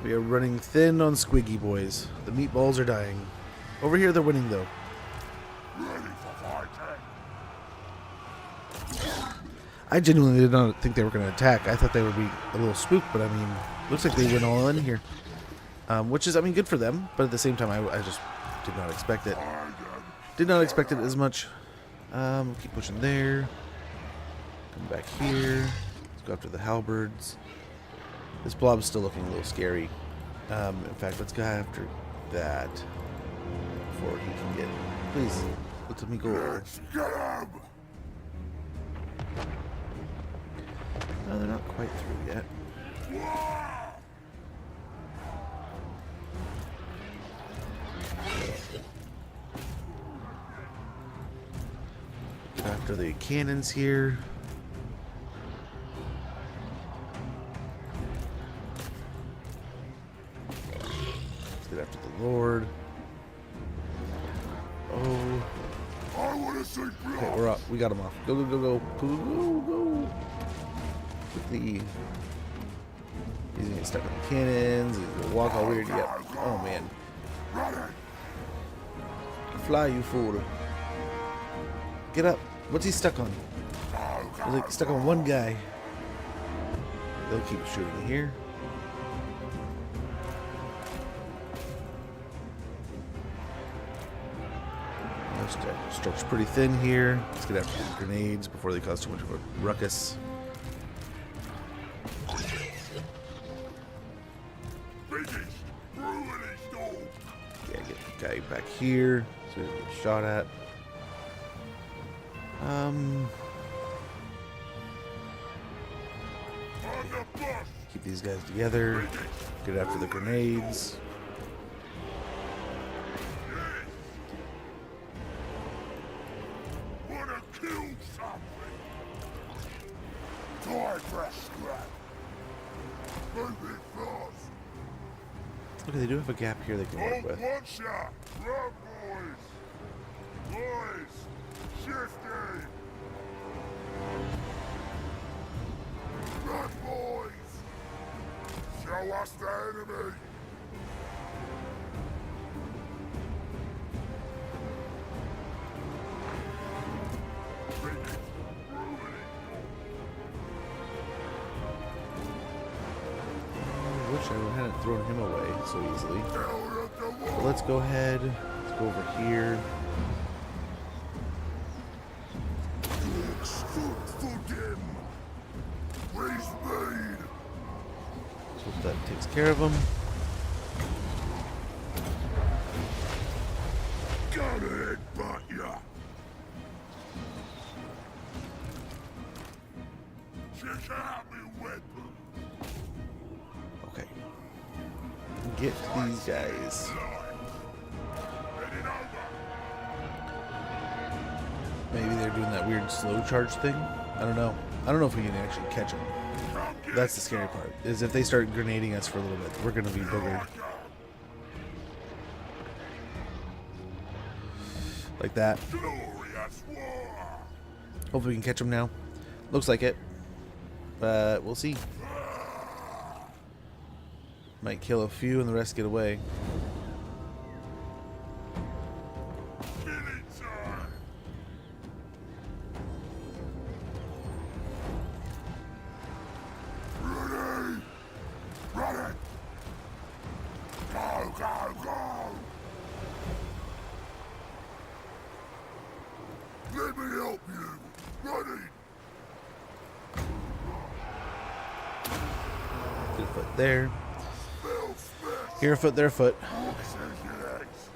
We are running thin on squiggy boys. The meatballs are dying. Over here, they're winning though. Ready for fighting! I genuinely did not think they were going to attack. I thought they would be a little spooked, but I mean, looks like they went all in here. Which is, I mean, good for them, but at the same time, I just did not expect it. Did not expect it as much. Keep pushing there. Come back here. Let's go after the halberds. This blob's still looking a little scary. In fact, let's go after that before he can get. Please, let me go. Let's get 'em! No, they're not quite through yet. Get after the cannons here. after the Lord. Oh. I want to see blood. Okay, we're up. We got him off. Go, go, go, go. Go, go, go. Quickly. He's gonna get stuck on the cannons. He's gonna walk all weird. Yep. Oh, man. Ready. Fly, you fool. Get up. What's he stuck on? He's like stuck on one guy. They'll keep shooting here. Stretch pretty thin here. Let's get after these grenades before they cause too much of a ruckus. Biggest, brutally stole. Yeah, get the guy back here so he doesn't get shot at. On the bus. Keep these guys together. Get after the grenades. Wanna kill something? Die for a scrap. Move it fast. Okay, they do have a gap here they can work Oh, with. one shot. Run, boys. Boys. Shifty. Run, boys. Show us the enemy. I wish I hadn't thrown him away so easily. But let's go ahead. Let's go over here. So that takes care of him. Got it, but ya. Check out me weapon. Okay. Get these guys. Heading over. Maybe they're doing that weird slow charge thing. I don't know. I don't know if we can actually catch them. Come get That's the scary part. Is if they start grenading us for a little bit, we're gonna be boogered. Like that. Glorious war. Hopefully we can catch them now. Looks like it. But we'll see. Might kill a few and the rest get away. Killing time. Ready. Ready. Go, go, go. Let me help you. Ready. Get a foot there. Bill Smith. Here a foot, there a foot. Says your legs.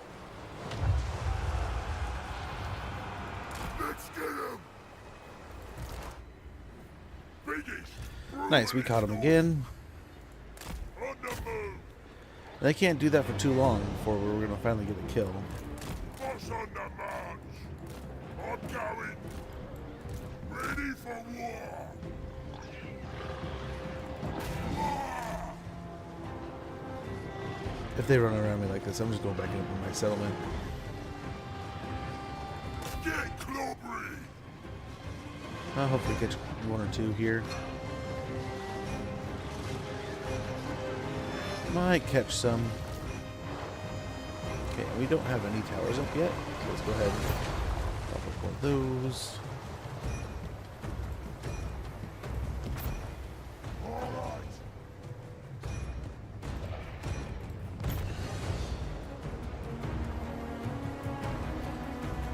Let's get him. Biggest. Nice, we caught him again. On the move. And I can't do that for too long before we're gonna finally get a kill. Boss on the march. I'm going. Ready for war. If they run around me like this, I'm just going back into my settlement. Get clobbery. I'll hopefully catch one or two here. Might catch some. Okay, we don't have any towers up yet, so let's go ahead and pop up one of those. All right.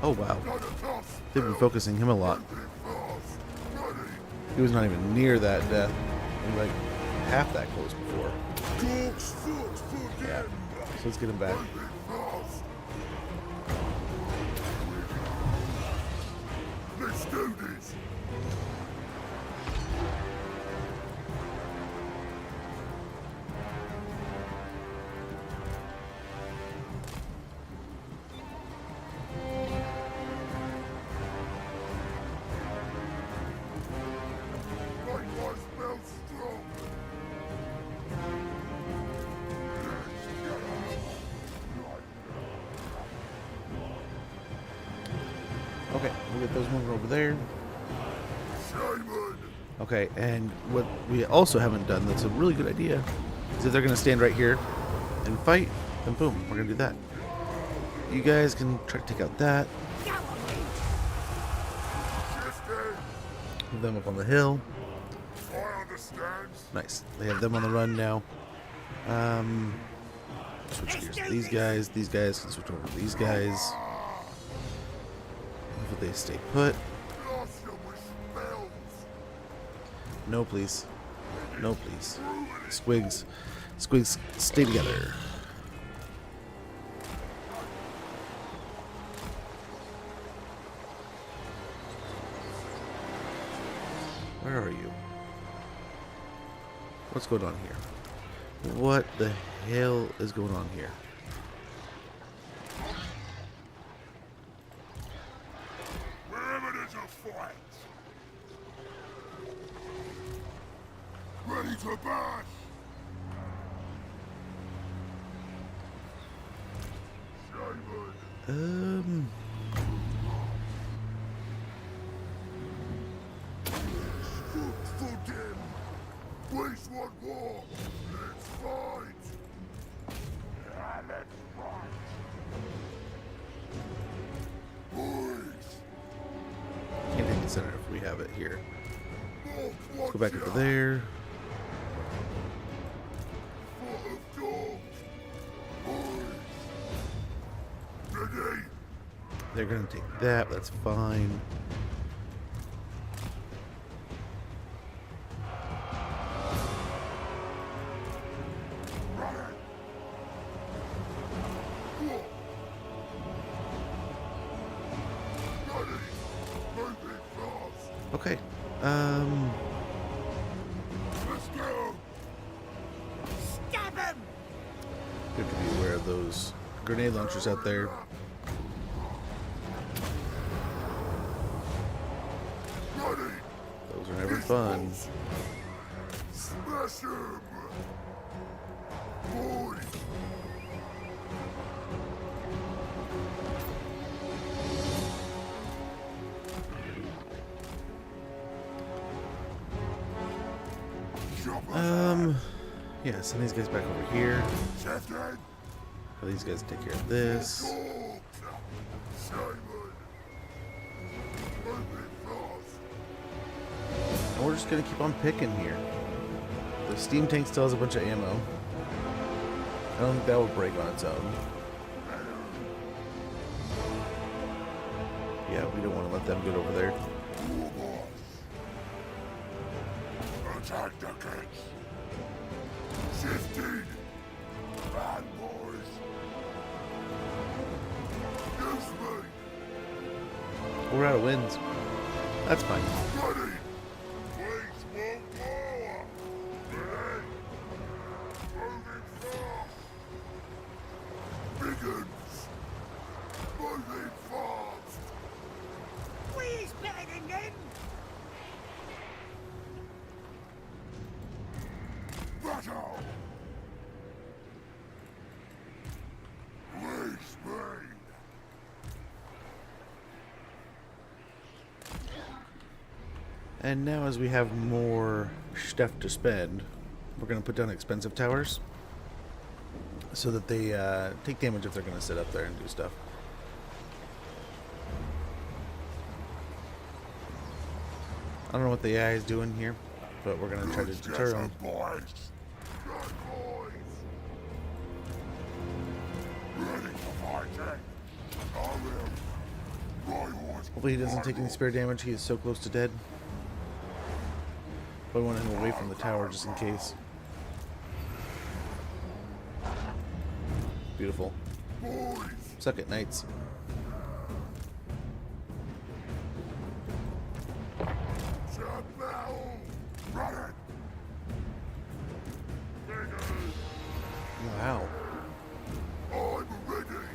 Oh wow, Got a toss. they've been focusing him a lot. Moving fast. Ready. He was not even near that death. He was like half that close before. Dog's foot for Yeah. them. So let's get him back. Moving fast. Let's do this. Like my spell strong. Let's go. We'll get those moving over there. Shaman! Okay, and what we also haven't done that's a really good idea is if they're going to stand right here and fight, then boom, we're going to do that. You guys can try to take out that. Shifting! Move them up on the hill. I understand. Nice. They have them on the run now. Switch gears to these guys. These guys can switch over to these guys. Hopefully they stay put. Lost you with spells. No, please. No, please. Squigs. Squigs, stay together. Where are you? What's going on here? What the hell is going on here? Wherever there's a fight. Ready to bash. Shaman! For them. Waste one more. Let's fight. Yeah, let's fight. Boys. Can't hit the center if we have it here. Look Let's what go back you over there. Foot of dogs. Boys. Ready. They're gonna take that. That's fine. Run. Whoa. Ready. Moving fast. Okay. Let's go. Stab him! Good to be aware of those grenade launchers out there. Ready. Those are never fun. Smash him. Boys. Yeah, send these guys back over here. Shifting. Have these guys take care of this. Shaman. Moving fast. And we're just gonna keep on picking here. The steam tank still has a bunch of ammo. I don't think that will break on its own. Yeah, we don't want to let them get over there. Attack the gates. Shifting. Bad boys. Use me. We're out of winds. That's fine. Ready. Please won't power. Ready. Moving fast. Begins. Moving fast. We's better than them! Battle. Please me. And now as we have more stuff to spend, we're going to put down expensive towers so that they take damage if they're going to sit up there and do stuff. I don't know what the AI is doing here, but we're going to try to deter them. Boys. Good boys. Ready for fighting. Hopefully he doesn't take any spare damage. He is so close to dead. But I want him away from the tower just in case. Beautiful. Boys. Suck it, knights. Jump now. Run it. Wow. I'm ready.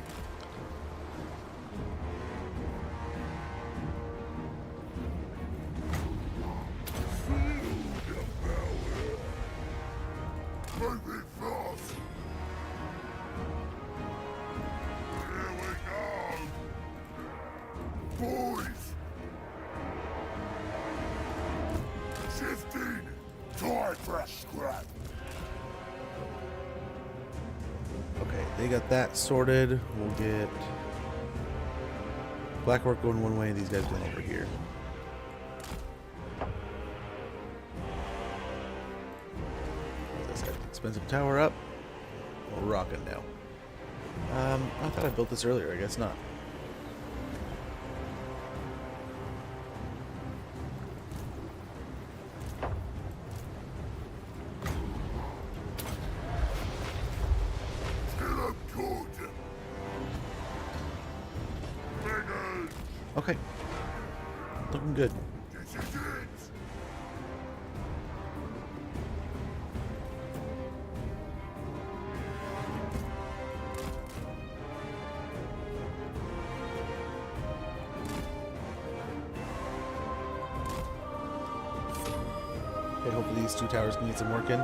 Moving fast. Here we go. Boys, my fresh scrap. Okay, they got that sorted. We'll get Black Orc going one way, these guys going over here. This expensive tower up. We're rocking now. I thought I built this earlier. I guess not. Still up good. Bangers. Okay. Looking good. This is it. Okay, hopefully these two towers can get some work in.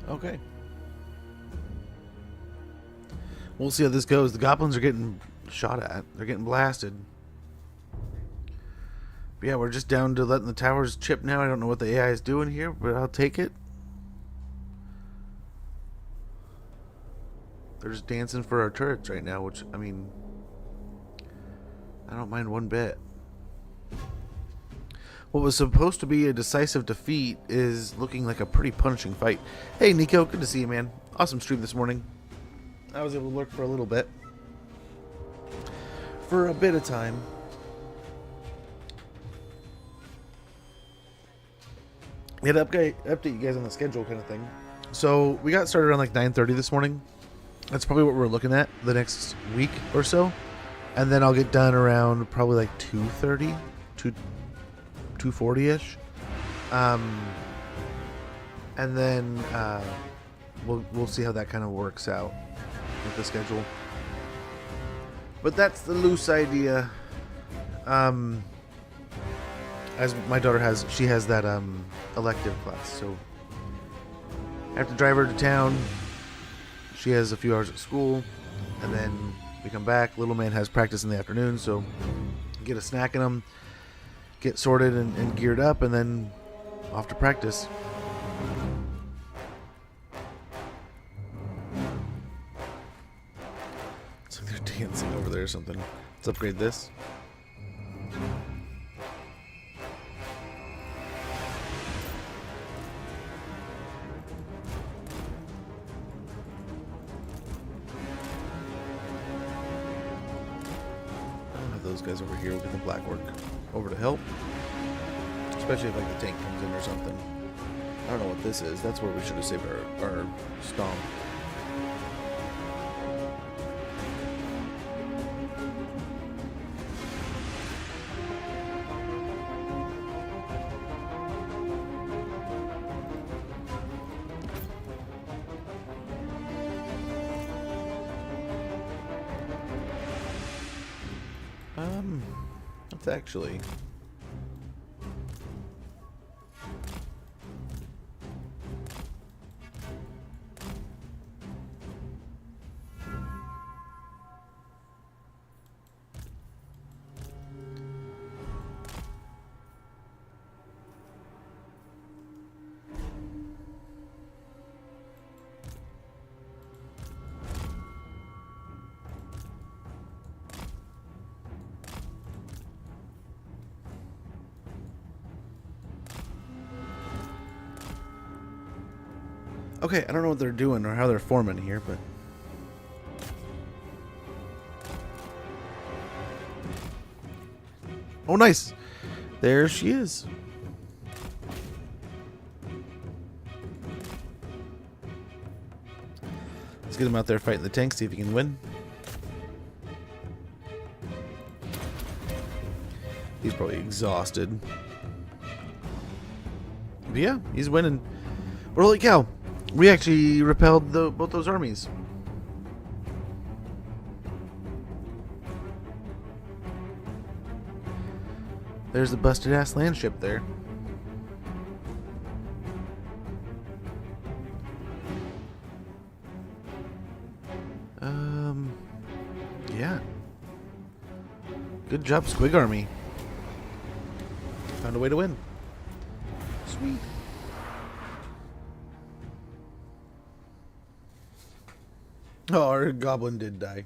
Okay. We'll see how this goes. The goblins are getting shot at. They're getting blasted. But yeah, we're just down to letting the towers chip now. I don't know what the AI is doing here, but I'll take it. They're just dancing for our turrets right now, which, I mean, I don't mind one bit. What was supposed to be a decisive defeat is looking like a pretty punishing fight. Hey, Nico, good to see you, man. Awesome stream this morning. I was able to lurk for a little bit. For a bit of time. We had to update you guys on the schedule kind of thing. So we got started around like 9:30 this morning. That's probably what we're looking at the next week or so. And then I'll get done around probably like 2:30, 2:40ish. And then we'll see how that kind of works out with the schedule. But that's the loose idea. As my daughter has, she has that elective class, so I have to drive her to town. She has a few hours at school, and then we come back. Little man has practice in the afternoon, so get a snack in him, get sorted and geared up, and then off to practice. It's like they're dancing over there or something. Let's upgrade this. Those guys over here will get the Black Orc over to help, especially if like the tank comes in or something. I don't know what this is. That's where we should have saved our stomp. Let's actually okay, I don't know what they're doing or how they're forming here, but oh, nice. There she is. Let's get him out there fighting the tank, see if he can win. He's probably exhausted. But yeah, he's winning. But holy cow, we actually repelled both those armies. There's the busted ass land ship there. Yeah. Good job, Squig Army. Found a way to win. Sweet. Oh, our goblin did die.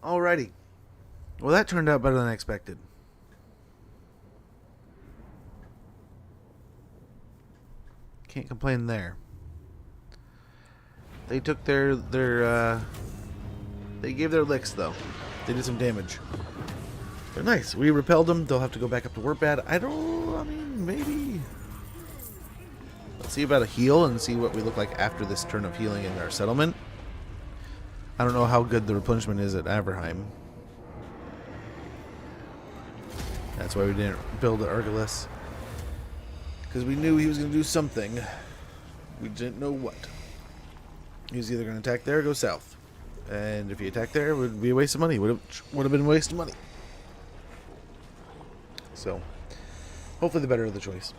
Alrighty. Well, that turned out better than I expected. Can't complain there. They took their they gave their licks though. They did some damage. They're nice. We repelled them. They'll have to go back up to Gorbad. I mean, maybe. Let's see about a heal and see what we look like after this turn of healing in our settlement. I don't know how good the replenishment is at Averheim. That's why we didn't build Argalus. Because we knew he was going to do something. We didn't know what. He was either going to attack there or go south. And if he attacked there, it would be a waste of money. Would have been a waste of money. So, hopefully the better of the choices.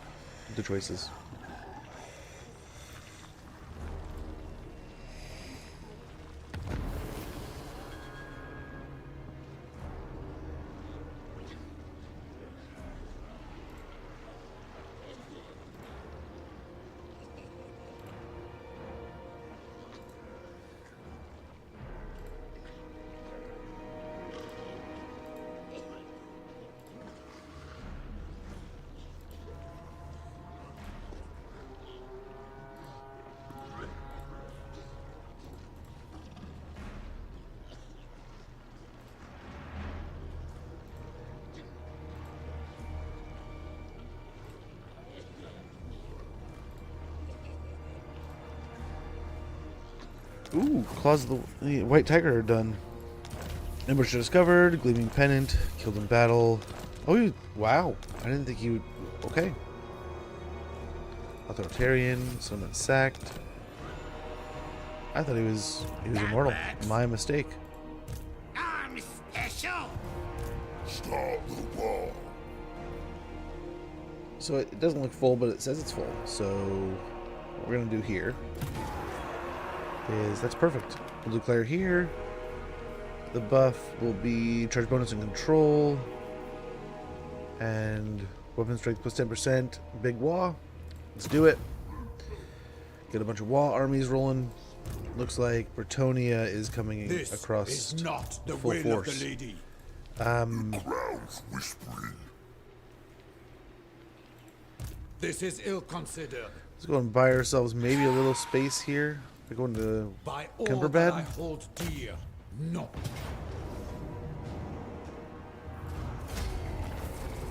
Ooh, Claws of the White Tiger are done. Ambush discovered, Gleaming Pennant, killed in battle. Oh, wow. I didn't think he would... Okay. Authoritarian, summon sacked. I thought he was immortal. My mistake. I'm special. Start the war. So it doesn't look full, but it says it's full. So what we're going to do here is... That's perfect. We'll declare here. The buff will be charge bonus and control. And weapon strength plus 10%. Big Wah. Let's do it. Get a bunch of Wah armies rolling. Looks like Bretonia is coming across is not the full will force. of the lady. Crowds whispering. This is ill-considered. Let's go and buy ourselves maybe a little space here. We're going to By all Gorbad. that I hold dear, no.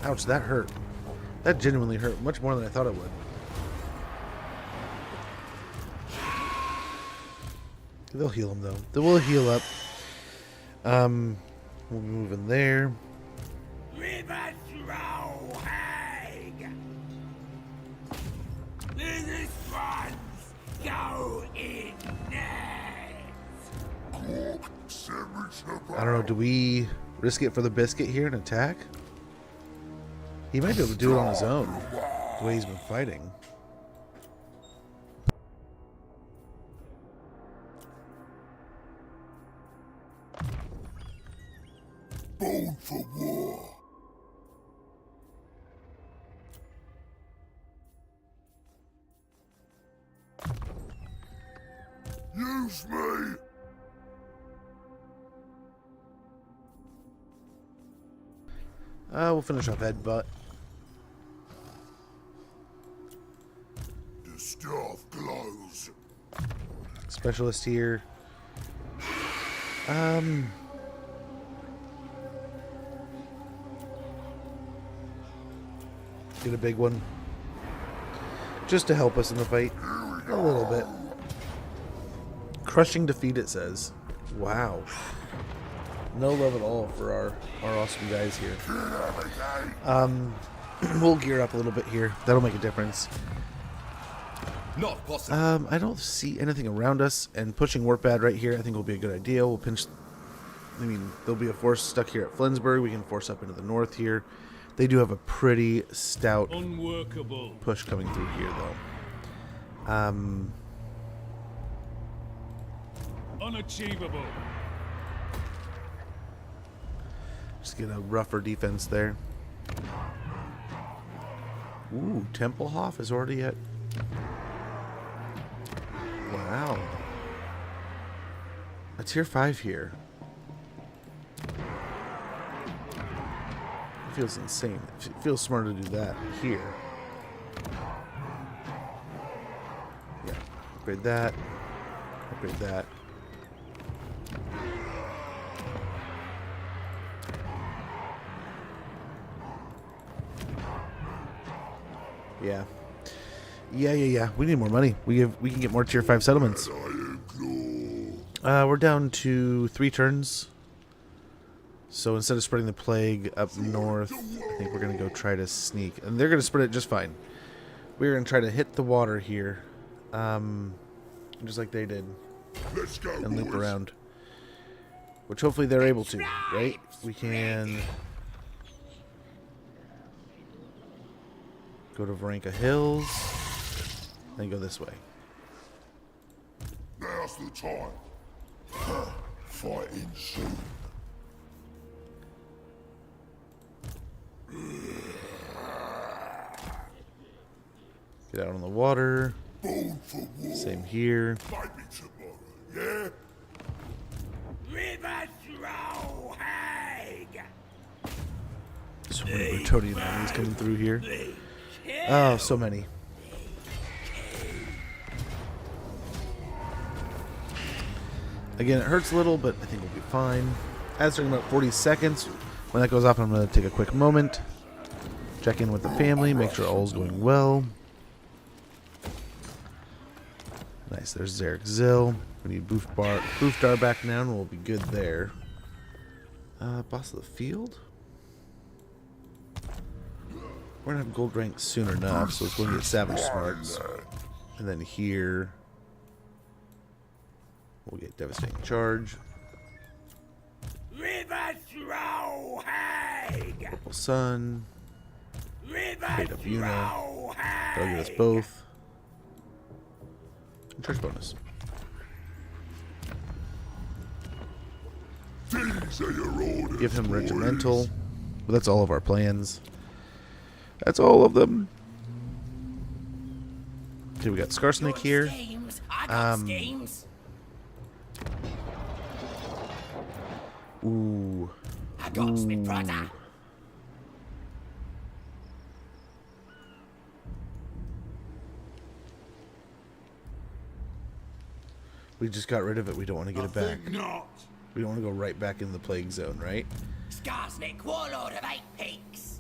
Ouch, that hurt. That genuinely hurt much more than I thought it would. They'll heal him though. They will heal up. We'll move in there. River throw hag. This one's go in next. Cork sandwich about. I don't know, do we risk it for the biscuit here and attack? He might be able to do it on his own, the way he's been fighting. Bone for war. Use me. We'll finish off Headbutt. The staff glows. Specialist here. Get a big one. Just to help us in the fight. Here we A little bit. Crushing defeat, it says. Wow. No love at all for our awesome guys here. We'll gear up a little bit here. That'll make a difference. Not possible. I don't see anything around us, and pushing Warpbad right here I think will be a good idea. We'll pinch... I mean, there'll be a force stuck here at Flensburg. We can force up into the north here. They do have a pretty stout push coming through here, though. Unachievable. Just get a rougher defense there. Ooh, Tempelhof is already at... Wow. A tier 5 here. It feels insane. It feels smart to do that here. Yeah. Upgrade that. Upgrade that. Yeah. Yeah. We need more money. We can get more tier 5 settlements. We're down to 3 turns. So instead of spreading the plague up north, I think we're going to go try to sneak. And they're going to spread it just fine. We're going to try to hit the water here. Just like they did. Let's go, And loop boys. around. Which hopefully they're able to, right? We can go to Varenka Hills. Then go this way. Now's the time. Fighting soon. Get out on the water. Born for war. Same here. Maybe tomorrow, yeah? River throw Hague. So many Bertodian armies coming through here. Oh, so many. Again, it hurts a little, but I think we'll be fine. As during about 40 seconds. When that goes off, I'm going to take a quick moment. Check in with the family, make sure all's going well. Nice, there's Zarek Zill. We need Boofdar back now, and we'll be good there. Boss of the field? We're going to have gold rank soon enough, so it's going to get Savage Smarts. And then here, we'll get Devastating Charge. River throw Hague. Purple Sun. River Fate of Yuna. throw That'll give us Hague. both. And charge bonus. These are your orders, Give him boys. Regimental. But that's all of our plans. That's all of them. Okay, we got Skarsnik here. Schemes. I got schemes. Ooh. I got me brother. We just got rid of it. We don't want to get it back. Not. We don't want to go right back in the plague zone, right? Skarsnik, warlord of 8 peaks.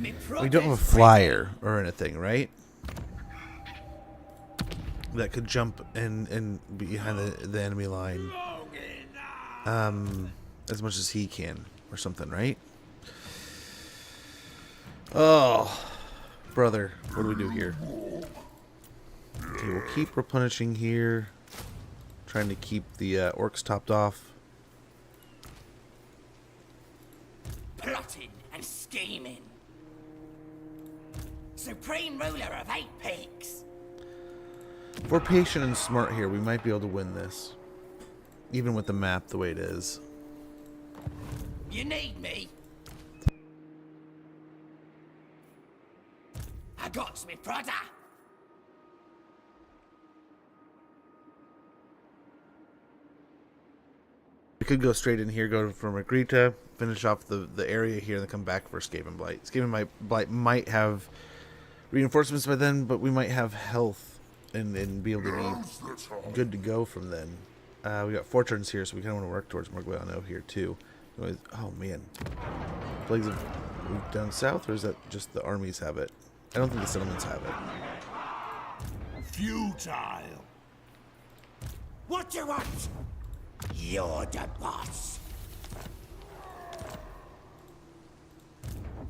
We don't have a flyer or anything, right? That could jump and be behind the enemy line. As much as he can or something, right? Oh, brother, what do we do here? Okay, we'll keep replenishing here. Trying to keep the orcs topped off. Plotting and scheming. Supreme ruler of 8 peaks. If we're patient and smart here, we might be able to win this. Even with the map the way it is. You need me. I got me brother. We could go straight in here, go for Magritta, finish off the area here, and then come back for Skaven Blight. Skaven Blight might have reinforcements by then, but we might have health and be able to Now's be the time. good to go from then. We got 4 turns here, so we kind of want to work towards Morgliano here too. Oh man, plagues have moved down south, or is that just the armies have it? I don't think the settlements have it. Futile. What you want? You're the boss.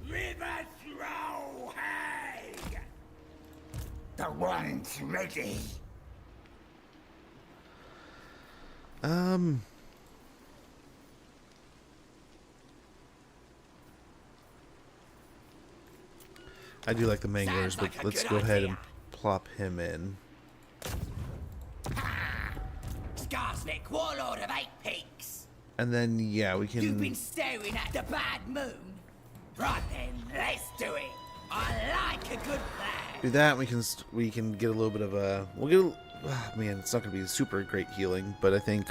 River throw, Hag! The one's ready. I do like the manglers, Sounds but like a let's good go ahead idea. and plop him in. Skarsnik, warlord of 8 Peaks. And then, yeah, we You've been can... staring at the bad moon. Right then, let's do it. I like a good plan. do that. We can get a little bit of a... We'll get a... man, it's not going to be super great healing, but I think...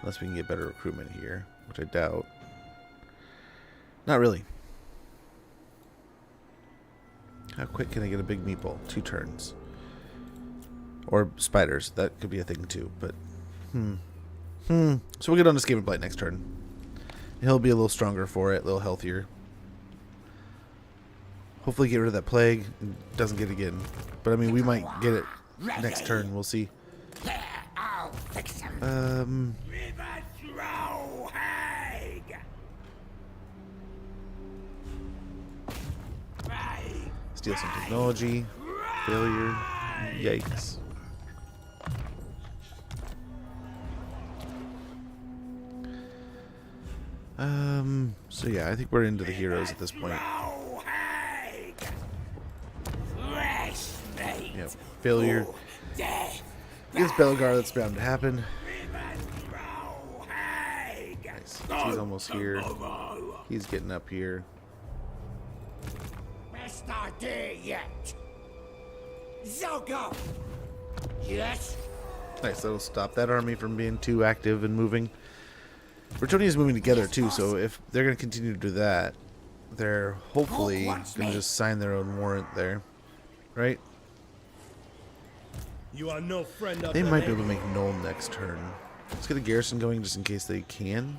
Unless we can get better recruitment here, which I doubt. Not really. How quick can I get a big meatball? 2 turns. Or spiders. That could be a thing too, but... So we'll get on to Skaven Blight next turn. He'll be a little stronger for it, a little healthier. Hopefully get rid of that plague. It doesn't get it again. But I mean, we might get it next turn. We'll see. Yeah, I'll fix him. River throw, Hag! Steal some technology. Failure. Yikes. So yeah, I think we're into the heroes at this point. Yep. Failure. Against Belgar, that's bound to happen. Nice. He's almost here. He's getting up here. Best idea yet. Zogo! Yes? Nice, that'll stop that army from being too active and moving. Bretonia's moving together too, so if they're going to continue to do that, they're hopefully going to just sign their own warrant there. Right? You are no friend of They the might be able to lady. make Null next turn. Let's get a garrison going just in case they can.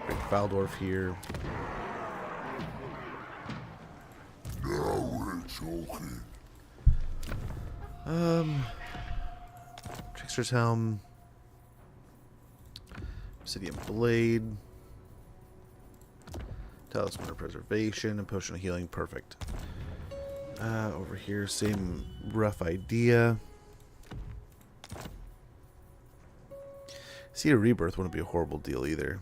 Break Faldorf here. Now we're talking. Trickster's Helm. Obsidian Blade. Talisman of Preservation and Potion of Healing. Perfect. Over here, same rough idea. See, a Rebirth wouldn't be a horrible deal either.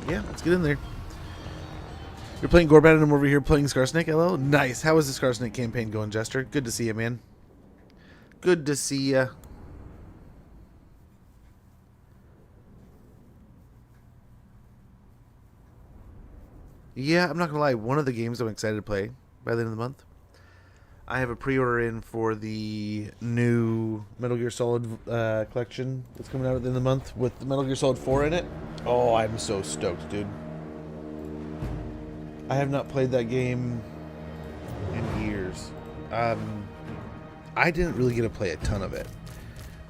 Yeah, let's get in there. You're playing Gorbad and I'm over here playing Skarsnik. Hello, nice. How is the Skarsnik campaign going, Jester? Good to see you, man. Good to see ya. Yeah, I'm not gonna lie. One of the games I'm excited to play by the end of the month. I have a pre-order in for the new Metal Gear Solid collection that's coming out at the end of the month with the Metal Gear Solid 4 in it. Oh, I'm so stoked, dude. I have not played that game in years. I didn't really get to play a ton of it.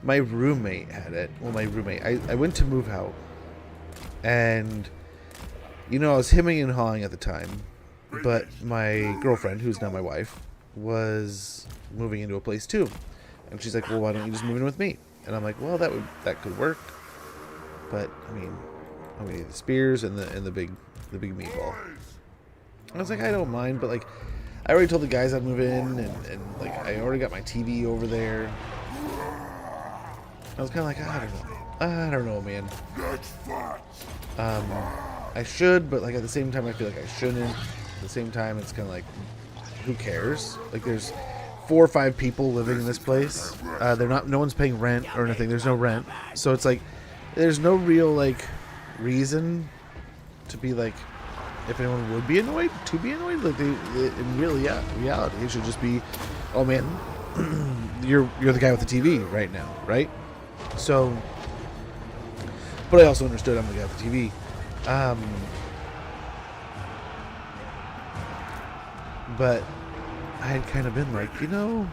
My roommate had it. Well, my roommate. I went to move out. And, you know, I was hemming and hawing at the time. But my girlfriend, who's now my wife, was moving into a place too. And she's like, well, why don't you just move in with me? And I'm like, well, that could work. But, I mean, the spears and the big meatball. I was like, I don't mind, but like, I already told the guys I'd move in, and like, I already got my TV over there. I was kind of like, I don't know, man. I should, but like at the same time, I feel like I shouldn't. At the same time, it's kind of like, who cares? Like, there's 4 or 5 people living in this place. No one's paying rent or anything. There's no rent, so it's like, there's no real like reason to be like. If anyone would be annoyed, to be annoyed, like in reality, it should just be, oh man, you're the guy with the TV right now, right? So, but I also understood I'm the guy with the TV, But I had kind of been like, you know,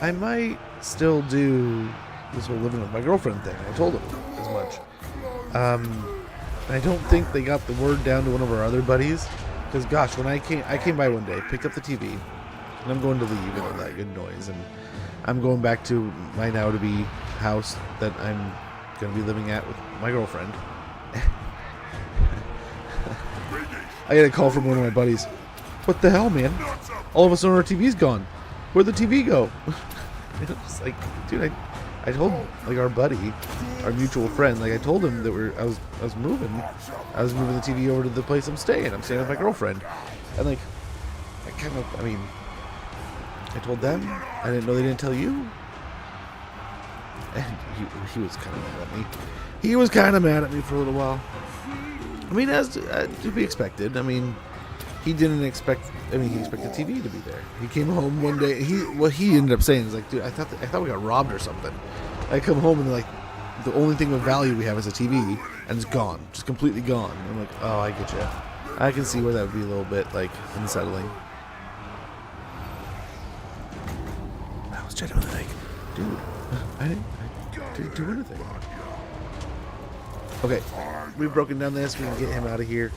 I might still do this whole living with my girlfriend thing. I told him as much. I don't think they got the word down to one of our other buddies. Because, gosh, when I came by one day, picked up the TV, and I'm going to leave and all that good noise, and I'm going back to my now-to-be house that I'm going to be living at with my girlfriend. I get a call from one of my buddies. What the hell, man? All of a sudden our TV's gone. Where'd the TV go? And I'm just like, dude, I told like our buddy, our mutual friend, like I told him that I was moving the TV over to the place I'm staying. I'm staying with my girlfriend, and like I told them. I didn't know they didn't tell you. And he was kind of mad at me. He was kind of mad at me for a little while. I mean, as to be expected. I mean, he didn't expect. I mean, he expected TV to be there. He came home one day. What he ended up saying is like, dude, I thought we got robbed or something. I come home and like, the only thing of value we have is a TV, and it's gone, just completely gone. I'm like, oh, I get you. I can see where that would be a little bit like unsettling. I was genuinely like, dude, I didn't do anything. Okay, we've broken down this. We can get him out of here.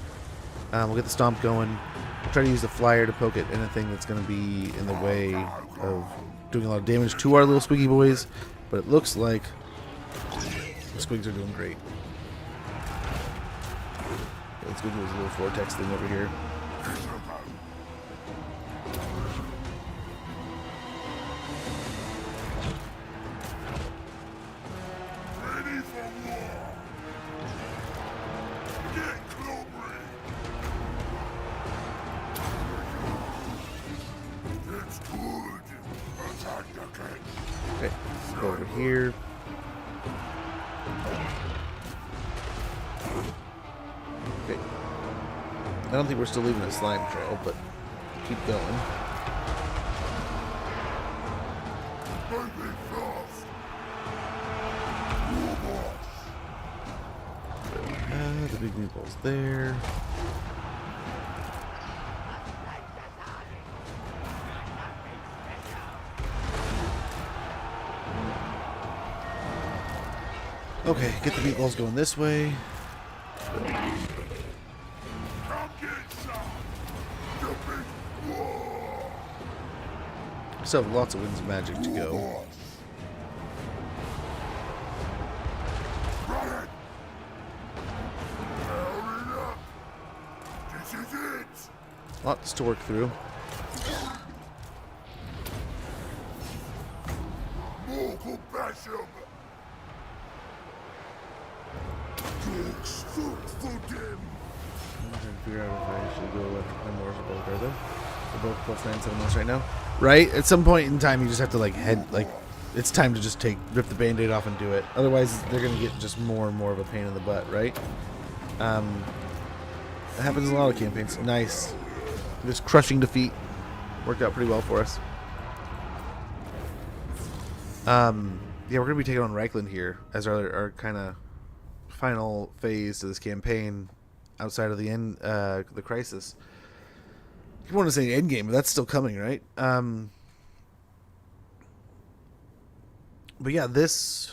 We'll get the stomp going. We'll try to use the flyer to poke at anything that's going to be in the way of doing a lot of damage to our little squeaky boys. But it looks like the squigs are doing great. Okay, let's go do this little vortex thing over here. Okay, let's go over here. Okay. I don't think we're still leaving a slime trail, but keep going. The big meatball's there. Okay, get the meatballs going this way. Still have lots of winds of magic to go. Lots to work through. I'm trying to figure out if I should go with my more both are though. They're both plus 9 settlements right now. Right? At some point in time you just have to like it's time to just rip the band-aid off and do it. Otherwise they're gonna get just more and more of a pain in the butt, right? That happens in a lot of campaigns. Nice. This crushing defeat worked out pretty well for us. Yeah, we're gonna be taking on Reichland here as our kind of final phase to this campaign outside of the end, the crisis. I want to say end game, but that's still coming, right? But yeah, this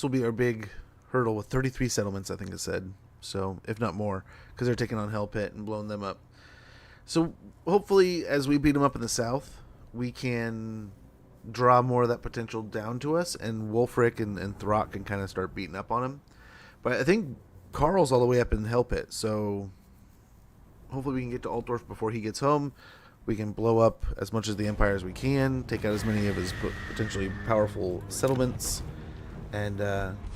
will be our big hurdle with 33 settlements, I think it said. So, if not more, because they're taking on Hell Pit and blowing them up. So, hopefully, as we beat them up in the south, we can draw more of that potential down to us, and Wolfric and Throck can kind of start beating up on him. But I think Carl's all the way up in Hell Pit, so hopefully we can get to Altdorf before he gets home. We can blow up as much of the Empire as we can, take out as many of his potentially powerful settlements, and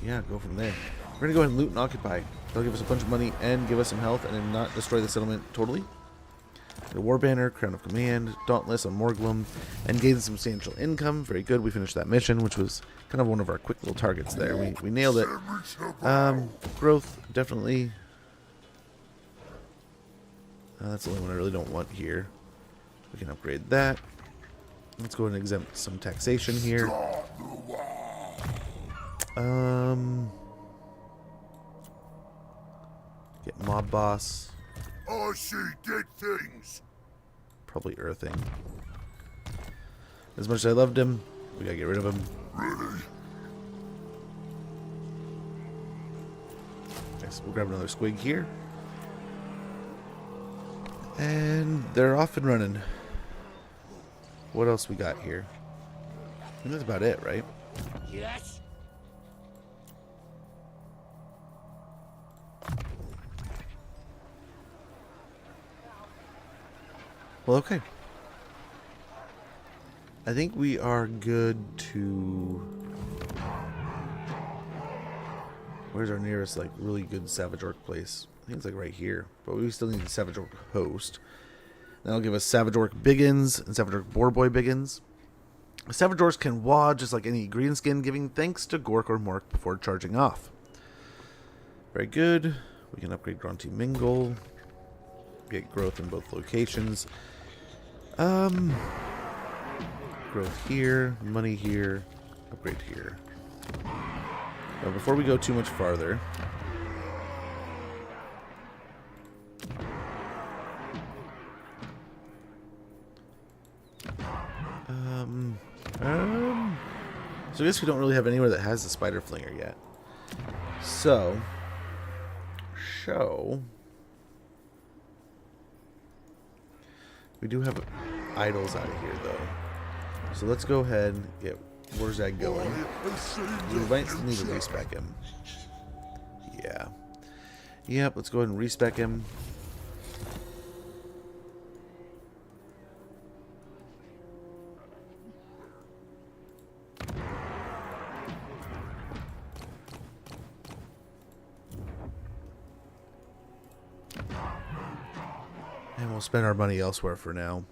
yeah, go from there. We're going to go ahead and loot and occupy. That'll give us a bunch of money and give us some health and then not destroy the settlement totally. The War Banner, Crown of Command, Dauntless on Morglum, and gain substantial income. Very good. We finished that mission, which was kind of one of our quick little targets there. We nailed it. Growth, definitely. That's the only one I really don't want here. We can upgrade that. Let's go ahead and exempt some taxation here. Get mob boss. I see dead things. Probably earthing. As much as I loved him, we gotta get rid of him. Really? Next, we'll grab another squig here. And they're off and running. What else we got here? I think that's about it, right? Yes. Well, okay. I think we are good to... Where's our nearest, like, really good Savage Orc place? I think it's, like, right here. But we still need the Savage Orc host. That'll give us Savage Orc Biggins and Savage Orc Boarboy Biggins. Savage Orcs can wad just like any Greenskin, giving thanks to Gork or Mork before charging off. Very good. We can upgrade Grunty Mingle. Get growth in both locations. Growth here, money here, upgrade here. Now, before we go too much farther, so I guess we don't really have anywhere that has the spider flinger yet. So, we do have idols out of here, though. So let's go ahead and get Warzag going. We might need to respec him. Yeah. Yep, let's go ahead and respec him. And we'll spend our money elsewhere for now.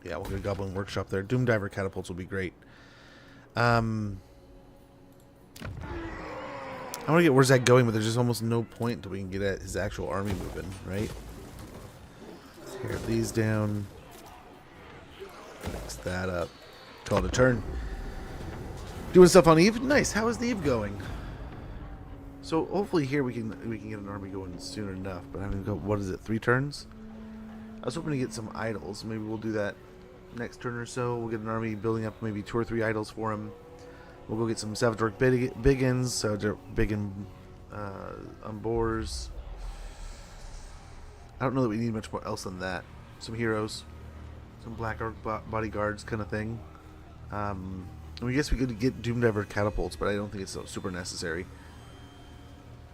Yeah, we'll get a Goblin Workshop there. Doomdiver catapults will be great. I want to get Warzag going, but there's just almost no point until we can get at his actual army moving, right? Let's tear these down. Fix that up. Call it a turn. Doing stuff on Eve. Nice. How is the Eve going? So hopefully here we can get an army going soon enough. But I'm gonna go. What is it? 3 turns? I was hoping to get some idols. Maybe we'll do that next turn or so. We'll get an army building up, maybe 2 or 3 idols for him. We'll go get some Savage Orc Biggins, Savage Orc Biggin Boars. I don't know that we need much more else than that. Some heroes, some Black Orc bodyguards kind of thing. I guess we could get Doomdiver catapults, but I don't think it's so super necessary.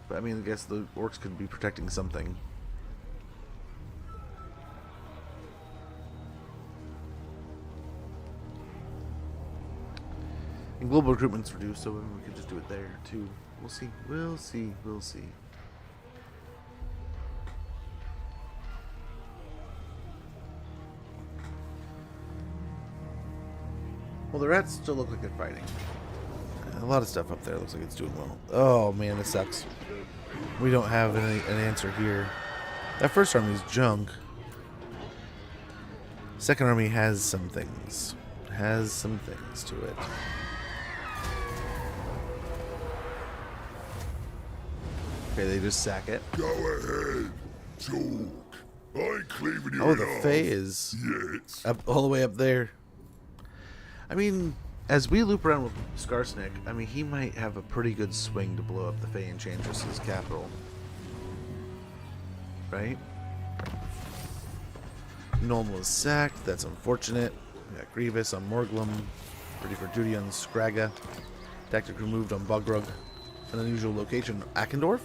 But I mean, I guess the orcs could be protecting something. And global recruitment's reduced, so maybe we could just do it there too. We'll see. We'll see. We'll see. Well, the rats still look like they're fighting. A lot of stuff up there looks like it's doing well. Oh man, this sucks. We don't have an answer here. That first army is junk. Second army has some things. Has some things to it. Okay, they just sack it. Go ahead, talk. I ain't cleaving you Oh, in the half Fae is yet. up all the way up there. I mean, as we loop around with Skarsnik, I mean, he might have a pretty good swing to blow up the Fae Enchantress's capital. Right? Nuln was sacked. That's unfortunate. We got Grievous on Morglum. Ready for duty on Scragga. Tactic removed on Bogrug. An unusual location, Akendorf?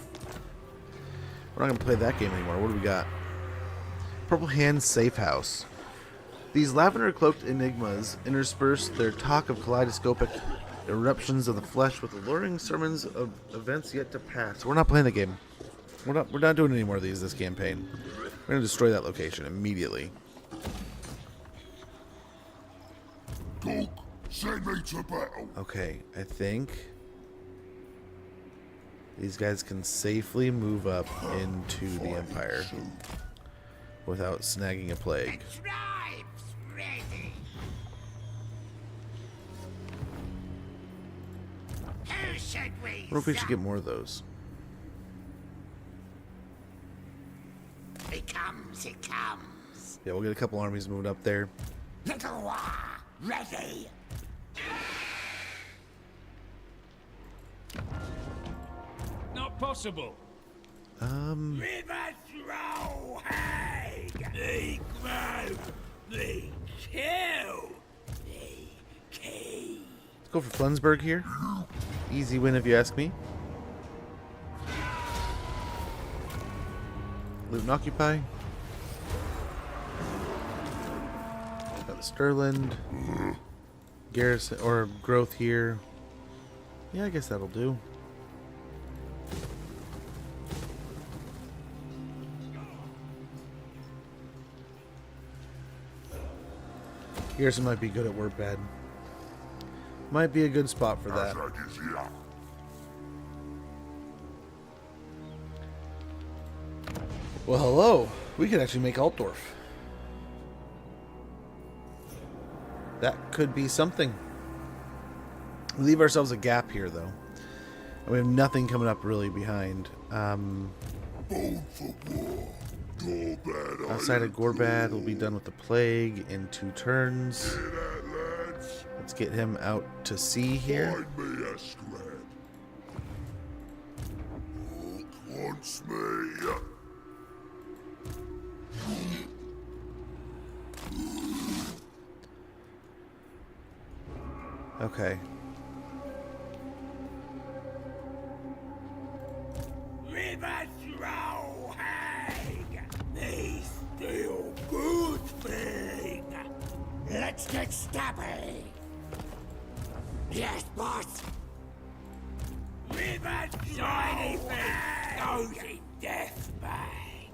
We're not going to play that game anymore. What do we got? Purple Hand Safe House. These lavender-cloaked enigmas intersperse their talk of kaleidoscopic eruptions of the flesh with alluring sermons of events yet to pass. We're not playing the game. We're not doing any more of these this campaign. We're going to destroy that location immediately. Talk. Send me to battle. Okay, I think these guys can safely move up into the Empire without snagging a plague. Right. should we? I wonder if we should get more of those. He comes, he comes. Yeah, we'll get a couple armies moved up there. Little war, ready. Not possible. River throw, hey! They grow, they kill, they kill. Let's go for Flensburg here. Easy win if you ask me. Loot and occupy. Got the Stirland. Garrison or growth here. Yeah, I guess that'll do. Garrison might be good at Gorbad. Might be a good spot for that. Well, hello. We could actually make Altdorf. That could be something. We leave ourselves a gap here, though. And we have nothing coming up really behind. Outside of Gorbad, we'll be done with the plague in 2 turns. Let's get him out to sea here. Wants me. Okay. River throw, hey! They still good thing. Let's get stabbing. Yes, boss. River throw, hey! Goes in death bag.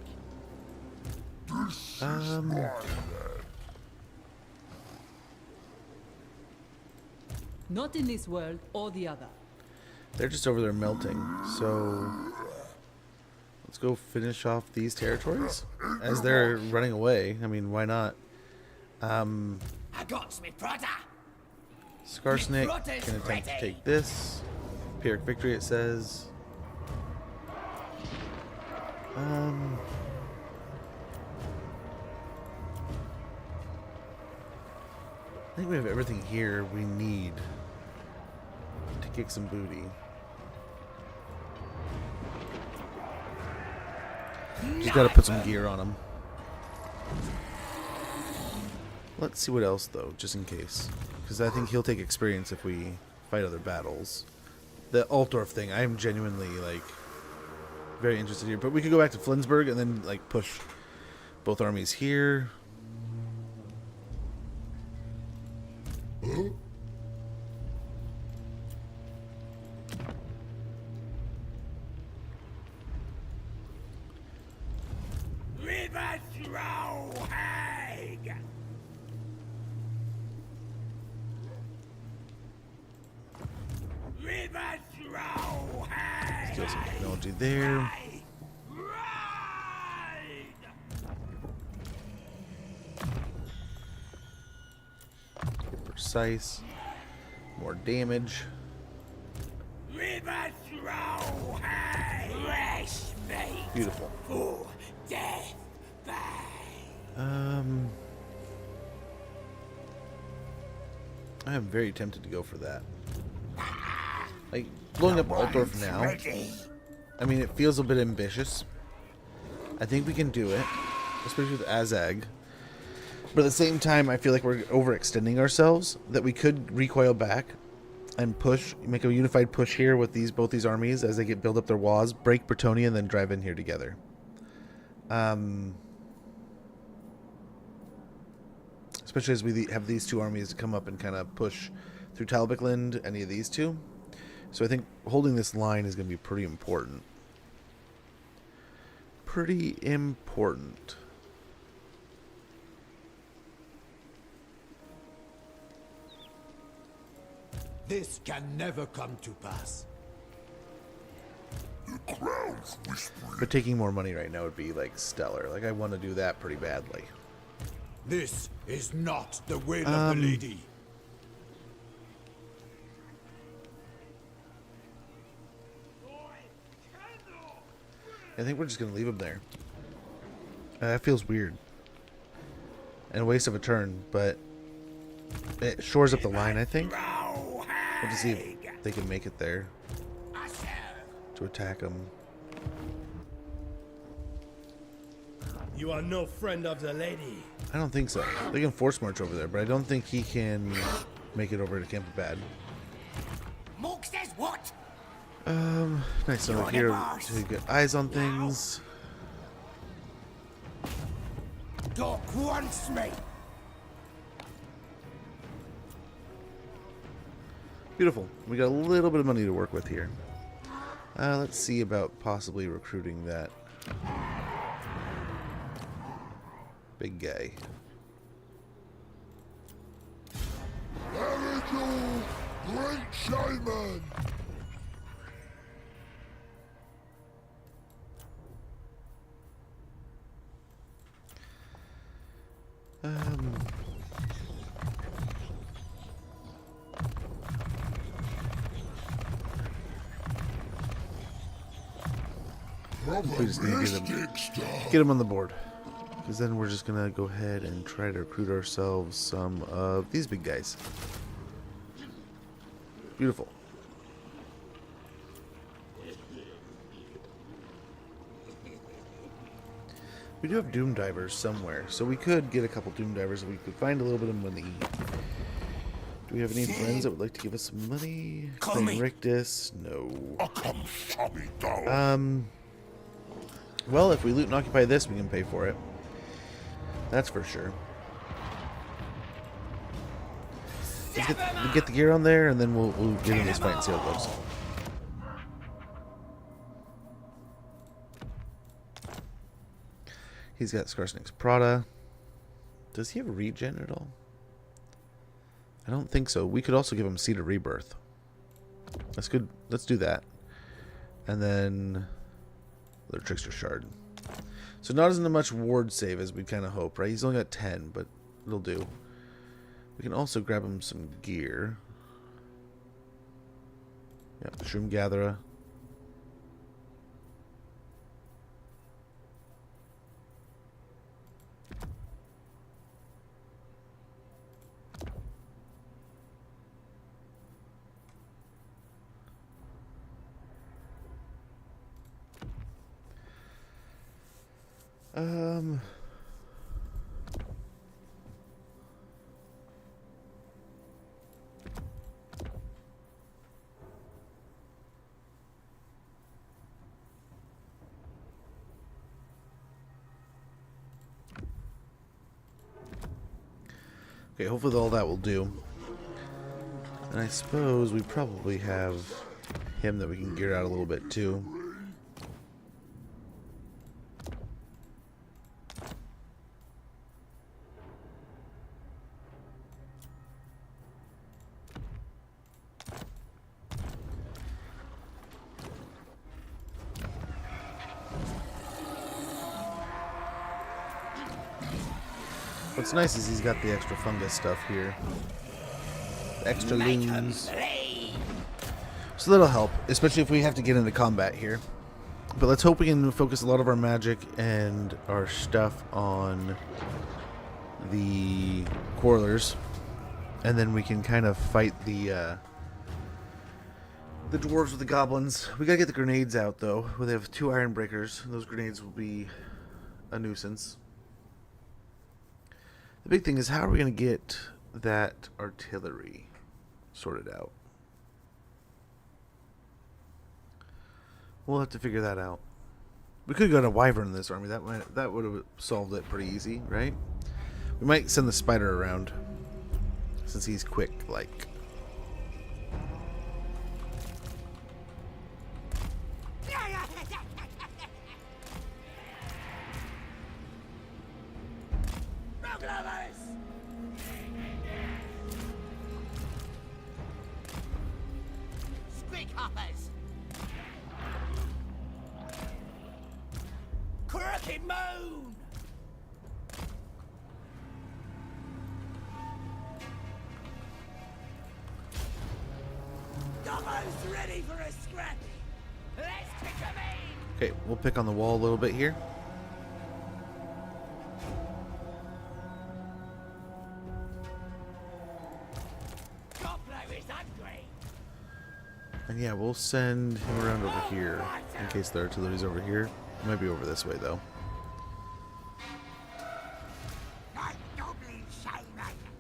Not in this world or the other. They're just over there melting, so let's go finish off these territories as they're running away. I mean, why not? I got me brother. Scarsnake can attempt to take this. Pyrrhic victory, it says. I think we have everything here we need to kick some booty. Just gotta put some gear on him. Let's see what else, though, just in case. Because I think he'll take experience if we fight other battles. The Altdorf thing, I am genuinely, like, very interested here. But we could go back to Flensburg and then, like, push both armies here. River throw, hey! River throw, hey! Steal some technology there. Ride! Precise. More damage. River throw, hey! Rest me. Beautiful. For death bay. I am very tempted to go for that. Like, blowing up Altdorf now, I mean, it feels a bit ambitious. I think we can do it, especially with Azag. But at the same time, I feel like we're overextending ourselves, that we could recoil back and push, make a unified push here with both these armies as they build up their walls, break Bretonia, and then drive in here together. Especially as we have these 2 armies to come up and kind of push through Talbotland, any of these 2. So I think holding this line is going to be pretty important. Pretty important. This can never come to pass. The crowd's whispering. But taking more money right now would be, like, stellar. Like, I want to do that pretty badly. This is not the will of the lady. I think we're just going to leave him there. That feels weird. And a waste of a turn, but it shores up the line, I think. We'll just see if they can make it there to attack him. You are no friend of the lady. I don't think so. They can force march over there, but I don't think he can make it over to Camp Bad. Mork says what? Nice. So here to get eyes on things. Doc wants me. Beautiful. We got a little bit of money to work with here. Let's see about possibly recruiting that big guy. Erigo, great shaman! We just need to get him on the board. Because then we're just going to go ahead and try to recruit ourselves some of these big guys. Beautiful. We do have Doom Divers somewhere, so we could get a couple Doom Divers if we could find a little bit of money. Do we have any friends that would like to give us some money? Playing Rictus? No. Well, if we loot and occupy this, we can pay for it. That's for sure. Let's get the gear on there, and then we'll get in this fight and see how it goes. He's got Skarsnik's Prada. Does he have a regen at all? I don't think so. We could also give him Seed of Rebirth. That's good. Let's do that. And then the Trickster Shard. So not as much ward save as we kind of hope, right? He's only got 10, but it'll do. We can also grab him some gear. Yep, Shroom Gatherer. Okay, hopefully all that will do. And I suppose we probably have him that we can gear out a little bit too. What's nice is he's got the extra fungus stuff here. The extra loons. So that'll help, especially if we have to get into combat here. But let's hope we can focus a lot of our magic and our stuff on the Quarrelers. And then we can kind of fight the dwarves with the goblins. We gotta get the grenades out though. They have 2 iron breakers. Those grenades will be a nuisance. The big thing is, how are we going to get that artillery sorted out? We'll have to figure that out. We could go to Wyvern in this army. That would have solved it pretty easy, right? We might send the spider around, since he's quick, like. Crooked moon! Almost ready for a scrap. Let's kick 'em in! Okay, we'll pick on the wall a little bit here. And yeah, we'll send him around over here in case the artillery's over here. It might be over this way though.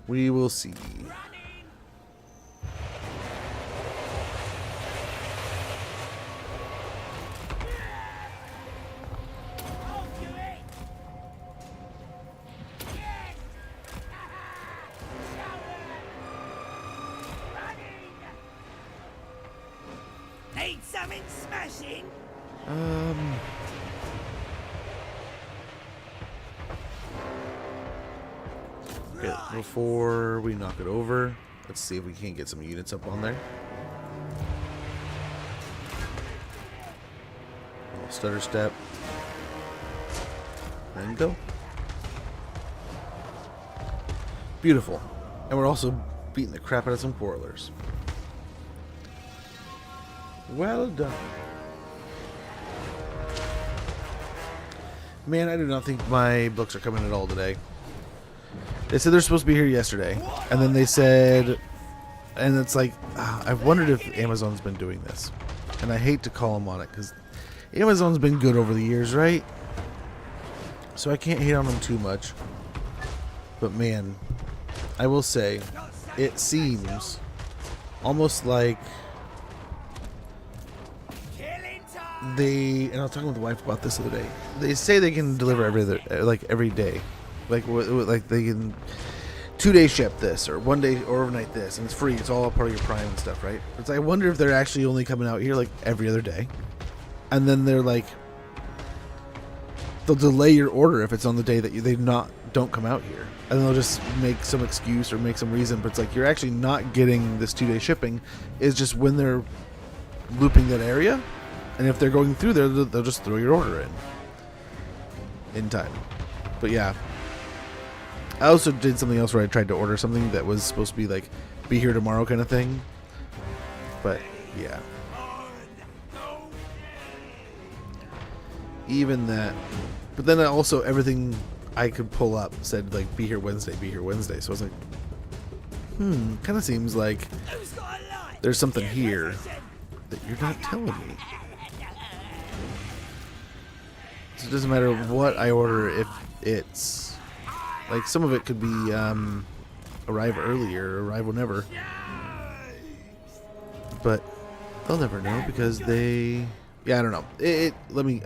We will see. Need something smashing? Okay, before we knock it over, let's see if we can't get some units up on there. Stutter step. And go. Beautiful. And we're also beating the crap out of some quarrelers. Well done. Man, I do not think my books are coming at all today. They said they're supposed to be here yesterday. And then they said... And it's like... I've wondered if Amazon's been doing this. And I hate to call them on it, because Amazon's been good over the years, right? So I can't hate on them too much. But man, I will say, it seems almost like... They, and I was talking with the wife about this the other day. They say they can deliver every day, like they can 2-day ship this or 1 day or overnight this, and it's free. It's all part of your Prime and stuff, right? But I wonder if they're actually only coming out here like every other day, and then they're like they'll delay your order if it's on the day that don't come out here, and they'll just make some excuse or make some reason. But it's like you're actually not getting this 2-day shipping. Is just when they're looping that area. And if they're going through there, they'll just throw your order in time. But yeah. I also did something else where I tried to order something that was supposed to be like, be here tomorrow kind of thing. But yeah. Even that. But then also everything I could pull up said like, be here Wednesday, be here Wednesday. So I was like, kind of seems like there's something here that you're not telling me. So it doesn't matter what I order if it's like some of it could be arrive early or arrive whenever, but they'll never know because I don't know.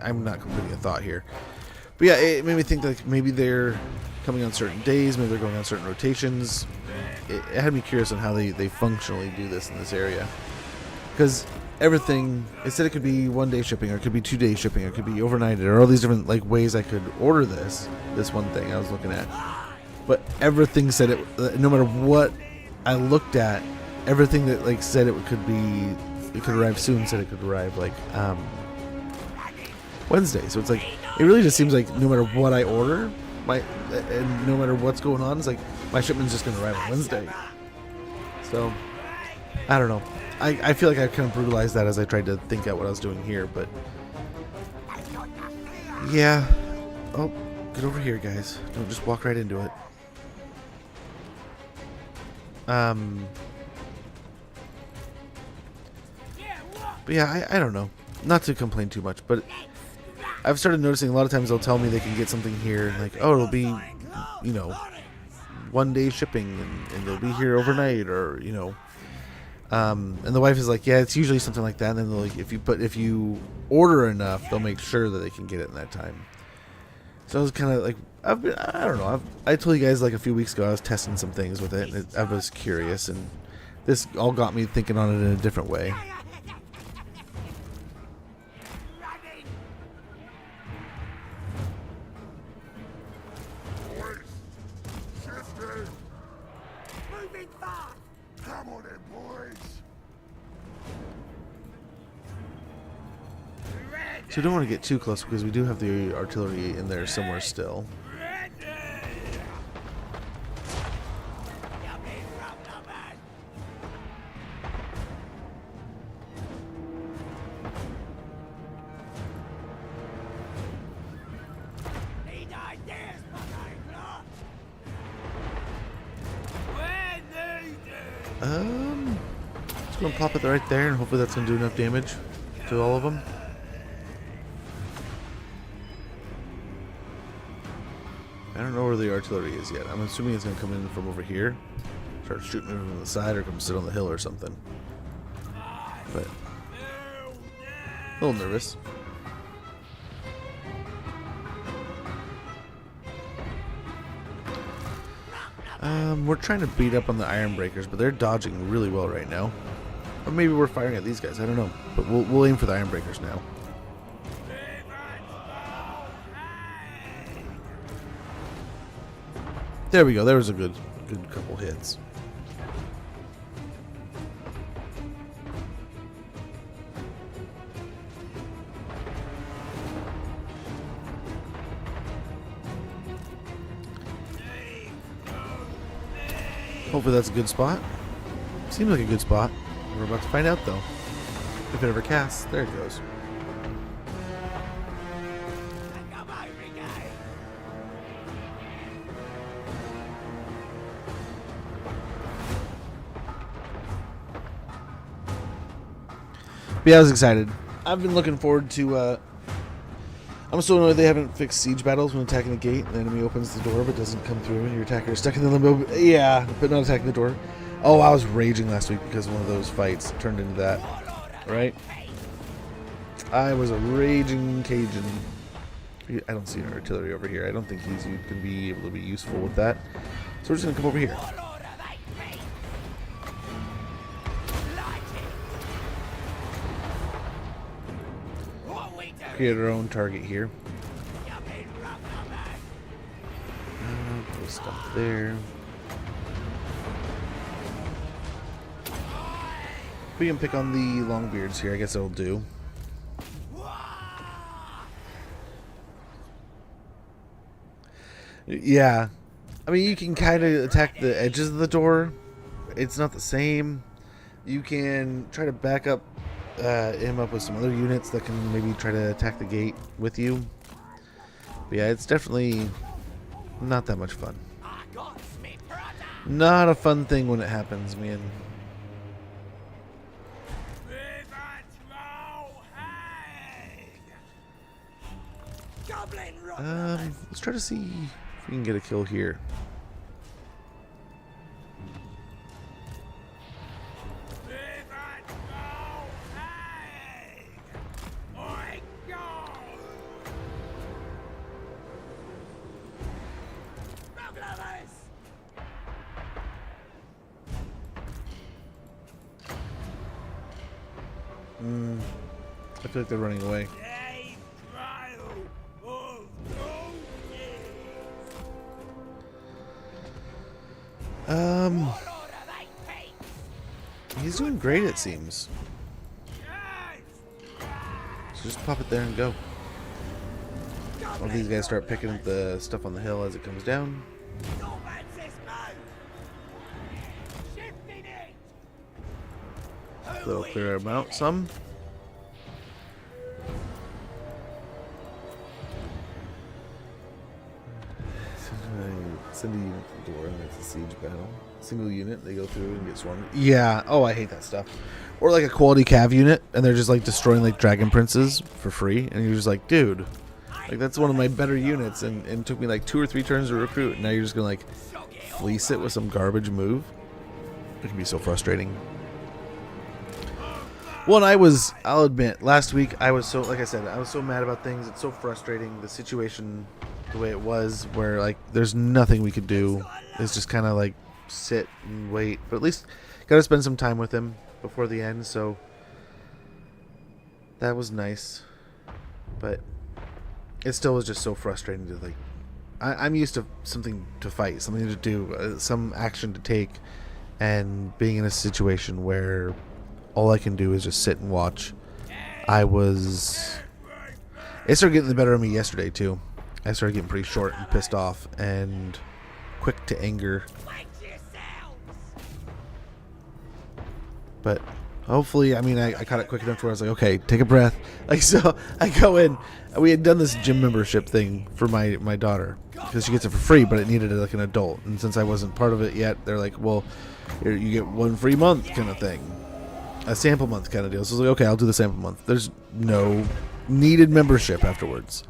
I'm not completing a thought here, but yeah, it made me think like maybe they're coming on certain days, maybe they're going on certain rotations. It had me curious on how they functionally do this in this area, because everything, it said it could be 1-day shipping, or it could be 2-day shipping, or it could be overnighted, or all these different like ways I could order this one thing I was looking at. But everything said it, no matter what I looked at, everything that like said it could arrive soon said it could arrive like Wednesday. So it's like it really just seems like no matter what I order, and no matter what's going on, it's like my shipment's just gonna arrive on Wednesday. So I don't know. I feel like I kind of brutalized that as I tried to think out what I was doing here, but yeah. Oh, get over here, guys. Don't just walk right into it. But yeah, I don't know. Not to complain too much, but I've started noticing a lot of times they'll tell me they can get something here, like, oh, it'll be, 1-day shipping, and they'll be here overnight, or, and the wife is like, yeah, it's usually something like that. And then they're like, if you order enough, they'll make sure that they can get it in that time. So I was kind of like, I don't know. I told you guys like a few weeks ago I was testing some things with it, and I was curious, and this all got me thinking on it in a different way. Come on in, boys. So we don't want to get too close because we do have the artillery in there somewhere still. Just gonna pop it right there, and hopefully that's gonna do enough damage to all of them. I don't know where the artillery is yet. I'm assuming it's gonna come in from over here, start shooting it from the side, or come sit on the hill or something. But a little nervous. We're trying to beat up on the iron breakers, but they're dodging really well right now. Or maybe we're firing at these guys. I don't know. But we'll aim for the iron breakers now. There we go. There was a good couple hits. Hopefully that's a good spot. Seems like a good spot. We're about to find out though. If it ever casts, there it goes. But yeah, I was excited. I've been looking forward to I'm so annoyed they haven't fixed siege battles when attacking the gate. The enemy opens the door but doesn't come through, and your attacker is stuck in the limbo. Yeah, but not attacking the door. Oh, I was raging last week because one of those fights turned into that. Right? I was a raging Cajun. I don't see an artillery over here. I don't think he's going to be able to be useful with that. So we're just going to come over here. Create our own target here. Put stuff there. We can pick on the longbeards here. I guess it'll do. Yeah. I mean, you can kind of attack the edges of the door. It's not the same. You can try to back up him up with some other units that can maybe try to attack the gate with you. But yeah, it's definitely not that much fun. Not a fun thing when it happens, man. Let's try to see if we can get a kill here. I feel like they're running away. He's doing great, it seems. So just pop it there and go. All these guys start picking up the stuff on the hill as it comes down. That'll clear them out some. Send a unit to the door, and it's a siege battle. Single unit, they go through and get swarmed. Yeah, oh, I hate that stuff. Or like a quality cav unit, and they're just like destroying like dragon princes for free, and you're just like, dude, like that's one of my better units, and it took me like 2 or 3 turns to recruit. And now you're just gonna like fleece it with some garbage move. It can be so frustrating. Well, and I'll admit, last week I was so, like I said, I was so mad about things. It's so frustrating, the situation the way it was, where like there's nothing we could do. It's just kind of like sit and wait. But at least got to spend some time with him before the end, so that was nice. But it still was just so frustrating to like. I'm used to something to fight, something to do, some action to take, and being in a situation where all I can do is just sit and watch. It started getting the better of me yesterday too. I started getting pretty short and pissed off and quick to anger. But hopefully, I mean, I caught it quick enough to where I was like, okay, take a breath. Like, so I go in. We had done this gym membership thing for my daughter. because she gets it for free, but it needed like an adult. And since I wasn't part of it yet, they're like, well, here, you get 1 free month kind of thing, a sample month kind of deal. So I was like, okay, I'll do the sample month. There's no needed membership afterwards.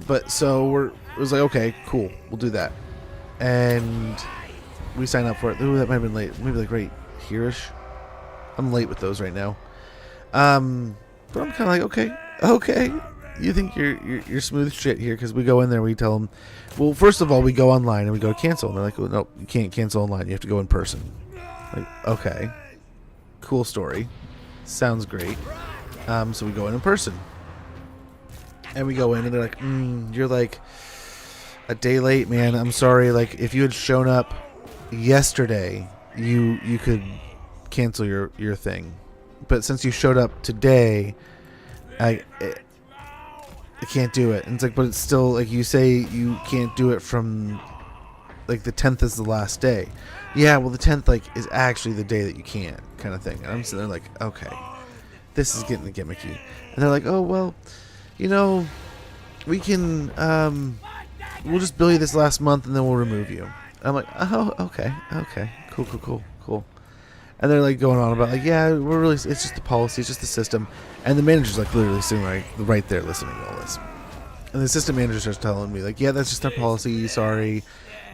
But so it was like, okay, cool, we'll do that. And we signed up for it. Ooh, that might have been late. Maybe like right here-ish. I'm late with those right now. But I'm kind of like, okay. You think you're smooth shit here, because we go in there, we tell them, well, first of all, we go online and we go cancel, and they're like, well, no, you can't cancel online. You have to go in person. Like, okay, cool story, sounds great. So we go in person, and we go in, and they're like, you're like a day late, man. I'm sorry. Like, if you had shown up yesterday, you could cancel your thing, but since you showed up today, I can't do it. And it's like, but it's still like, you say you can't do it from like the 10th is the last day. Yeah, well, the 10th like is actually the day that you can't, kind of thing. And I'm sitting there like, okay, this is getting gimmicky. And they're like, oh, well, you know, we can we'll just bill you this last month and then we'll remove you. And I'm like, oh, okay, cool. And they're like going on about like, yeah, we're really, it's just the policy, it's just the system. And the manager's like literally sitting right there listening to all this. And the assistant manager starts telling me like, yeah, that's just our policy, sorry.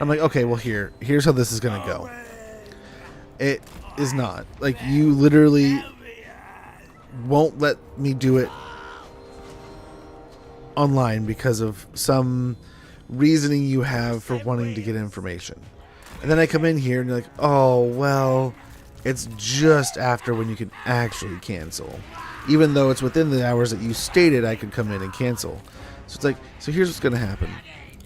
I'm like, okay, well, here's how this is gonna go. It is not like, you literally won't let me do it online because of some reasoning you have for wanting to get information. And then I come in here and you're like, oh, well, it's just after when you can actually cancel, even though it's within the hours that you stated I could come in and cancel. So it's like, so here's what's going to happen.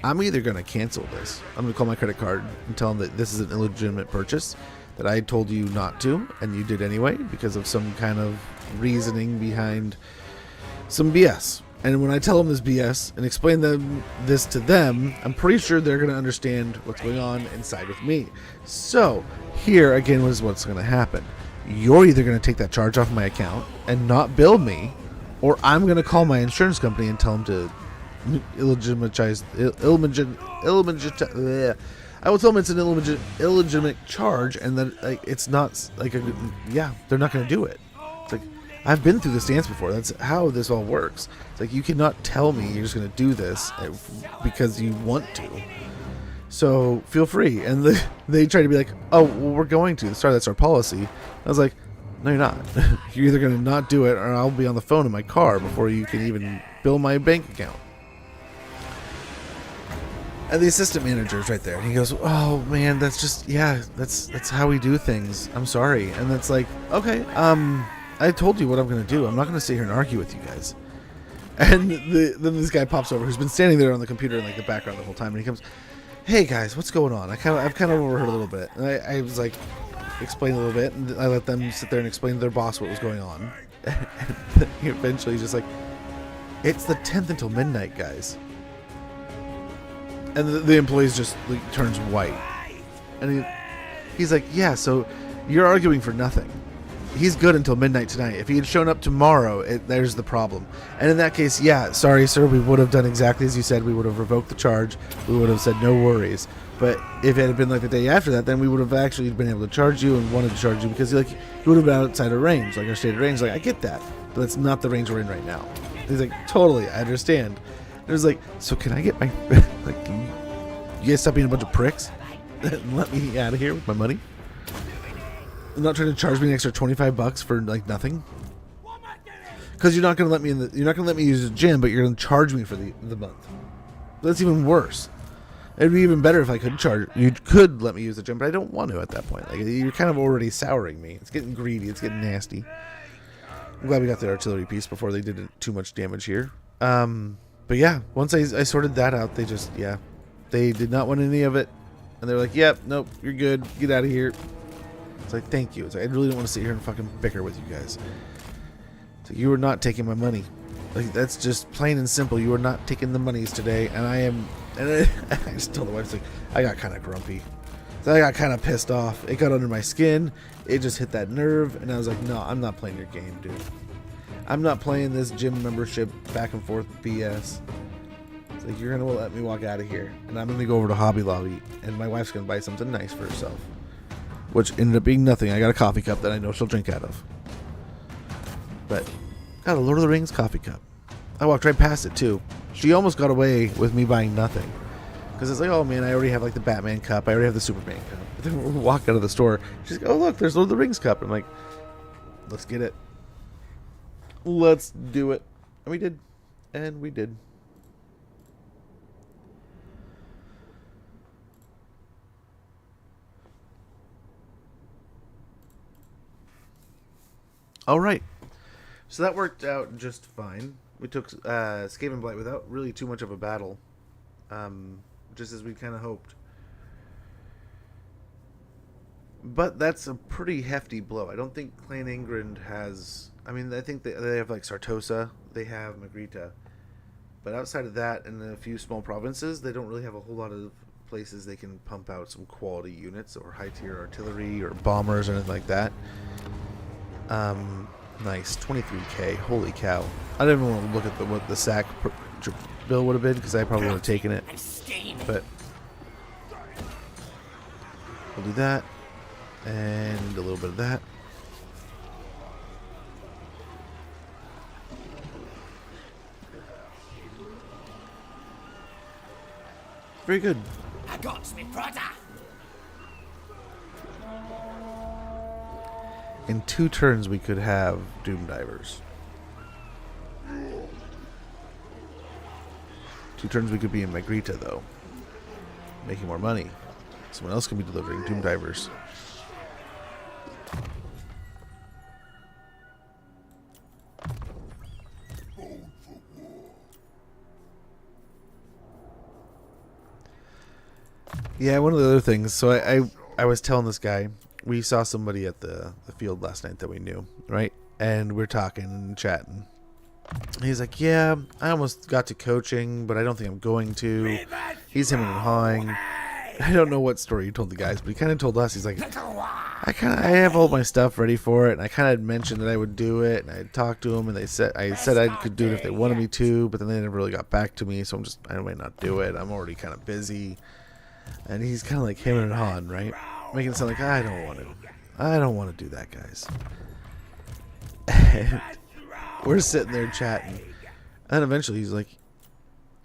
I'm either going to cancel this. I'm going to call my credit card and tell them that this is an illegitimate purchase, that I told you not to, and you did anyway because of some kind of reasoning behind some BS. And when I tell them this BS and explain this to them, I'm pretty sure they're going to understand what's going on inside with me. So here again was what's going to happen. You're either going to take that charge off my account and not bill me, or I'm going to call my insurance company and tell them to I will tell them it's an illegitimate charge, and that like, it's not like they're not going to do it. It's like, I've been through this dance before. That's how this all works. It's like, you cannot tell me you're just going to do this because you want to. So feel free. And they try to be like, oh, well, we're going to. Sorry, that's our policy. I was like, no, you're not. You're either going to not do it, or I'll be on the phone in my car before you can even bill my bank account. And the assistant manager is right there, and he goes, oh man, that's just, that's how we do things. I'm sorry. And that's like, okay, I told you what I'm going to do. I'm not going to sit here and argue with you guys. And then this guy pops over, who's been standing there on the computer in like the background the whole time, and he comes, hey guys, what's going on? I've kind of overheard a little bit. And I was like, explain a little bit, and I let them sit there and explain to their boss what was going on. And eventually he's just like, it's the 10th until midnight, guys. And the employees just like, turns white. And he's like, yeah, so you're arguing for nothing. He's good until midnight tonight. If he had shown up tomorrow, there's the problem. And in that case, yeah, sorry, sir, we would have done exactly as you said. We would have revoked the charge. We would have said no worries. But if it had been like the day after that, then we would have actually been able to charge you and wanted to charge you because like, you would have been outside of range, like our stated range. Like, I get that, but that's not the range we're in right now. He's like, totally, I understand. It was like, so can I get my, like, you guys stop being a bunch of pricks and let me out of here with my money? You're not trying to charge me an extra $25 for like nothing? Because you're not going to let me you're not going to let me use the gym, but you're going to charge me for the month. That's even worse. It'd be even better if I could charge. You could let me use the gym, but I don't want to at that point. Like, you're kind of already souring me. It's getting greedy. It's getting nasty. I'm glad we got the artillery piece before they did too much damage here. But yeah, once I sorted that out, they just, they did not want any of it. And they're like, yep, nope, you're good. Get out of here. It's like, thank you. It's like, I really don't want to sit here and fucking bicker with you guys. It's like, you are not taking my money. Like, that's just plain and simple. You are not taking the monies today. And I am, and I just told the wife, it's like, I got kind of grumpy. So I got kind of pissed off. It got under my skin. It just hit that nerve. And I was like, no, I'm not playing your game, dude. I'm not playing this gym membership back and forth BS. It's like, you're going to let me walk out of here. And I'm going to go over to Hobby Lobby. And my wife's going to buy something nice for herself. Which ended up being nothing. I got a coffee cup that I know she'll drink out of. But, got a Lord of the Rings coffee cup. I walked right past it, too. She almost got away with me buying nothing. Because it's like, oh man, I already have like the Batman cup. I already have the Superman cup. But then we walk out of the store. She's like, oh look, there's Lord of the Rings cup. I'm like, let's get it. Let's do it. And we did. And we did. All right. So that worked out just fine. We took Skaven Blight without really too much of a battle. Just as we kind of hoped. But that's a pretty hefty blow. I don't think Clan England has... I mean, I think they have like Sartosa. They have Magritta. But outside of that and a few small provinces, they don't really have a whole lot of places they can pump out some quality units or high-tier artillery or bombers or anything like that. Nice. 23k. Holy cow. I didn't even want to look at what the sack bill would have been because I probably would have taken it. But we'll do that. And a little bit of that. Very good. I got me brother. In 2 turns we could have Doom Divers. 2 turns we could be in Magritta though. Making more money. Someone else can be delivering Doom Divers. Yeah, one of the other things. So I was telling this guy, we saw somebody at the field last night that we knew, right? And we're talking and chatting. He's like, yeah, I almost got to coaching, but I don't think I'm going to. He's hemming and hawing. I don't know what story he told the guys, but he kind of told us. He's like, I have all my stuff ready for it, and I kind of mentioned that I would do it, and I talked to them, and I said I could do it if they wanted me to, but then they never really got back to me, so I might not do it. I'm already kind of busy. And he's kind of like hemming and hawing, right? Making it sound like, I don't want to do that, guys. And we're sitting there chatting. And then eventually he's like,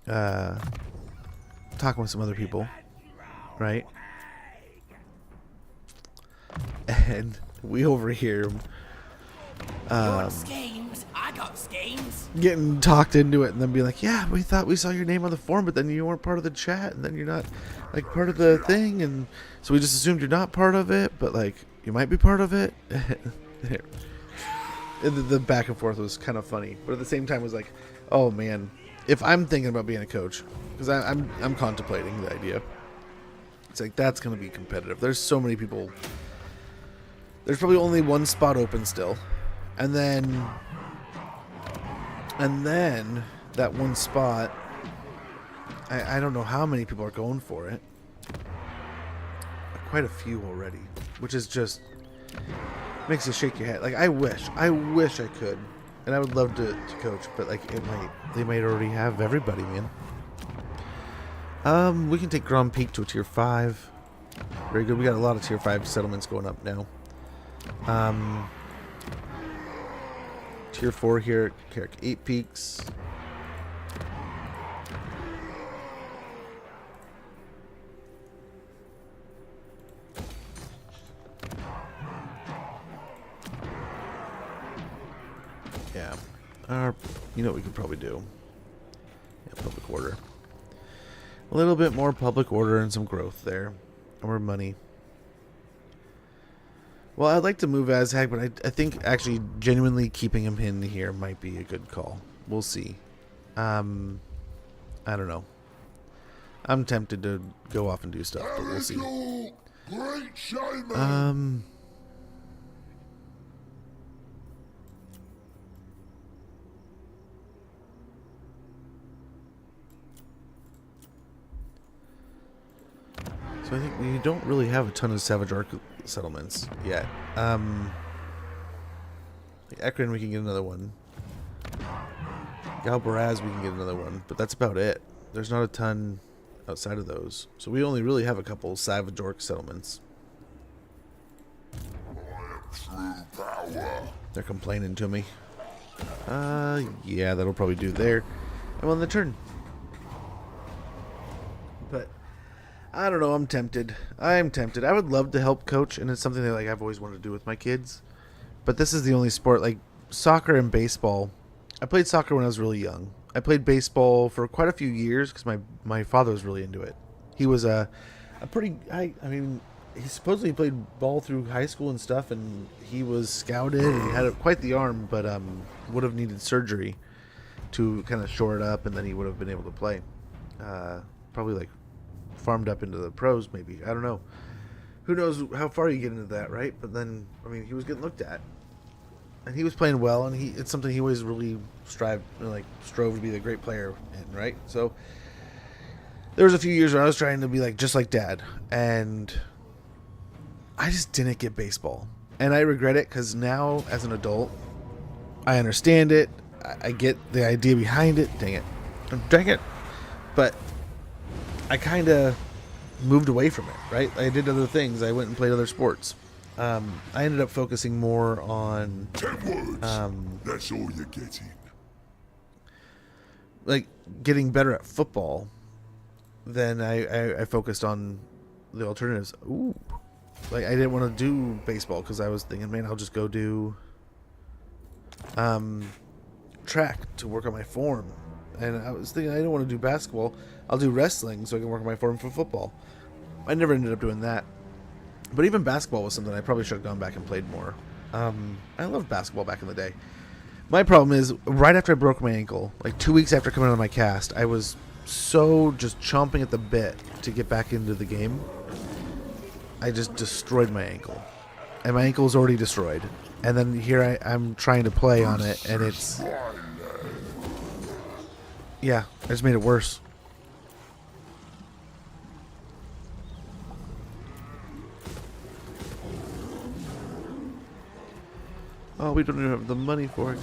talking with some other people, right? And we overhear him Schemes. I got schemes. getting talked into it and then being like, yeah, we thought we saw your name on the forum, but then you weren't part of the chat, and then you're not like part of the thing, and so we just assumed you're not part of it, but like you might be part of it. And the back and forth was kind of funny, but at the same time was like, oh man, if I'm thinking about being a coach, because I'm contemplating the idea, it's like that's going to be competitive. There's so many people. There's probably only 1 spot open still, and then that 1 spot, I don't know how many people are going for it. Quite a few already, which is just makes you shake your head. Like I wish I could, and I would love to coach, but like they might already have everybody, man. We can take Grom Peak to a tier 5. Very good. We got a lot of tier 5 settlements going up now. Tier 4 here at Carrick 8 Peaks. Yeah. You know what we could probably do? Yeah, public order. A little bit more public order and some growth there. And more money. Well, I'd like to move Azhag, but I think actually genuinely keeping him in here might be a good call. We'll see. I don't know. I'm tempted to go off and do stuff, but we'll see. Great showman. So I think we don't really have a ton of Savage Arc settlements yet. Ekron, we can get another one. Galbaraz, we can get another one, but that's about it. there's not a ton outside of those. So we only really have a couple savage orc settlements. True power. They're complaining to me. Yeah, that'll probably do there. I'm on the turn. But I don't know, I'm tempted. I'm tempted. I would love to help coach, and it's something that like I've always wanted to do with my kids. But this is the only sport, like soccer and baseball. I played soccer when I was really young. I played baseball for quite a few years because my father was really into it. He was a pretty, I mean, he supposedly played ball through high school and stuff, and he was scouted, and he had quite the arm, but would have needed surgery to kind of shore it up, and then he would have been able to play. Probably like farmed up into the pros, maybe. I don't know. Who knows how far you get into that, right? But then, I mean, he was getting looked at, and he was playing well, and it's something he always really strove to be the great player in, right? So there was a few years where I was trying to be like just like Dad, and I just didn't get baseball, and I regret it because now as an adult, I understand it. I get the idea behind it. Dang it! But I kind of moved away from it, right? I did other things. I went and played other sports. I ended up focusing more on 10 words. That's all you're getting. like getting better at football. Then I focused on the alternatives. Ooh, like I didn't want to do baseball because I was thinking, man, I'll just go do track to work on my form. And I was thinking I didn't want to do basketball. I'll do wrestling so I can work on my form for football. I never ended up doing that. But even basketball was something I probably should have gone back and played more. I loved basketball back in the day. My problem is, right after I broke my ankle, like 2 weeks after coming out of my cast, I was so just chomping at the bit to get back into the game. I just destroyed my ankle. And my ankle was already destroyed. And then here I'm trying to play on it, and it's... yeah, I just made it worse. Oh, we don't even have the money for it.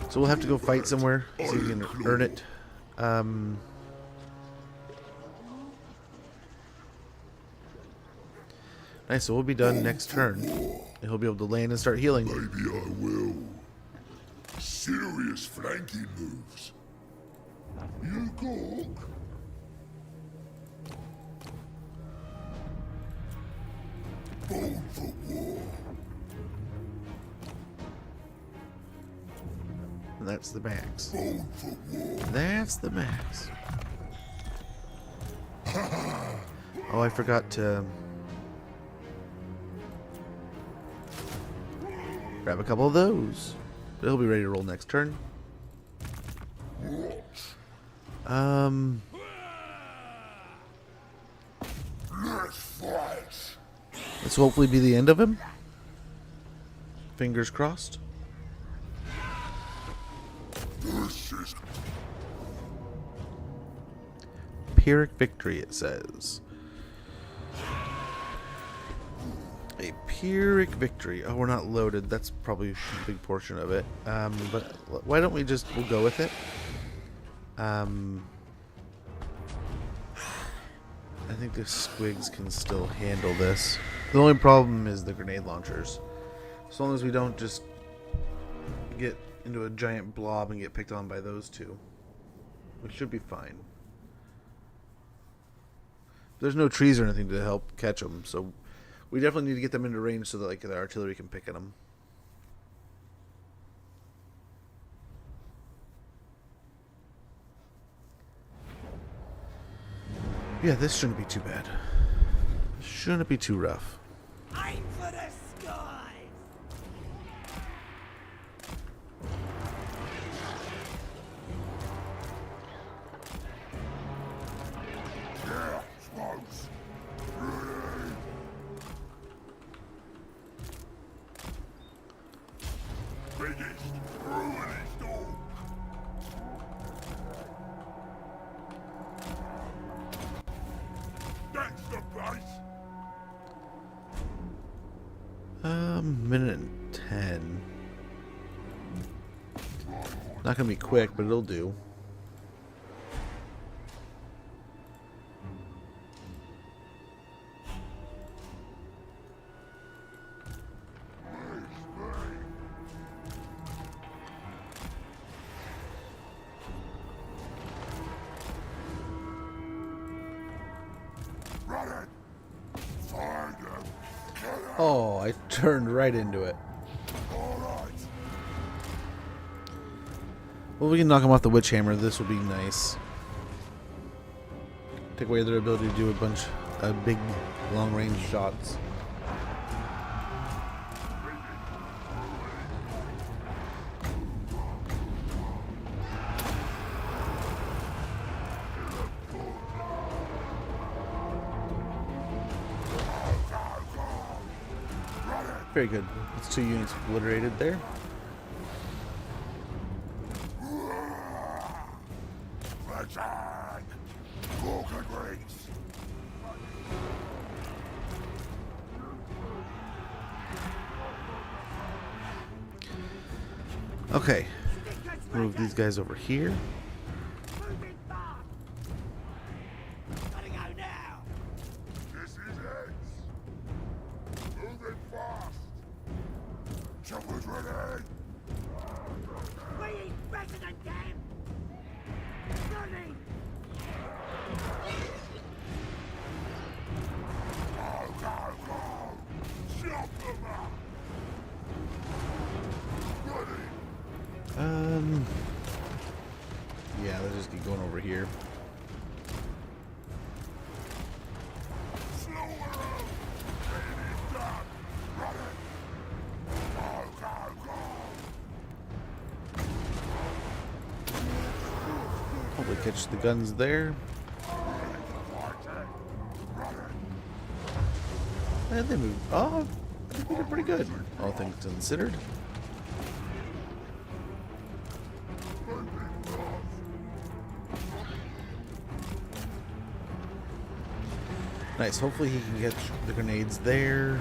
So we'll have to go fight somewhere, see if we can earn it. Nice, so we'll be done next turn. And he'll be able to land and start healing. Maybe I will. Serious flanking moves. You go. Bone for war. And that's the max. Bone for war. That's the max. Oh, I forgot to grab a couple of those. He'll be ready to roll next turn. Let's fight. This will hopefully be the end of him. Fingers crossed. This is Pyrrhic victory, it says. A Pyrrhic victory. Oh, we're not loaded. That's probably a big portion of it. But why don't we'll go with it. I think the squigs can still handle this. The only problem is the grenade launchers. As long as we don't just get into a giant blob and get picked on by those two, we should be fine. There's no trees or anything to help catch them, so we definitely need to get them into range so that like the artillery can pick at them. Yeah, this shouldn't be too bad. Shouldn't be too rough. Aim for the skies! yeah, smokes. Really? Biggest ruinest dog. That's the place. Minute and 10. Not gonna be quick, but it'll do. Oh, I turned right into it. Well, we can knock them off the witch hammer. This will be nice. Take away their ability to do a bunch of big, long-range shots. Very good. That's 2 units obliterated there. Okay. Move these guys over here. Gotta go now. This is it. Moving fast. Choppers ready. We ain't better than them. Running. Chop them up. Ready. Yeah, let's just keep going over here. Slower up. Ready, done. Ready. Go. Hopefully catch the guns there. And they move. Oh, I think we did pretty good, all things considered. Nice. Hopefully he can get the grenades there.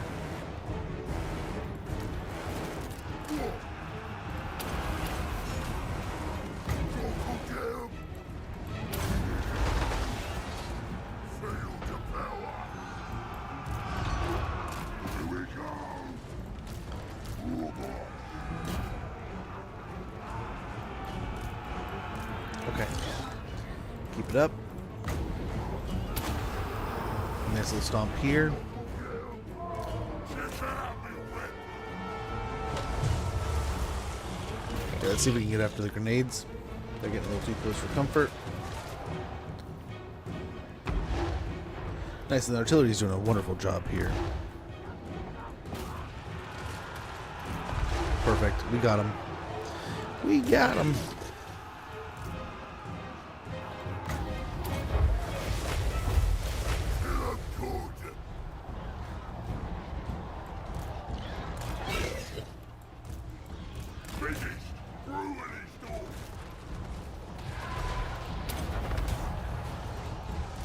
Okay. Keep it up. Nice little stomp here. Okay, let's see if we can get after the grenades. They're getting a little too close for comfort. Nice, and the artillery's doing a wonderful job here. Perfect. We got him. We got him.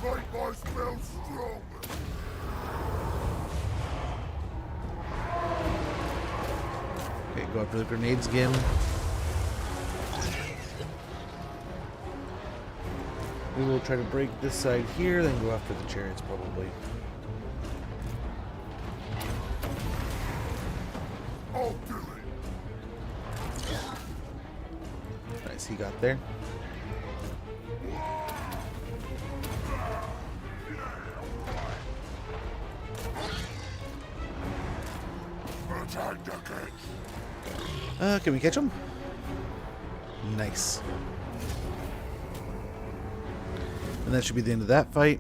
Make my spell stronger. Okay, go after the grenades again. We will try to break this side here, then go after the chariots probably. I'll do it. Nice, he got there. Attack the gates. Can we catch him? Nice. And that should be the end of that fight.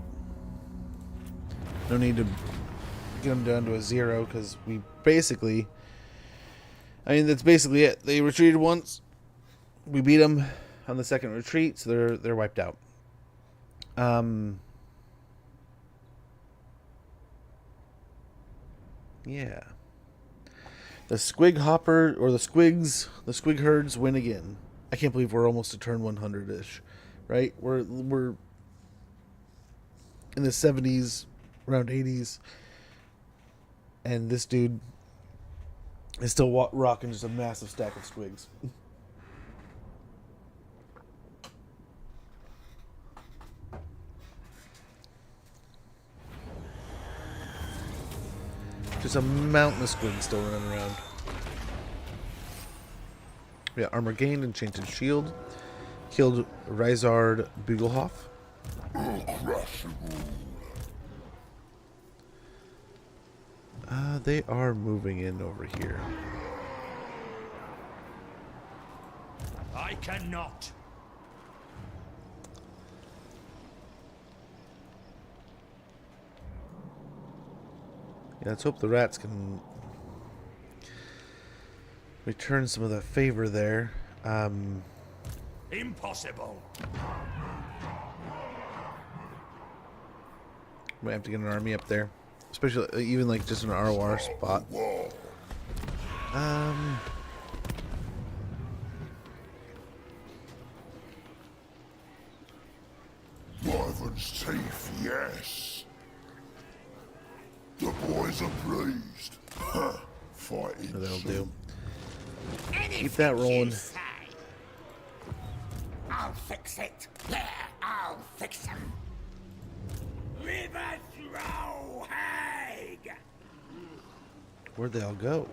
No need to get him down to a 0 because we basically, I mean, that's basically it. They retreated once. We beat them on the second retreat, so they're wiped out. Yeah. The Squig Hopper, or the Squigs, the Squig Herds win again. I can't believe we're almost to turn 100-ish, right? We're in the 70s, around 80s, and this dude is still rocking just a massive stack of Squigs. Just a mountain of squigs still running around. Yeah, armor gained, enchanted shield. Killed Rizard Bugelhoff. They are moving in over here. I cannot. Yeah, let's hope the rats can return some of that favor there. Impossible. Might have to get an army up there, especially even like just an ROR spot. Wyvern's teeth, yes. The boys are pleased. Fighting. That'll do. Anything Keep that rolling. you say. I'll fix it. Yeah, I'll fix him. River throw, Haig! Where'd they all go?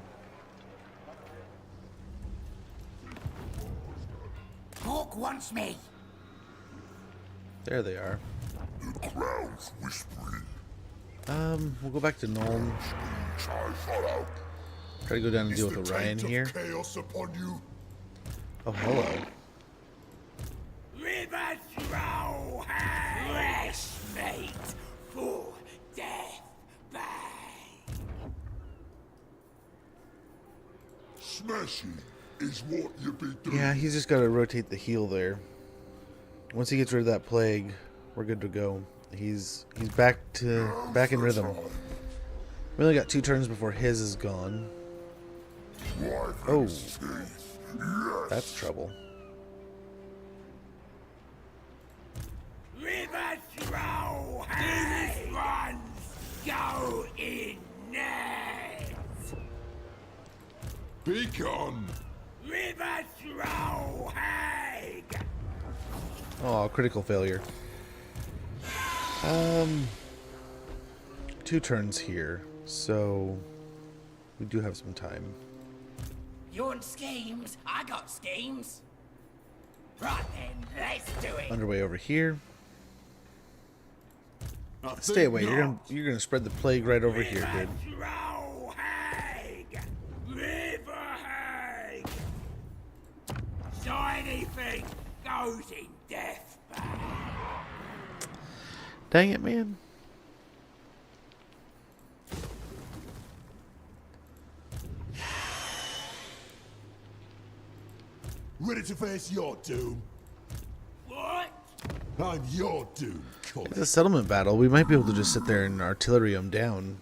Hawk wants me. There they are. The crowd's whispering. We'll go back to Nuln. I follow. Try to go down and Is deal the with Orion taint of here. chaos upon you? Oh, hello. River throw, Haig! Fresh meat for death bay. Smashing is what you be doing. Yeah, he's just got to rotate the heal there. Once he gets rid of that plague, we're good to go. He's back in rhythm. We only got 2 turns before his is gone. Oh, that's trouble. River throw, Haig! Runs go in nets. Be gone. River throw, Haig! Oh, critical failure. 2 turns here, so we do have some time. You want schemes? I got schemes. Right then, let's do it. Underway over here. Stay away. You're gonna spread the plague right over here, dude. Throw, Haig! River Haig! So anything goes in death bay. Dang it, man. Ready to face your doom? What? I'm your doom, Colin. It's a settlement battle. We might be able to just sit there and artillery them down.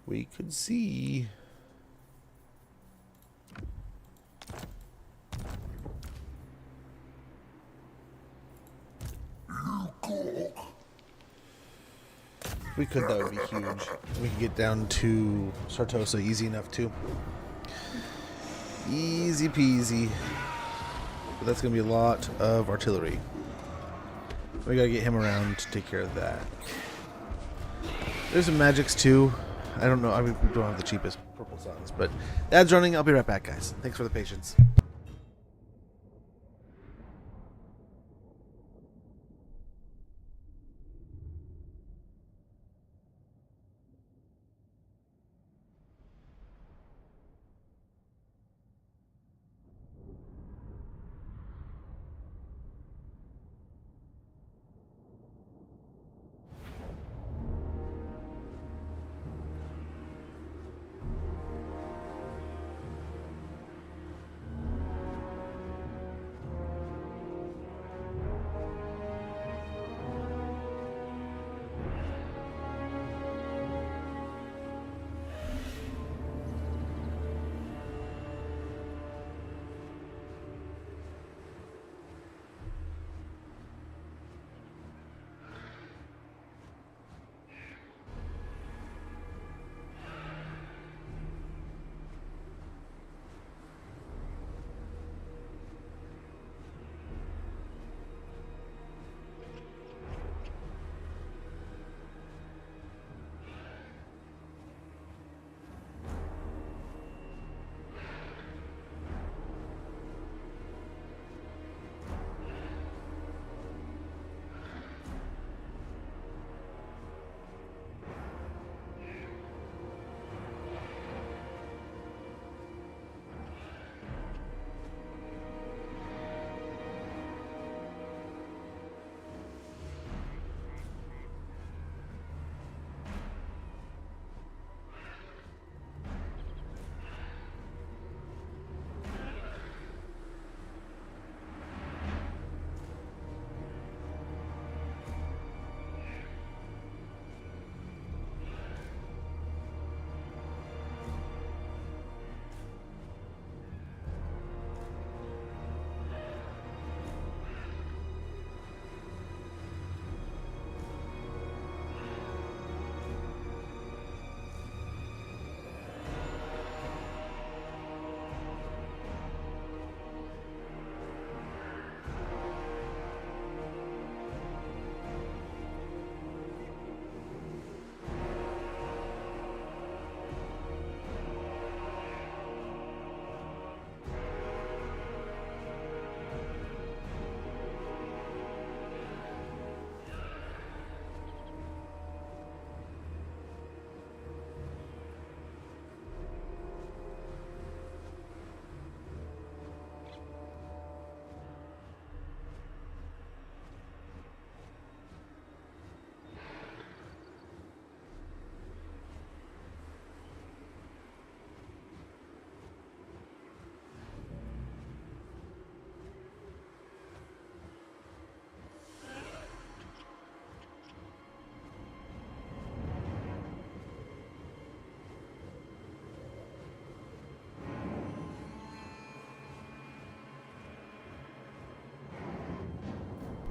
We could see. We could, that would be huge. We could get down to Sartosa easy enough too. Easy peasy. But that's going to be a lot of artillery. We got to get him around to take care of that. There's some magics too. I don't know. I mean, we don't have the cheapest purple suns, but ad's running. I'll be right back, guys. Thanks for the patience.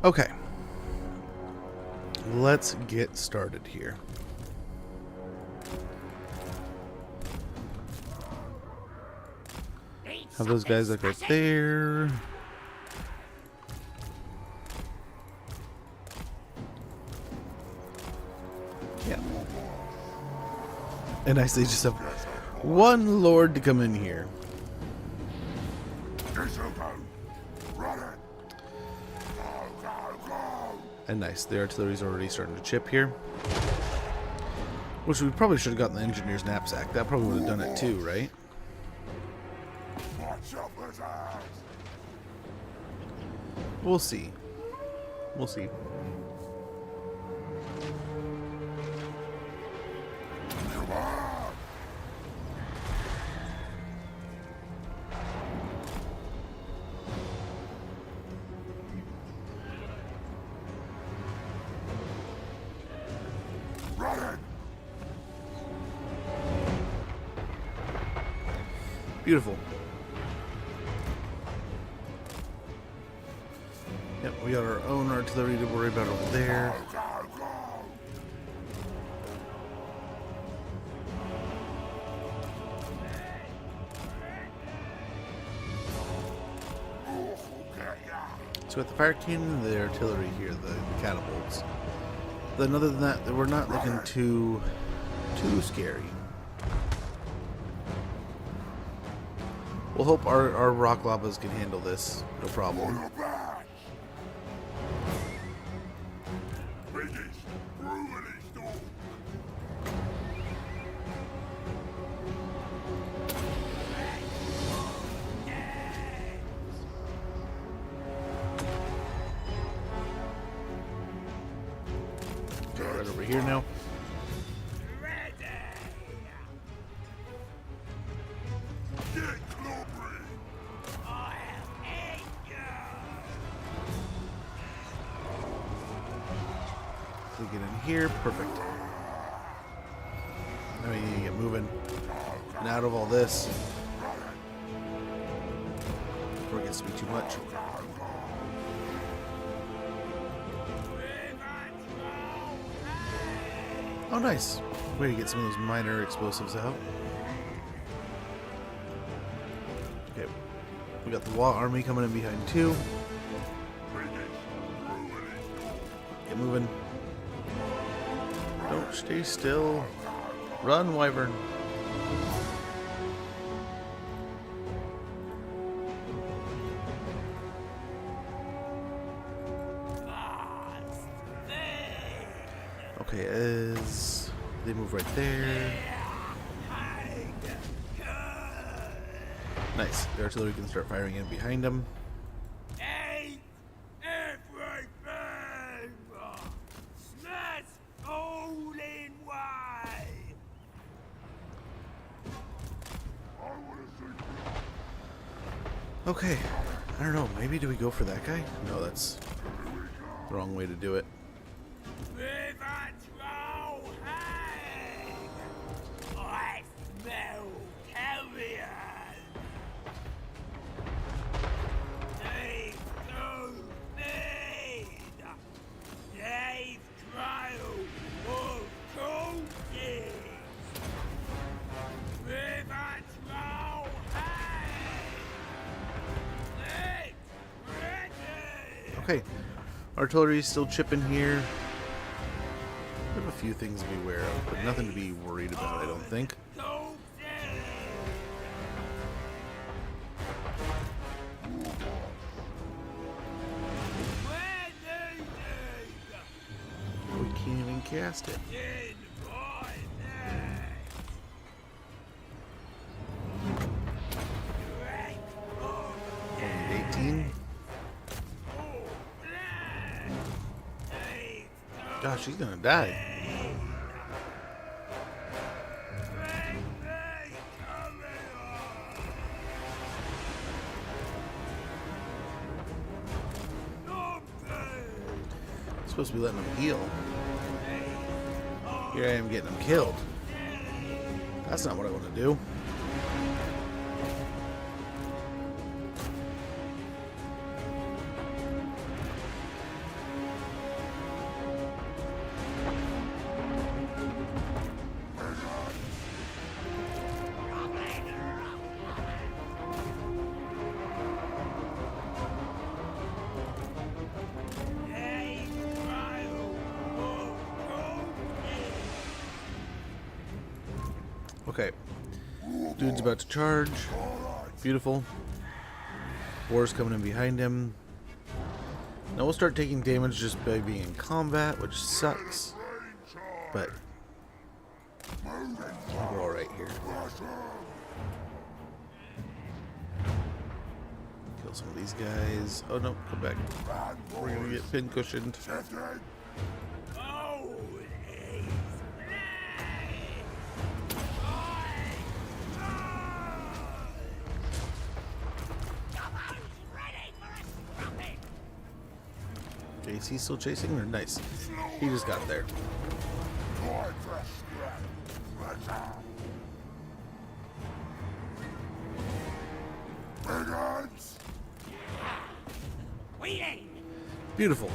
Okay. Let's get started here. How those guys look right there. Yeah. And I say just have one lord to come in here. And nice, the artillery's already starting to chip here. Which we probably should have gotten the engineer's knapsack. That probably would have done it too, right? We'll see. We'll see. Beautiful. Yep, we got our own artillery to worry about over there. So we got the fire cannon and the artillery here, the catapults. Then other than that, we're not looking too scary. We'll hope our rock lavas can handle this, no problem. Okay, right over here now. Get in here, perfect. Now we need to get moving and out of all this before it gets to be too much. Oh, nice. Way to get some of those minor explosives out. Okay, we got the Wall Army coming in behind too. Get moving. Don't stay still. Run, Wyvern. Okay, as they move right there. Nice. The artillery can start firing in behind them. Okay, I don't know, maybe do we go for that guy? No, that's the wrong way to do it. Okay, artillery is still chipping here. We have a few things to be aware of, but nothing to be worried about, I don't think. We can't even cast it. 18. Gosh, she's gonna die. I'm supposed to be letting him heal. Here I am getting him killed. That's not what I want to do. Okay. Dude's about to charge. Beautiful. War's coming in behind him. Now we'll start taking damage just by being in combat, which sucks. But we're alright here. Kill some of these guys. Oh no, come back. We're gonna get pin cushioned. Okay, is he still chasing her? Nice. He just got there. Beautiful.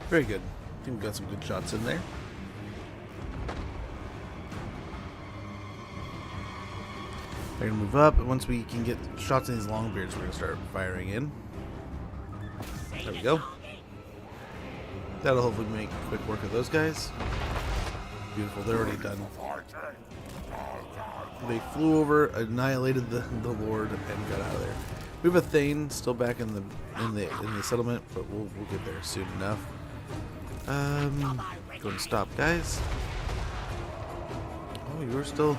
Very good. I think we got some good shots in there. We're gonna move up, and once we can get shots in these longbeards, we're gonna start firing in. There we go. That'll hopefully make quick work of those guys. Beautiful, they're already done. They flew over, annihilated the Lord, and got out of there. We have a Thane still back in the settlement, but we'll get there soon enough. Go and stop, guys. Oh, you were still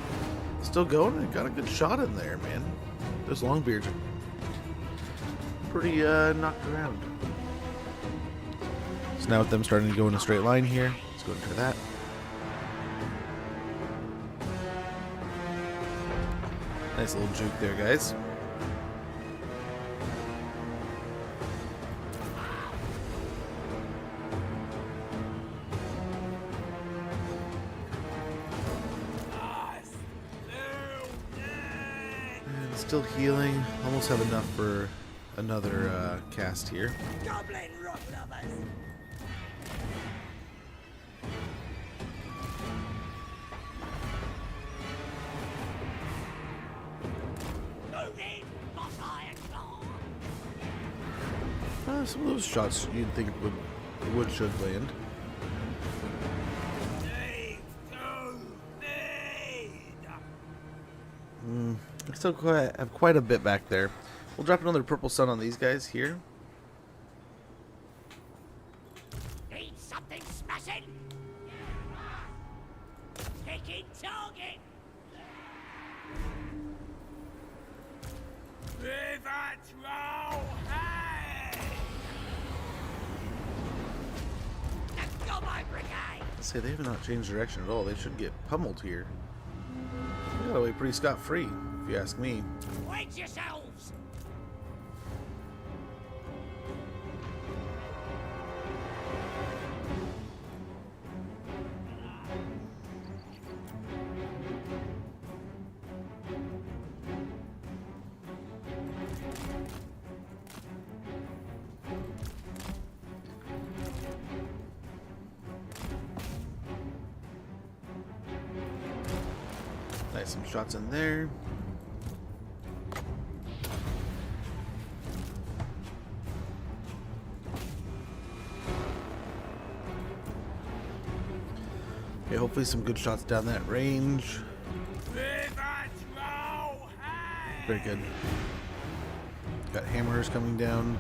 going. I got a good shot in there, man. Those longbeards are pretty knocked around. So now with them starting to go in a straight line here, let's go and try that. Nice little juke there, guys. And still healing. Almost have enough for another cast here. Goblin rock lovers. Some of those shots you'd think should land. I still have quite a bit back there. We'll drop another purple sun on these guys here. Need something smashing. Taking target. Say they have not changed direction at all. They should get pummeled here. They got away pretty scot-free, if you ask me. Wedge yourselves. Nice, some shots in there. Okay, hopefully some good shots down that range. Very good. Got hammers coming down.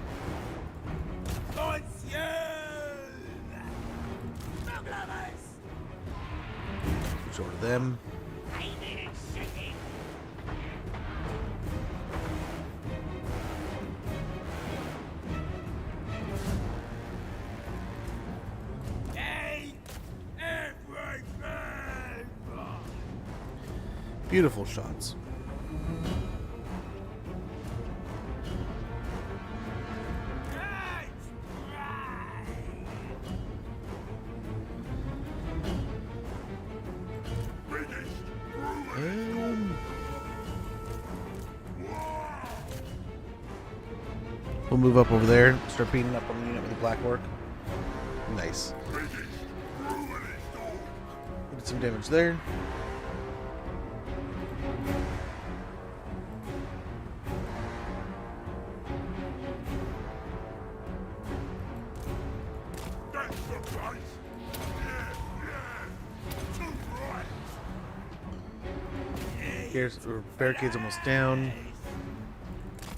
Switch over to them. Beautiful shots. We'll move up over there. Start beating up on the unit with the black orc. Nice. Did some damage there. That's the place. Too right. Here's barricade's almost down.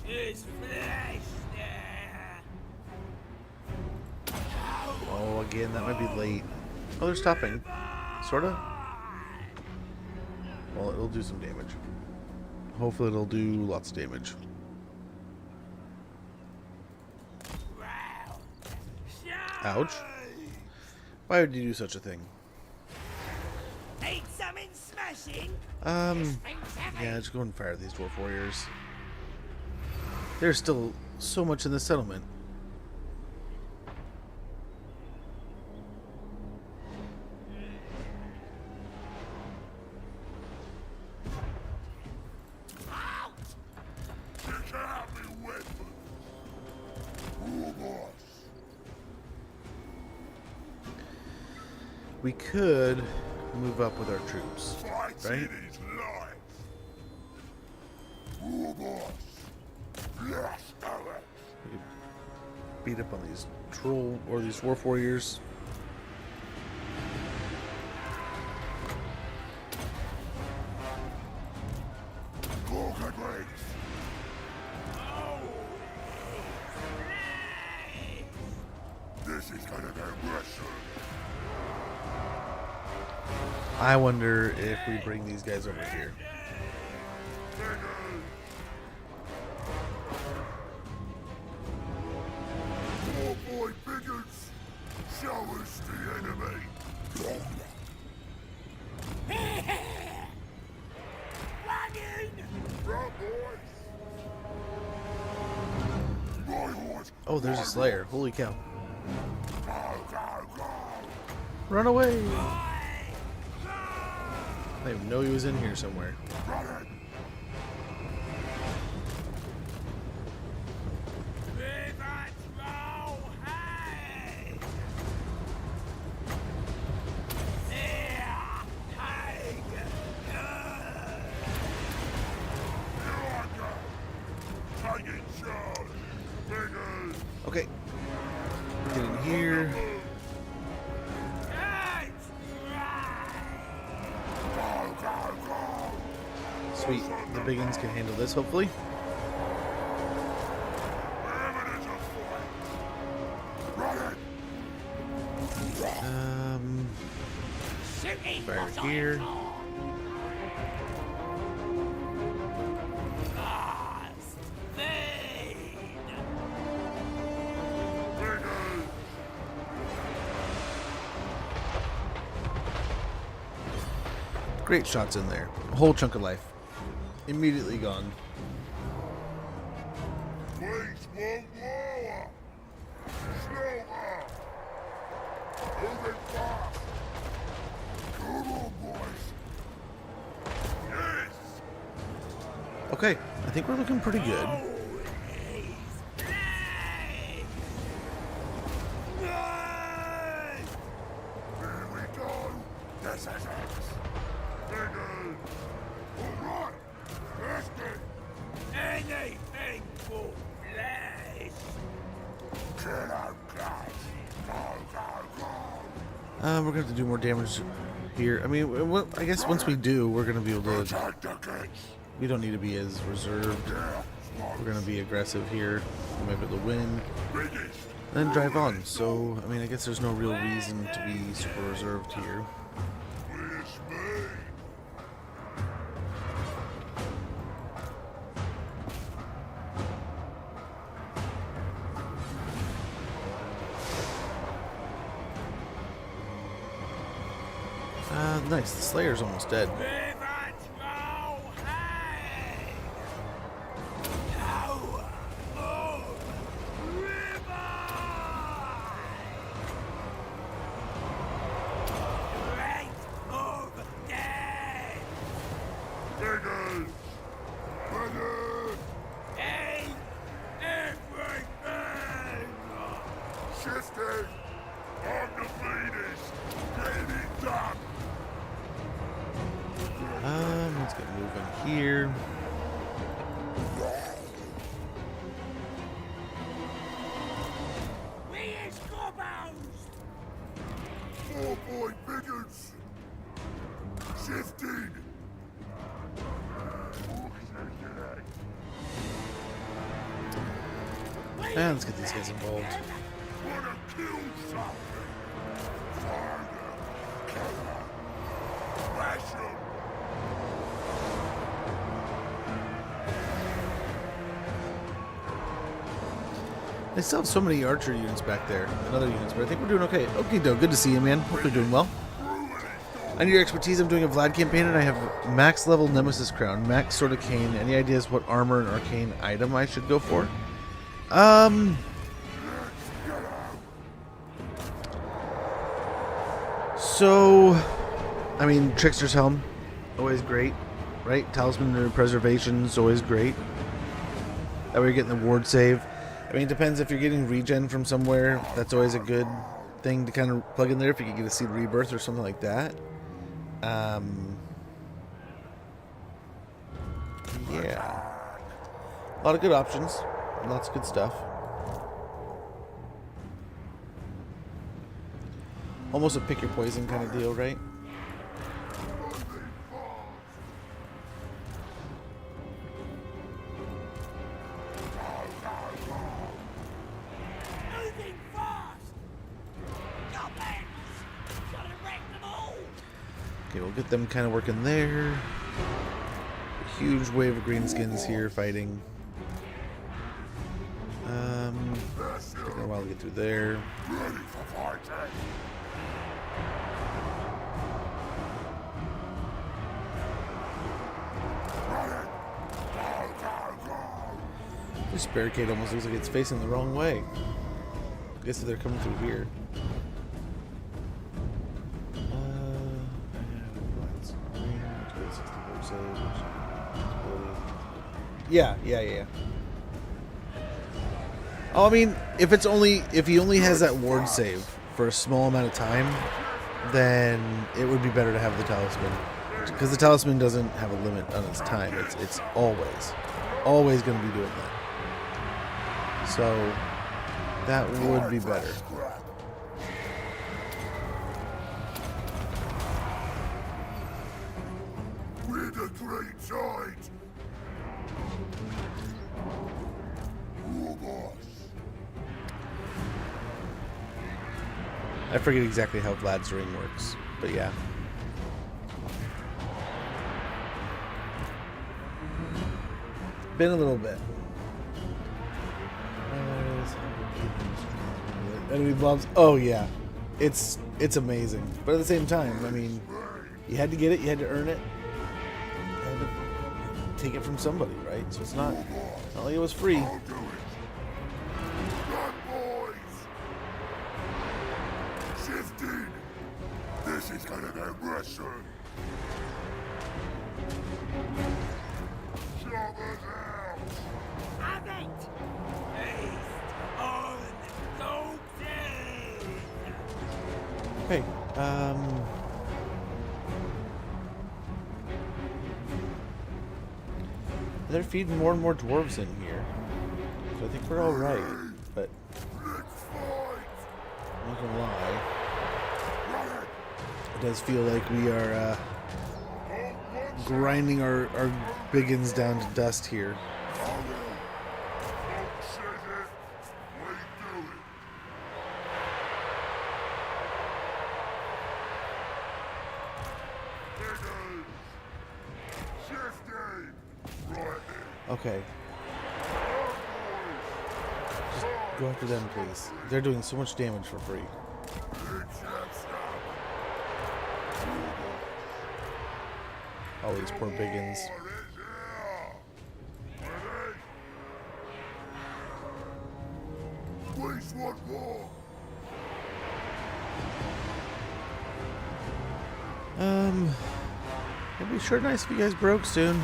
His flesh there. Oh, again, that might be late. Oh, they're stopping. Sorta. Well, it'll do some damage. Hopefully it'll do lots of damage. Ouch. Why would you do such a thing? Need something smashing? Yeah, just go and fire these dwarf warriors. There's still so much in the settlement. Pick out me weapon. Robots. We could move up with our troops, Fights right? in his life. Robots. Yes, Alex. We could beat up on these troll or these dwarf warriors. Gorka Grace. This is gonna go Russian. I wonder if we bring these guys over here. Oh boy, bigots. Show us the enemy. Right, boys. My horse. Oh, there's a slayer. Holy cow. Go, go, go. Run away! I didn't even know he was in here somewhere. Run it. Taking charge. Biggers. Okay. Get in here. Go, go, go. Sweet. The biggins can handle this, hopefully. Evidence of fight. Run it. Fire here. Biggers. Great shots in there. A whole chunk of life. Immediately gone. Please, one lower. Slower. Moving fast. Come on, boys. Yes. Okay. I think we're looking pretty good. Here we go. This is it. Biggers. All right. Let's get Anything for flesh. get out, guys. Go, go, go. We're gonna have to do more damage here. I mean, I guess once we do, we're gonna be able to. Attack the gates. We don't need to be as reserved. We're gonna be aggressive here. We might be able to win, Biggest. then drive on. So, I mean, I guess there's no real reason to be super reserved here. It's me. Nice. The Slayer's almost dead. Biggers. Biggers. Shifting! On the finish! Get it done! Let's get moving here. We is Gorbos! 4-point biggins! Shifting! And let's get these guys involved. Wanna kill something? Find them! Kill them! Crash them! They still have so many archer units back there and other units, but I think we're doing okay. Okay, Doe, good to see you, man. Hope you're doing well. I need your expertise. I'm doing a Vlad campaign, and I have max level Nemesis Crown, max Sword of Cain. Any ideas what armor and arcane item I should go for? So, I mean, Trickster's Helm, always great, right? Talisman and Preservation's always great. That way you're getting the ward save. I mean, it depends if you're getting regen from somewhere. That's always a good thing to kind of plug in there if you can get a Seed Rebirth or something like that. Yeah. A lot of good options. Lots of good stuff. Almost a pick your poison kind of deal, right? Moving fast! Goblins! Gotta wreck them all! Okay, we'll get them kind of working there. A huge wave of greenskins here fighting. Taking a while to get through there. Ready for fighting! Running! Go, go, go! This barricade almost looks like it's facing the wrong way. I guess they're coming through here. Yeah. Oh, I mean, if he only has that ward save for a small amount of time, then it would be better to have the talisman, because the talisman doesn't have a limit on its time. It's always going to be doing that. So that would be better. We're the great tide! Robots! I forget exactly how Vlad's ring works, but yeah. Been a little bit. Enemy blobs. Oh yeah, it's amazing. But at the same time, I mean, you had to get it, you had to earn it, you had to take it from somebody, right? So it's not like it was free. I'll do it! Run, boys! Shifting! This is gonna get Russian! Choppers out! Have it! Feast on Gorbad! Okay. They're feeding more and more dwarves in here, so I think we're all right. But Let's fight! I'm not gonna lie, it does feel like we are grinding our biggins down to dust here. Okay. Just go after them, please. They're doing so much damage for free. All these poor biggins. Please, one more. It'd be sure nice if you guys broke soon.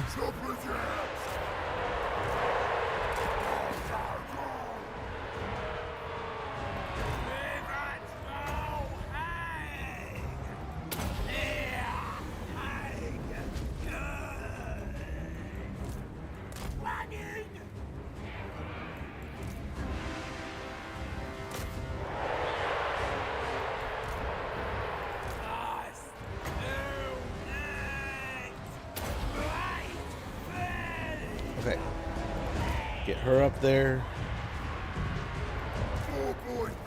her up there. Four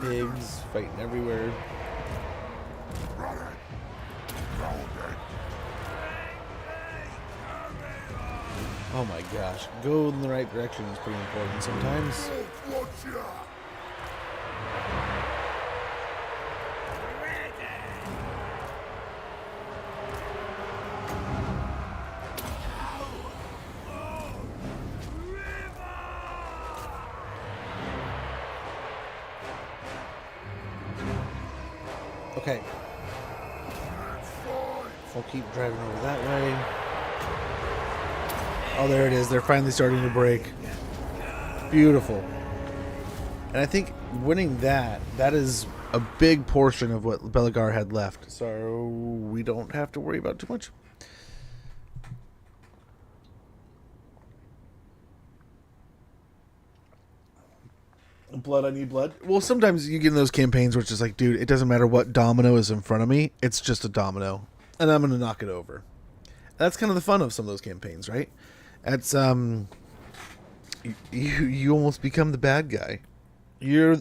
boys, Pigs fighting everywhere. run it. Round it. Oh my gosh. Go in the right direction is pretty important sometimes. Watch ya. Okay. I'll keep driving over that way. Oh, there it is. They're finally starting to break. Beautiful. And I think winning that is a big portion of what Belagar had left. So we don't have to worry about too much. Blood, I need blood. Well, sometimes you get in those campaigns where it's just like, dude, it doesn't matter what domino is in front of me. It's just a domino. And I'm going to knock it over. That's kind of the fun of some of those campaigns, right? That's, you almost become the bad guy. You're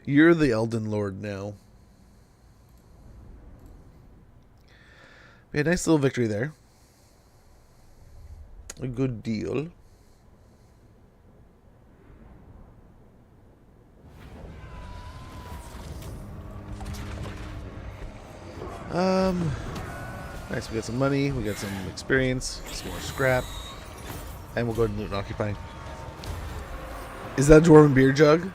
the Elden Lord now. We had a nice little victory there. A good deal. Nice, we got some money, we got some experience, some more scrap, and we'll go ahead and loot and occupy. Is that a dwarven beer jug?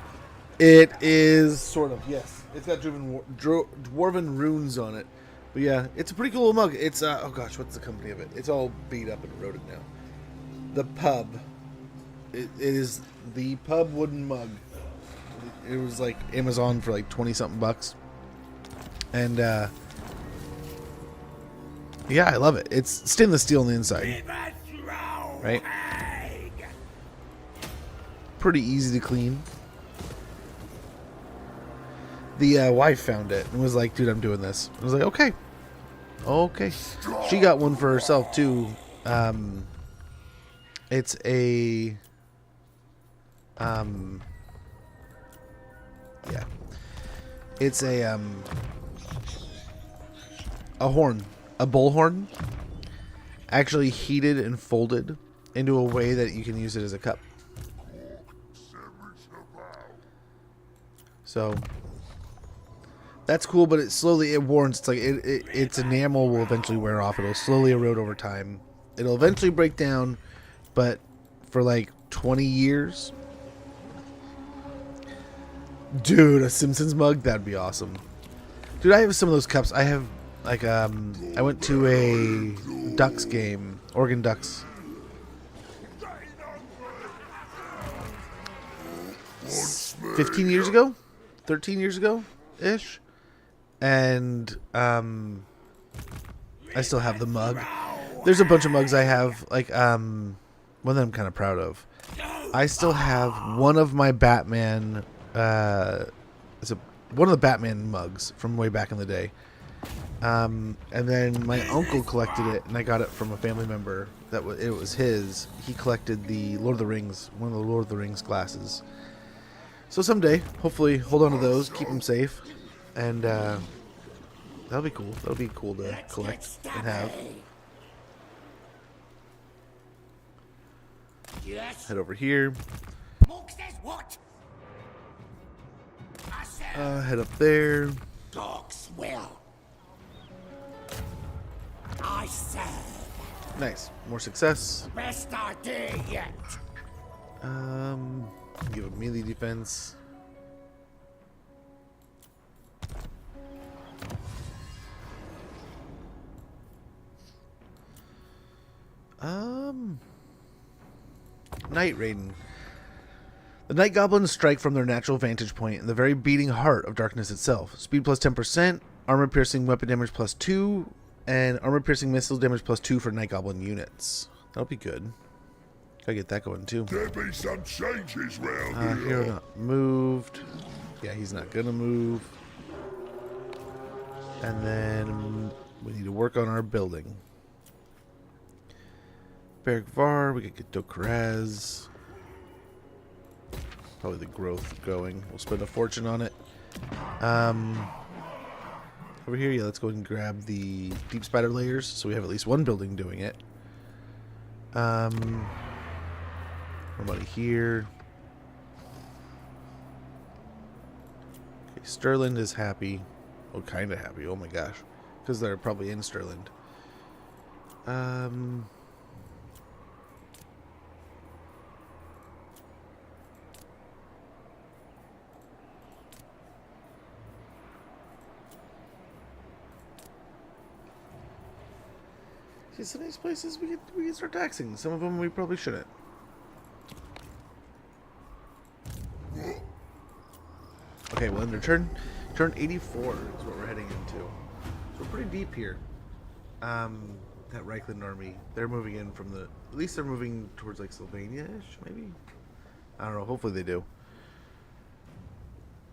It is, sort of, yes. It's got dwarven runes on it. But yeah, it's a pretty cool little mug. It's, oh gosh, what's the company of it? It's all beat up and eroded now. The Pub. It is the Pub wooden mug. It was like Amazon for like 20-something bucks. And, yeah, I love it. It's stainless steel on the inside. Right? Pretty easy to clean. The wife found it and was like, dude, I'm doing this. I was like, okay. Okay. She got one for herself, too. It's a... yeah. It's a horn. A bullhorn, actually heated and folded into a way that you can use it as a cup. So that's cool, but it warns. It's like its enamel will eventually wear off. It'll slowly erode over time. It'll eventually break down, but for like 20 years, dude, a Simpsons mug, that'd be awesome. Dude, I have some of those cups. I have. Like, I went to a Ducks game, Oregon Ducks. 15 years ago? 13 years ago-ish? And, I still have the mug. There's a bunch of mugs I have, like, one that I'm kind of proud of. I still have one of my Batman, one of the Batman mugs from way back in the day. And then my uncle collected it, and I got it from a family member. It was his. He collected the Lord of the Rings, one of the Lord of the Rings glasses. So someday, hopefully, hold on to those, keep them safe, and that'll be cool. That'll be cool to collect and have. Head over here. Head up there. Dogs will. I serve. Nice. More success. Best idea yet. Give a melee defense. Night Raiden. The Night Goblins strike from their natural vantage point in the very beating heart of darkness itself. Speed plus 10%, armor-piercing weapon damage plus 2, and armor-piercing missile damage plus 2 for Night Goblin units. That'll be good. Gotta get that going, too. There be some changes round Hero not moved. Yeah, he's not gonna move. And then we need to work on our building. Bergvar, we could get Dokraz. Probably the growth going. We'll spend a fortune on it. Over here, yeah, let's go and grab the deep spider layers so we have at least one building doing it. What about here? Okay, Sterling is happy. Oh, kind of happy. Oh my gosh. Because they're probably in Sterling. See, some of these places we can start taxing. Some of them we probably shouldn't. Okay, well, under turn 84 is what we're heading into. So we're pretty deep here. That Reichland army, they're moving in from the... At least they're moving towards, like, Sylvania-ish, maybe? I don't know. Hopefully they do.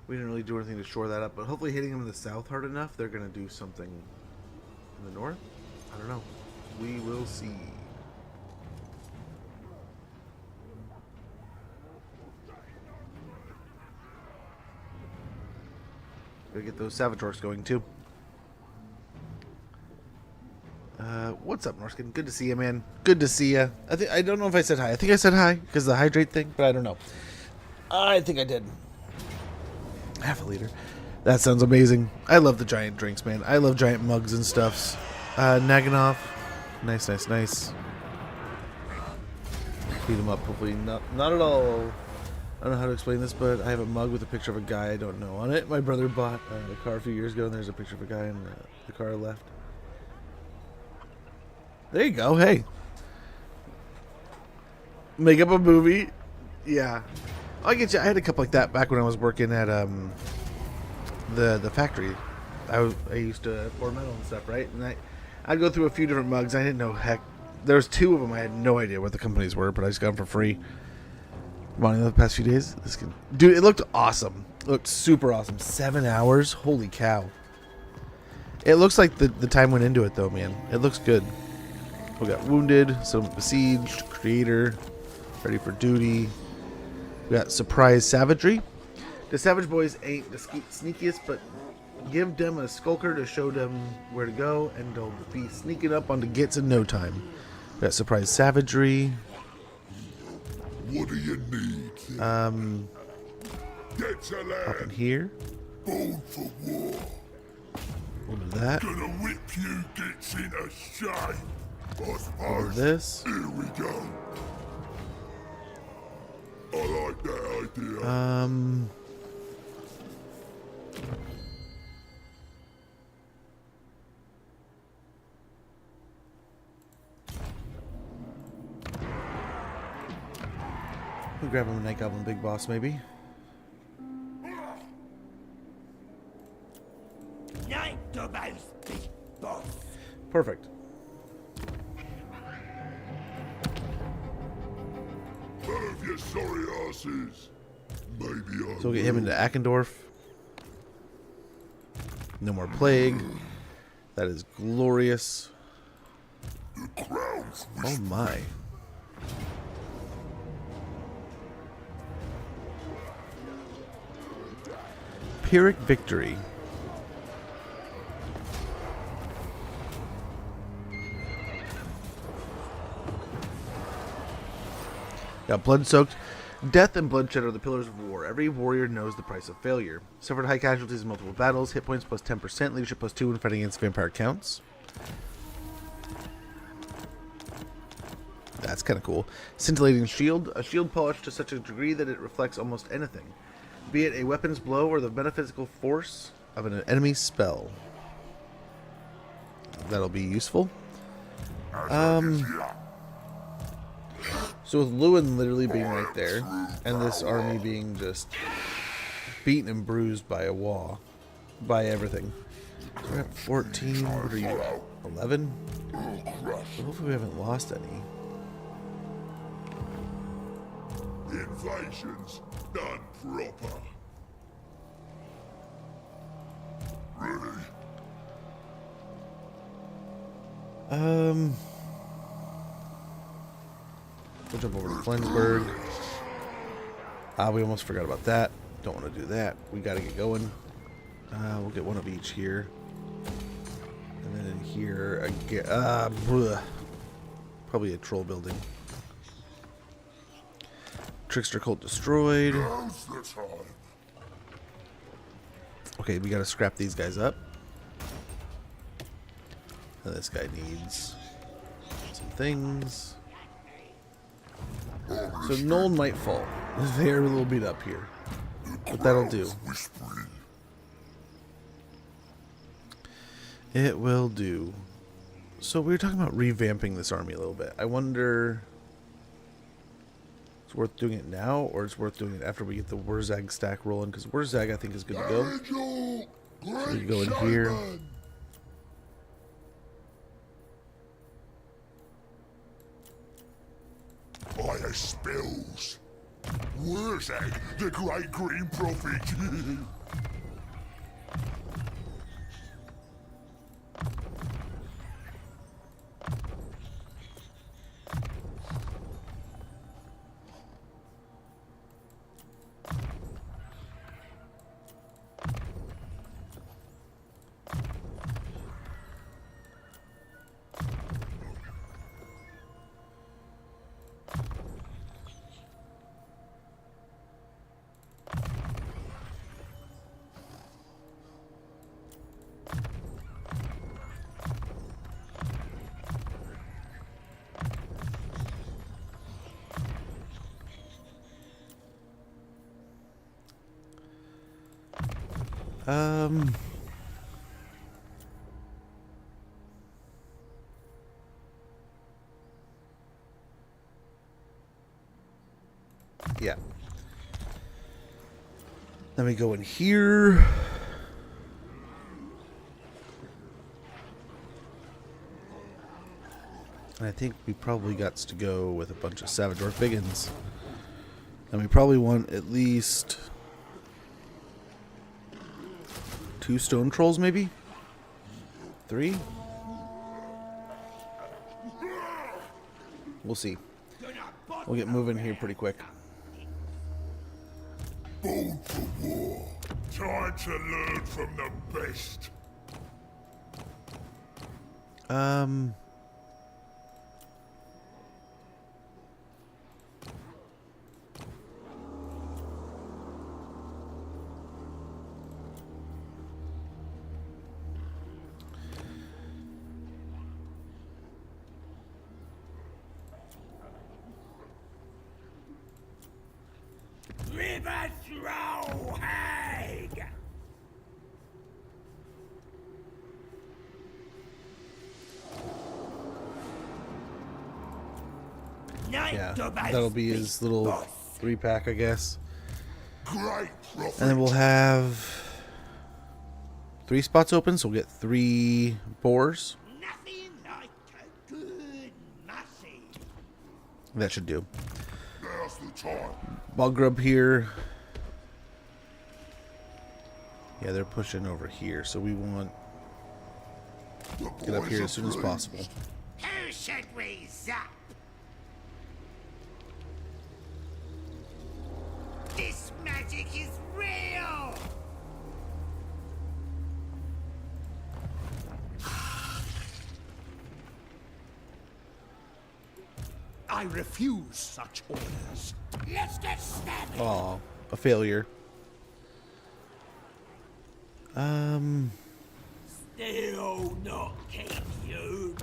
We didn't really do anything to shore that up, but hopefully hitting them in the south hard enough, they're going to do something in the north? I don't know. We will see. Gotta get those Savage Orcs going too. What's up, Norskin? Good to see you, man. Good to see you. I don't know if I said hi. I think I said hi because of the hydrate thing, but I don't know. I think I did. Half a liter. That sounds amazing. I love the giant drinks, man. I love giant mugs and stuffs. Naganoff. Nice, nice, nice. Beat him up, hopefully not at all. I don't know how to explain this, but I have a mug with a picture of a guy I don't know on it. My brother bought a car a few years ago, and there's a picture of a guy in the car left. There you go, hey. Make up a movie. Yeah. I get you. I had a couple like that back when I was working at the factory. I used to pour metal and stuff, right? And I'd go through a few different mugs. I didn't know, heck. There was two of them. I had no idea what the companies were, but I just got them for free. Money the past few days. Dude, it looked awesome. It looked super awesome. 7 hours? Holy cow. It looks like the time went into it, though, man. It looks good. We got Wounded, some Besieged, Creator, Ready for Duty. We got Surprise Savagery. The Savage Boys ain't the sneakiest, but give them a skulker to show them where to go, and they'll be sneaking up on the gets in no time. We got Surprise Savagery. What do you need? Get to land. Up in here. Born for war. Over that. Gonna whip you gits into shape. Over this. Here we go. I like that idea. We'll grab him a Night Goblin Big Boss, maybe. Night Goblin's big boss. Perfect. Move your sorry asses. Maybe I So we'll get him into Ackendorf. No more plague. That is glorious. The crowd's Oh my. Pyrrhic Victory. Got Blood-Soaked. Death and bloodshed are the pillars of war. Every warrior knows the price of failure. Suffered high casualties in multiple battles. Hit points plus 10%. Leadership plus 2 when fighting against vampire counts. That's kind of cool. Scintillating Shield. A shield polished to such a degree that it reflects almost anything, be it a weapon's blow or the metaphysical force of an enemy's spell. That'll be useful. So with Lewin literally being right there, and this army being just beaten and bruised by a wall, by everything. So we're at 14. What are you at? 11? Hopefully we haven't lost any. The invasion's done proper. Ready? We'll jump over to Flensburg. We almost forgot about that. Don't want to do that. We got to get going. We'll get one of each here. And then in here, again, probably a troll building. Trickster cult destroyed. Now's the time. Okay, we got to scrap these guys up. And this guy needs some things. So Nolan might fall. They're a little beat up here. But that'll do. Whispering. It will do. So we were talking about revamping this army a little bit. I wonder... It's worth doing it now, or it's worth doing it after we get the Wurzag stack rolling, because Wurzag I think is good to go. Angel, So we great go in here. shaman. Fire spells. Wurzag, the great green prophet. Yeah. Then we go in here. And I think we probably got to go with a bunch of Savage Orc Biggins. And we probably want at least 2 stone trolls, maybe? 3? We'll see. We'll get moving here pretty quick. Born for war. Time to learn from the best. River throw hag! Yeah, that'll be his little 3-pack, I guess. Great prophet. And then we'll have 3 spots open, so we'll get 3 boars. Nothing like a good mussy. That should do. Now's the time. Bog grub here. Yeah, they're pushing over here, so we want The to get up boys here are as soon as pleased. possible. Who should we zap? This magic is real! I refuse such orders. Let's get snappy! Aw, a failure. Still not keep human.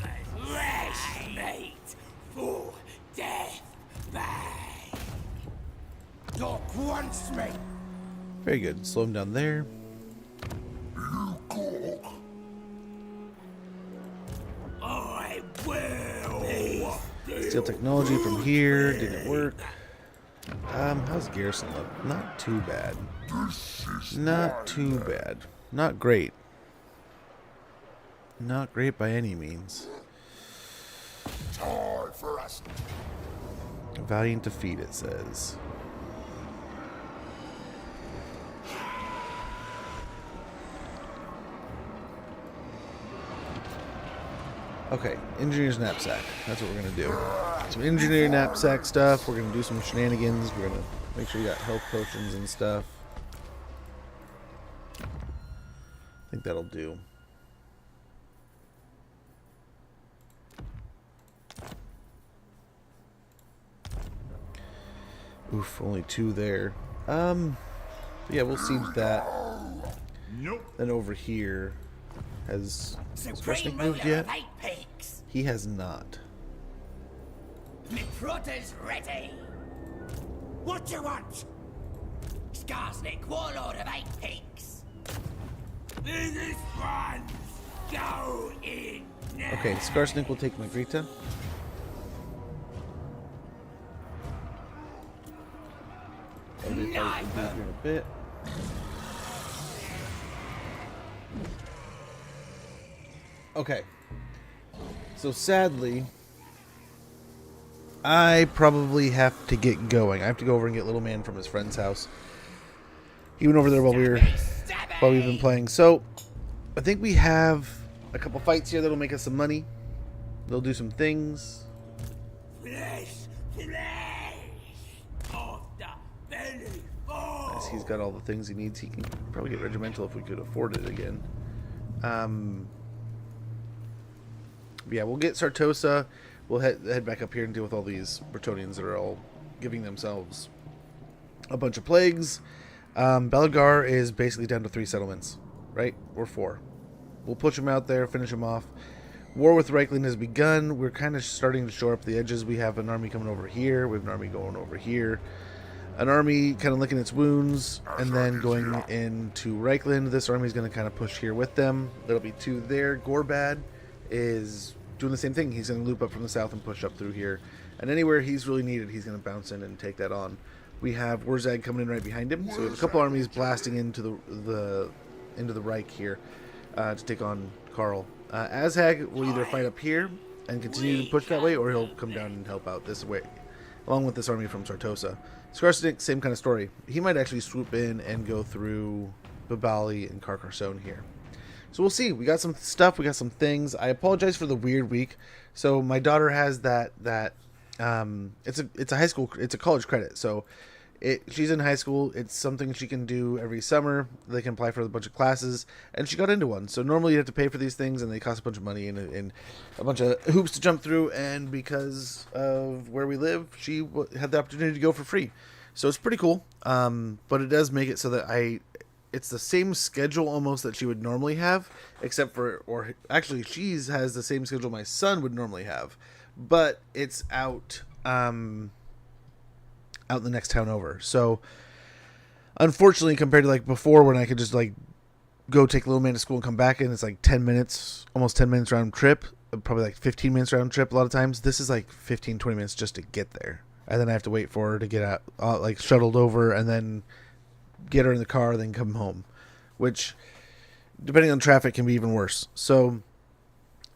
Fresh meat for death bag. Doc wants me. Very good. Slow him down there. You cock. I will. Steal technology from here. Didn't work. How's Garrison look? Not too bad. This is Not too bad. Not great. Not great by any means. time for us. Valiant defeat, it says. Okay, engineer's knapsack. That's what we're gonna do. Some engineer knapsack stuff. We're gonna do some shenanigans. We're gonna Make sure you got health potions and stuff. I think that'll do. Oof, only 2 there. Yeah, we'll siege that. Nope. Then over here, has Supreme Skrshnik moved ruler yet? of 8 peaks. He has not. Me trotter's ready. What do you want? Skarsnik, warlord of 8 peaks. This one's go in now. Okay, Skarsnik will take Magritta. That'll be part of the here in a bit. Okay. So sadly, I probably have to get going. I have to go over and get Little Man from his friend's house. He went over there while we've been playing. So I think we have a couple fights here that'll make us some money. They'll do some things. Flesh, flesh. Of the belly full. As he's got all the things he needs. He can probably get regimental if we could afford it again. Yeah, we'll get Sartosa. We'll head back up here and deal with all these Bretonnians that are all giving themselves a bunch of plagues. Belagar is basically down to 3 settlements, right? Or 4. We'll push him out there, finish him off. War with Reichland has begun. We're kind of starting to shore up the edges. We have an army coming over here. We have an army going over here. An army kind of licking its wounds and then going into Reichland. This army is going to kind of push here with them. There'll be 2 there. Gorbad is doing the same thing. He's going to loop up from the south and push up through here. And anywhere he's really needed, he's going to bounce in and take that on. We have Wurzag coming in right behind him. So we have a couple armies blasting into the Reich here to take on Karl. Azhag will either fight up here and continue to push that way, or he'll come down and help out this way, along with this army from Sartosa. Skarsnik, same kind of story. He might actually swoop in and go through Babali and Carcassonne here. So we'll see. We got some stuff. We got some things. I apologize for the weird week. So my daughter has that it's a high school, it's a college credit. So she's in high school. It's something she can do every summer. They can apply for a bunch of classes, and she got into one. So normally you have to pay for these things, and they cost a bunch of money and a bunch of hoops to jump through. And because of where we live, she had the opportunity to go for free. So it's pretty cool. But it does make it so that it's the same schedule almost that she would normally have, except for, or actually she has the same schedule my son would normally have, but it's out the next town over. So unfortunately, compared to like before when I could just like go take Little Man to school and come back in, it's like 10 minutes, almost 10 minutes round trip, probably like 15 minutes round trip a lot of times. This is like 15, 20 minutes just to get there. And then I have to wait for her to get out, like shuttled over, and then get her in the car, then come home, which depending on traffic can be even worse. So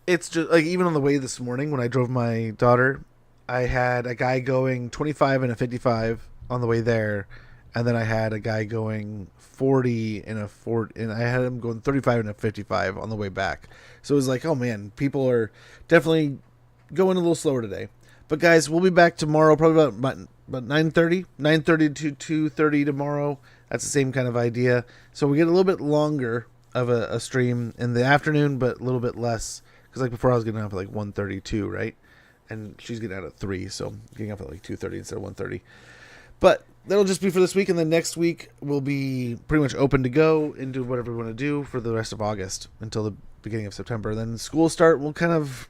it's just like, even on the way this morning when I drove my daughter, I had a guy going 25 and a 55 on the way there, and then I had a guy going 40 and a 40, and I had him going 35 and a 55 on the way back. So it was like, oh man, people are definitely going a little slower today. But guys, we'll be back tomorrow, probably about 9:30 to 2:30 tomorrow. That's the same kind of idea. So we get a little bit longer of a stream in the afternoon, but a little bit less. Because like before I was getting up at like 1:32, right? And she's getting out at 3, so getting up at like 2:30 instead of 1:30. But that'll just be for this week, and then next week we'll be pretty much open to go and do whatever we want to do for the rest of August until the beginning of September. Then school start, we'll kind of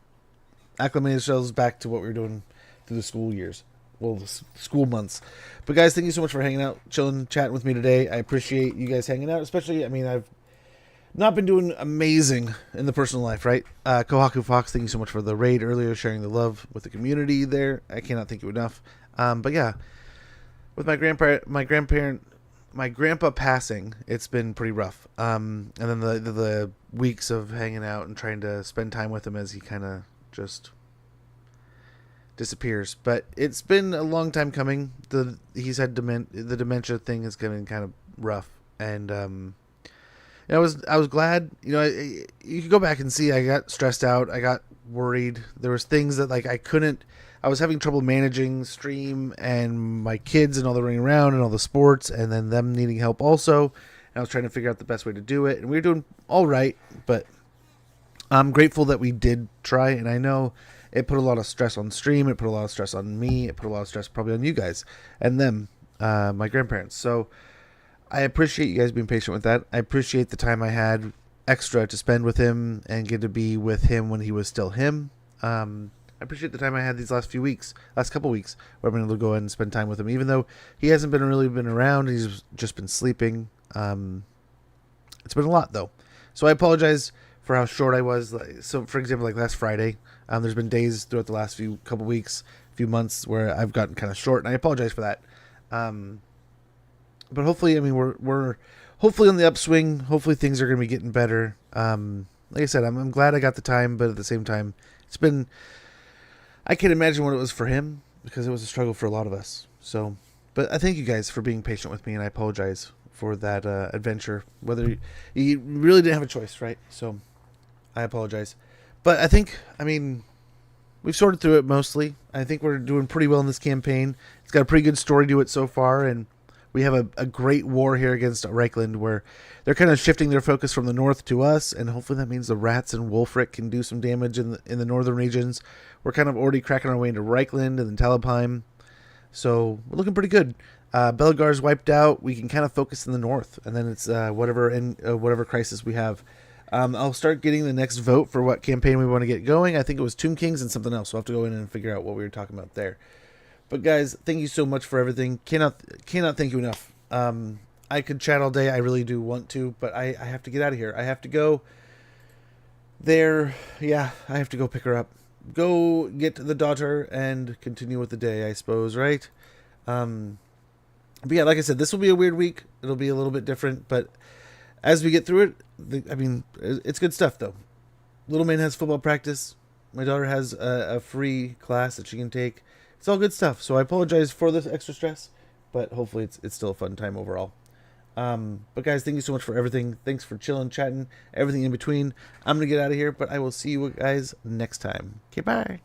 acclimate ourselves back to what we were doing through the school years. Well, the school months. But guys, thank you so much for hanging out, chilling, chatting with me today. I appreciate you guys hanging out, especially, I mean, I've not been doing amazing in the personal life, right? Kohaku Fox, thank you so much for the raid earlier, sharing the love with the community there. I cannot thank you enough. But yeah, with my grandpa passing, it's been pretty rough. And then the weeks of hanging out and trying to spend time with him as he kind of just disappears. But it's been a long time coming. He's had the dementia thing is getting kind of rough, and I was glad. You know, you could go back and see I got stressed out. I got worried. There was things that like I was having trouble managing stream and my kids and all the running around and all the sports and then them needing help also. And I was trying to figure out the best way to do it. And we were doing all right, but I'm grateful that we did try. And I know it put a lot of stress on stream. It put a lot of stress on me. It put a lot of stress probably on you guys and them, my grandparents. So I appreciate you guys being patient with that. I appreciate the time I had extra to spend with him and get to be with him when he was still him. I appreciate the time I had these last couple weeks, where I've been able to go in and spend time with him, even though he hasn't really been around. He's just been sleeping. It's been a lot though, so I apologize for how short I was. So, for example, like last Friday, there's been days throughout the last couple weeks, few months where I've gotten kind of short, and I apologize for that. But hopefully, I mean, we're hopefully on the upswing. Hopefully things are going to be getting better. Like I said, I'm glad I got the time, but at the same time, I can't imagine what it was for him because it was a struggle for a lot of us. So, but I thank you guys for being patient with me, and I apologize for that adventure. Whether you really didn't have a choice, right? So, I apologize. But I mean, we've sorted through it mostly. I think we're doing pretty well in this campaign. It's got a pretty good story to it so far, and we have a great war here against Reichland where they're kind of shifting their focus from the north to us, and hopefully that means the rats and Wolfric can do some damage in the northern regions. We're kind of already cracking our way into Reichland and then Talabheim, so we're looking pretty good. Belgar's wiped out. We can kind of focus in the north, and then it's whatever crisis we have. I'll start getting the next vote for what campaign we want to get going. I think it was Tomb Kings and something else. We'll have to go in and figure out what we were talking about there. But guys, thank you so much for everything. Cannot thank you enough. I could chat all day. I really do want to, but I have to get out of here. I have to go there. Yeah, I have to go pick her up. Go get the daughter and continue with the day, I suppose, right? But yeah, like I said, this will be a weird week. It'll be a little bit different, but as we get through it, it's good stuff, though. Little man has football practice. My daughter has a free class that she can take. It's all good stuff. So I apologize for this extra stress, but hopefully it's still a fun time overall. But guys, thank you so much for everything. Thanks for chilling, chatting, everything in between. I'm going to get out of here, but I will see you guys next time. Okay, bye.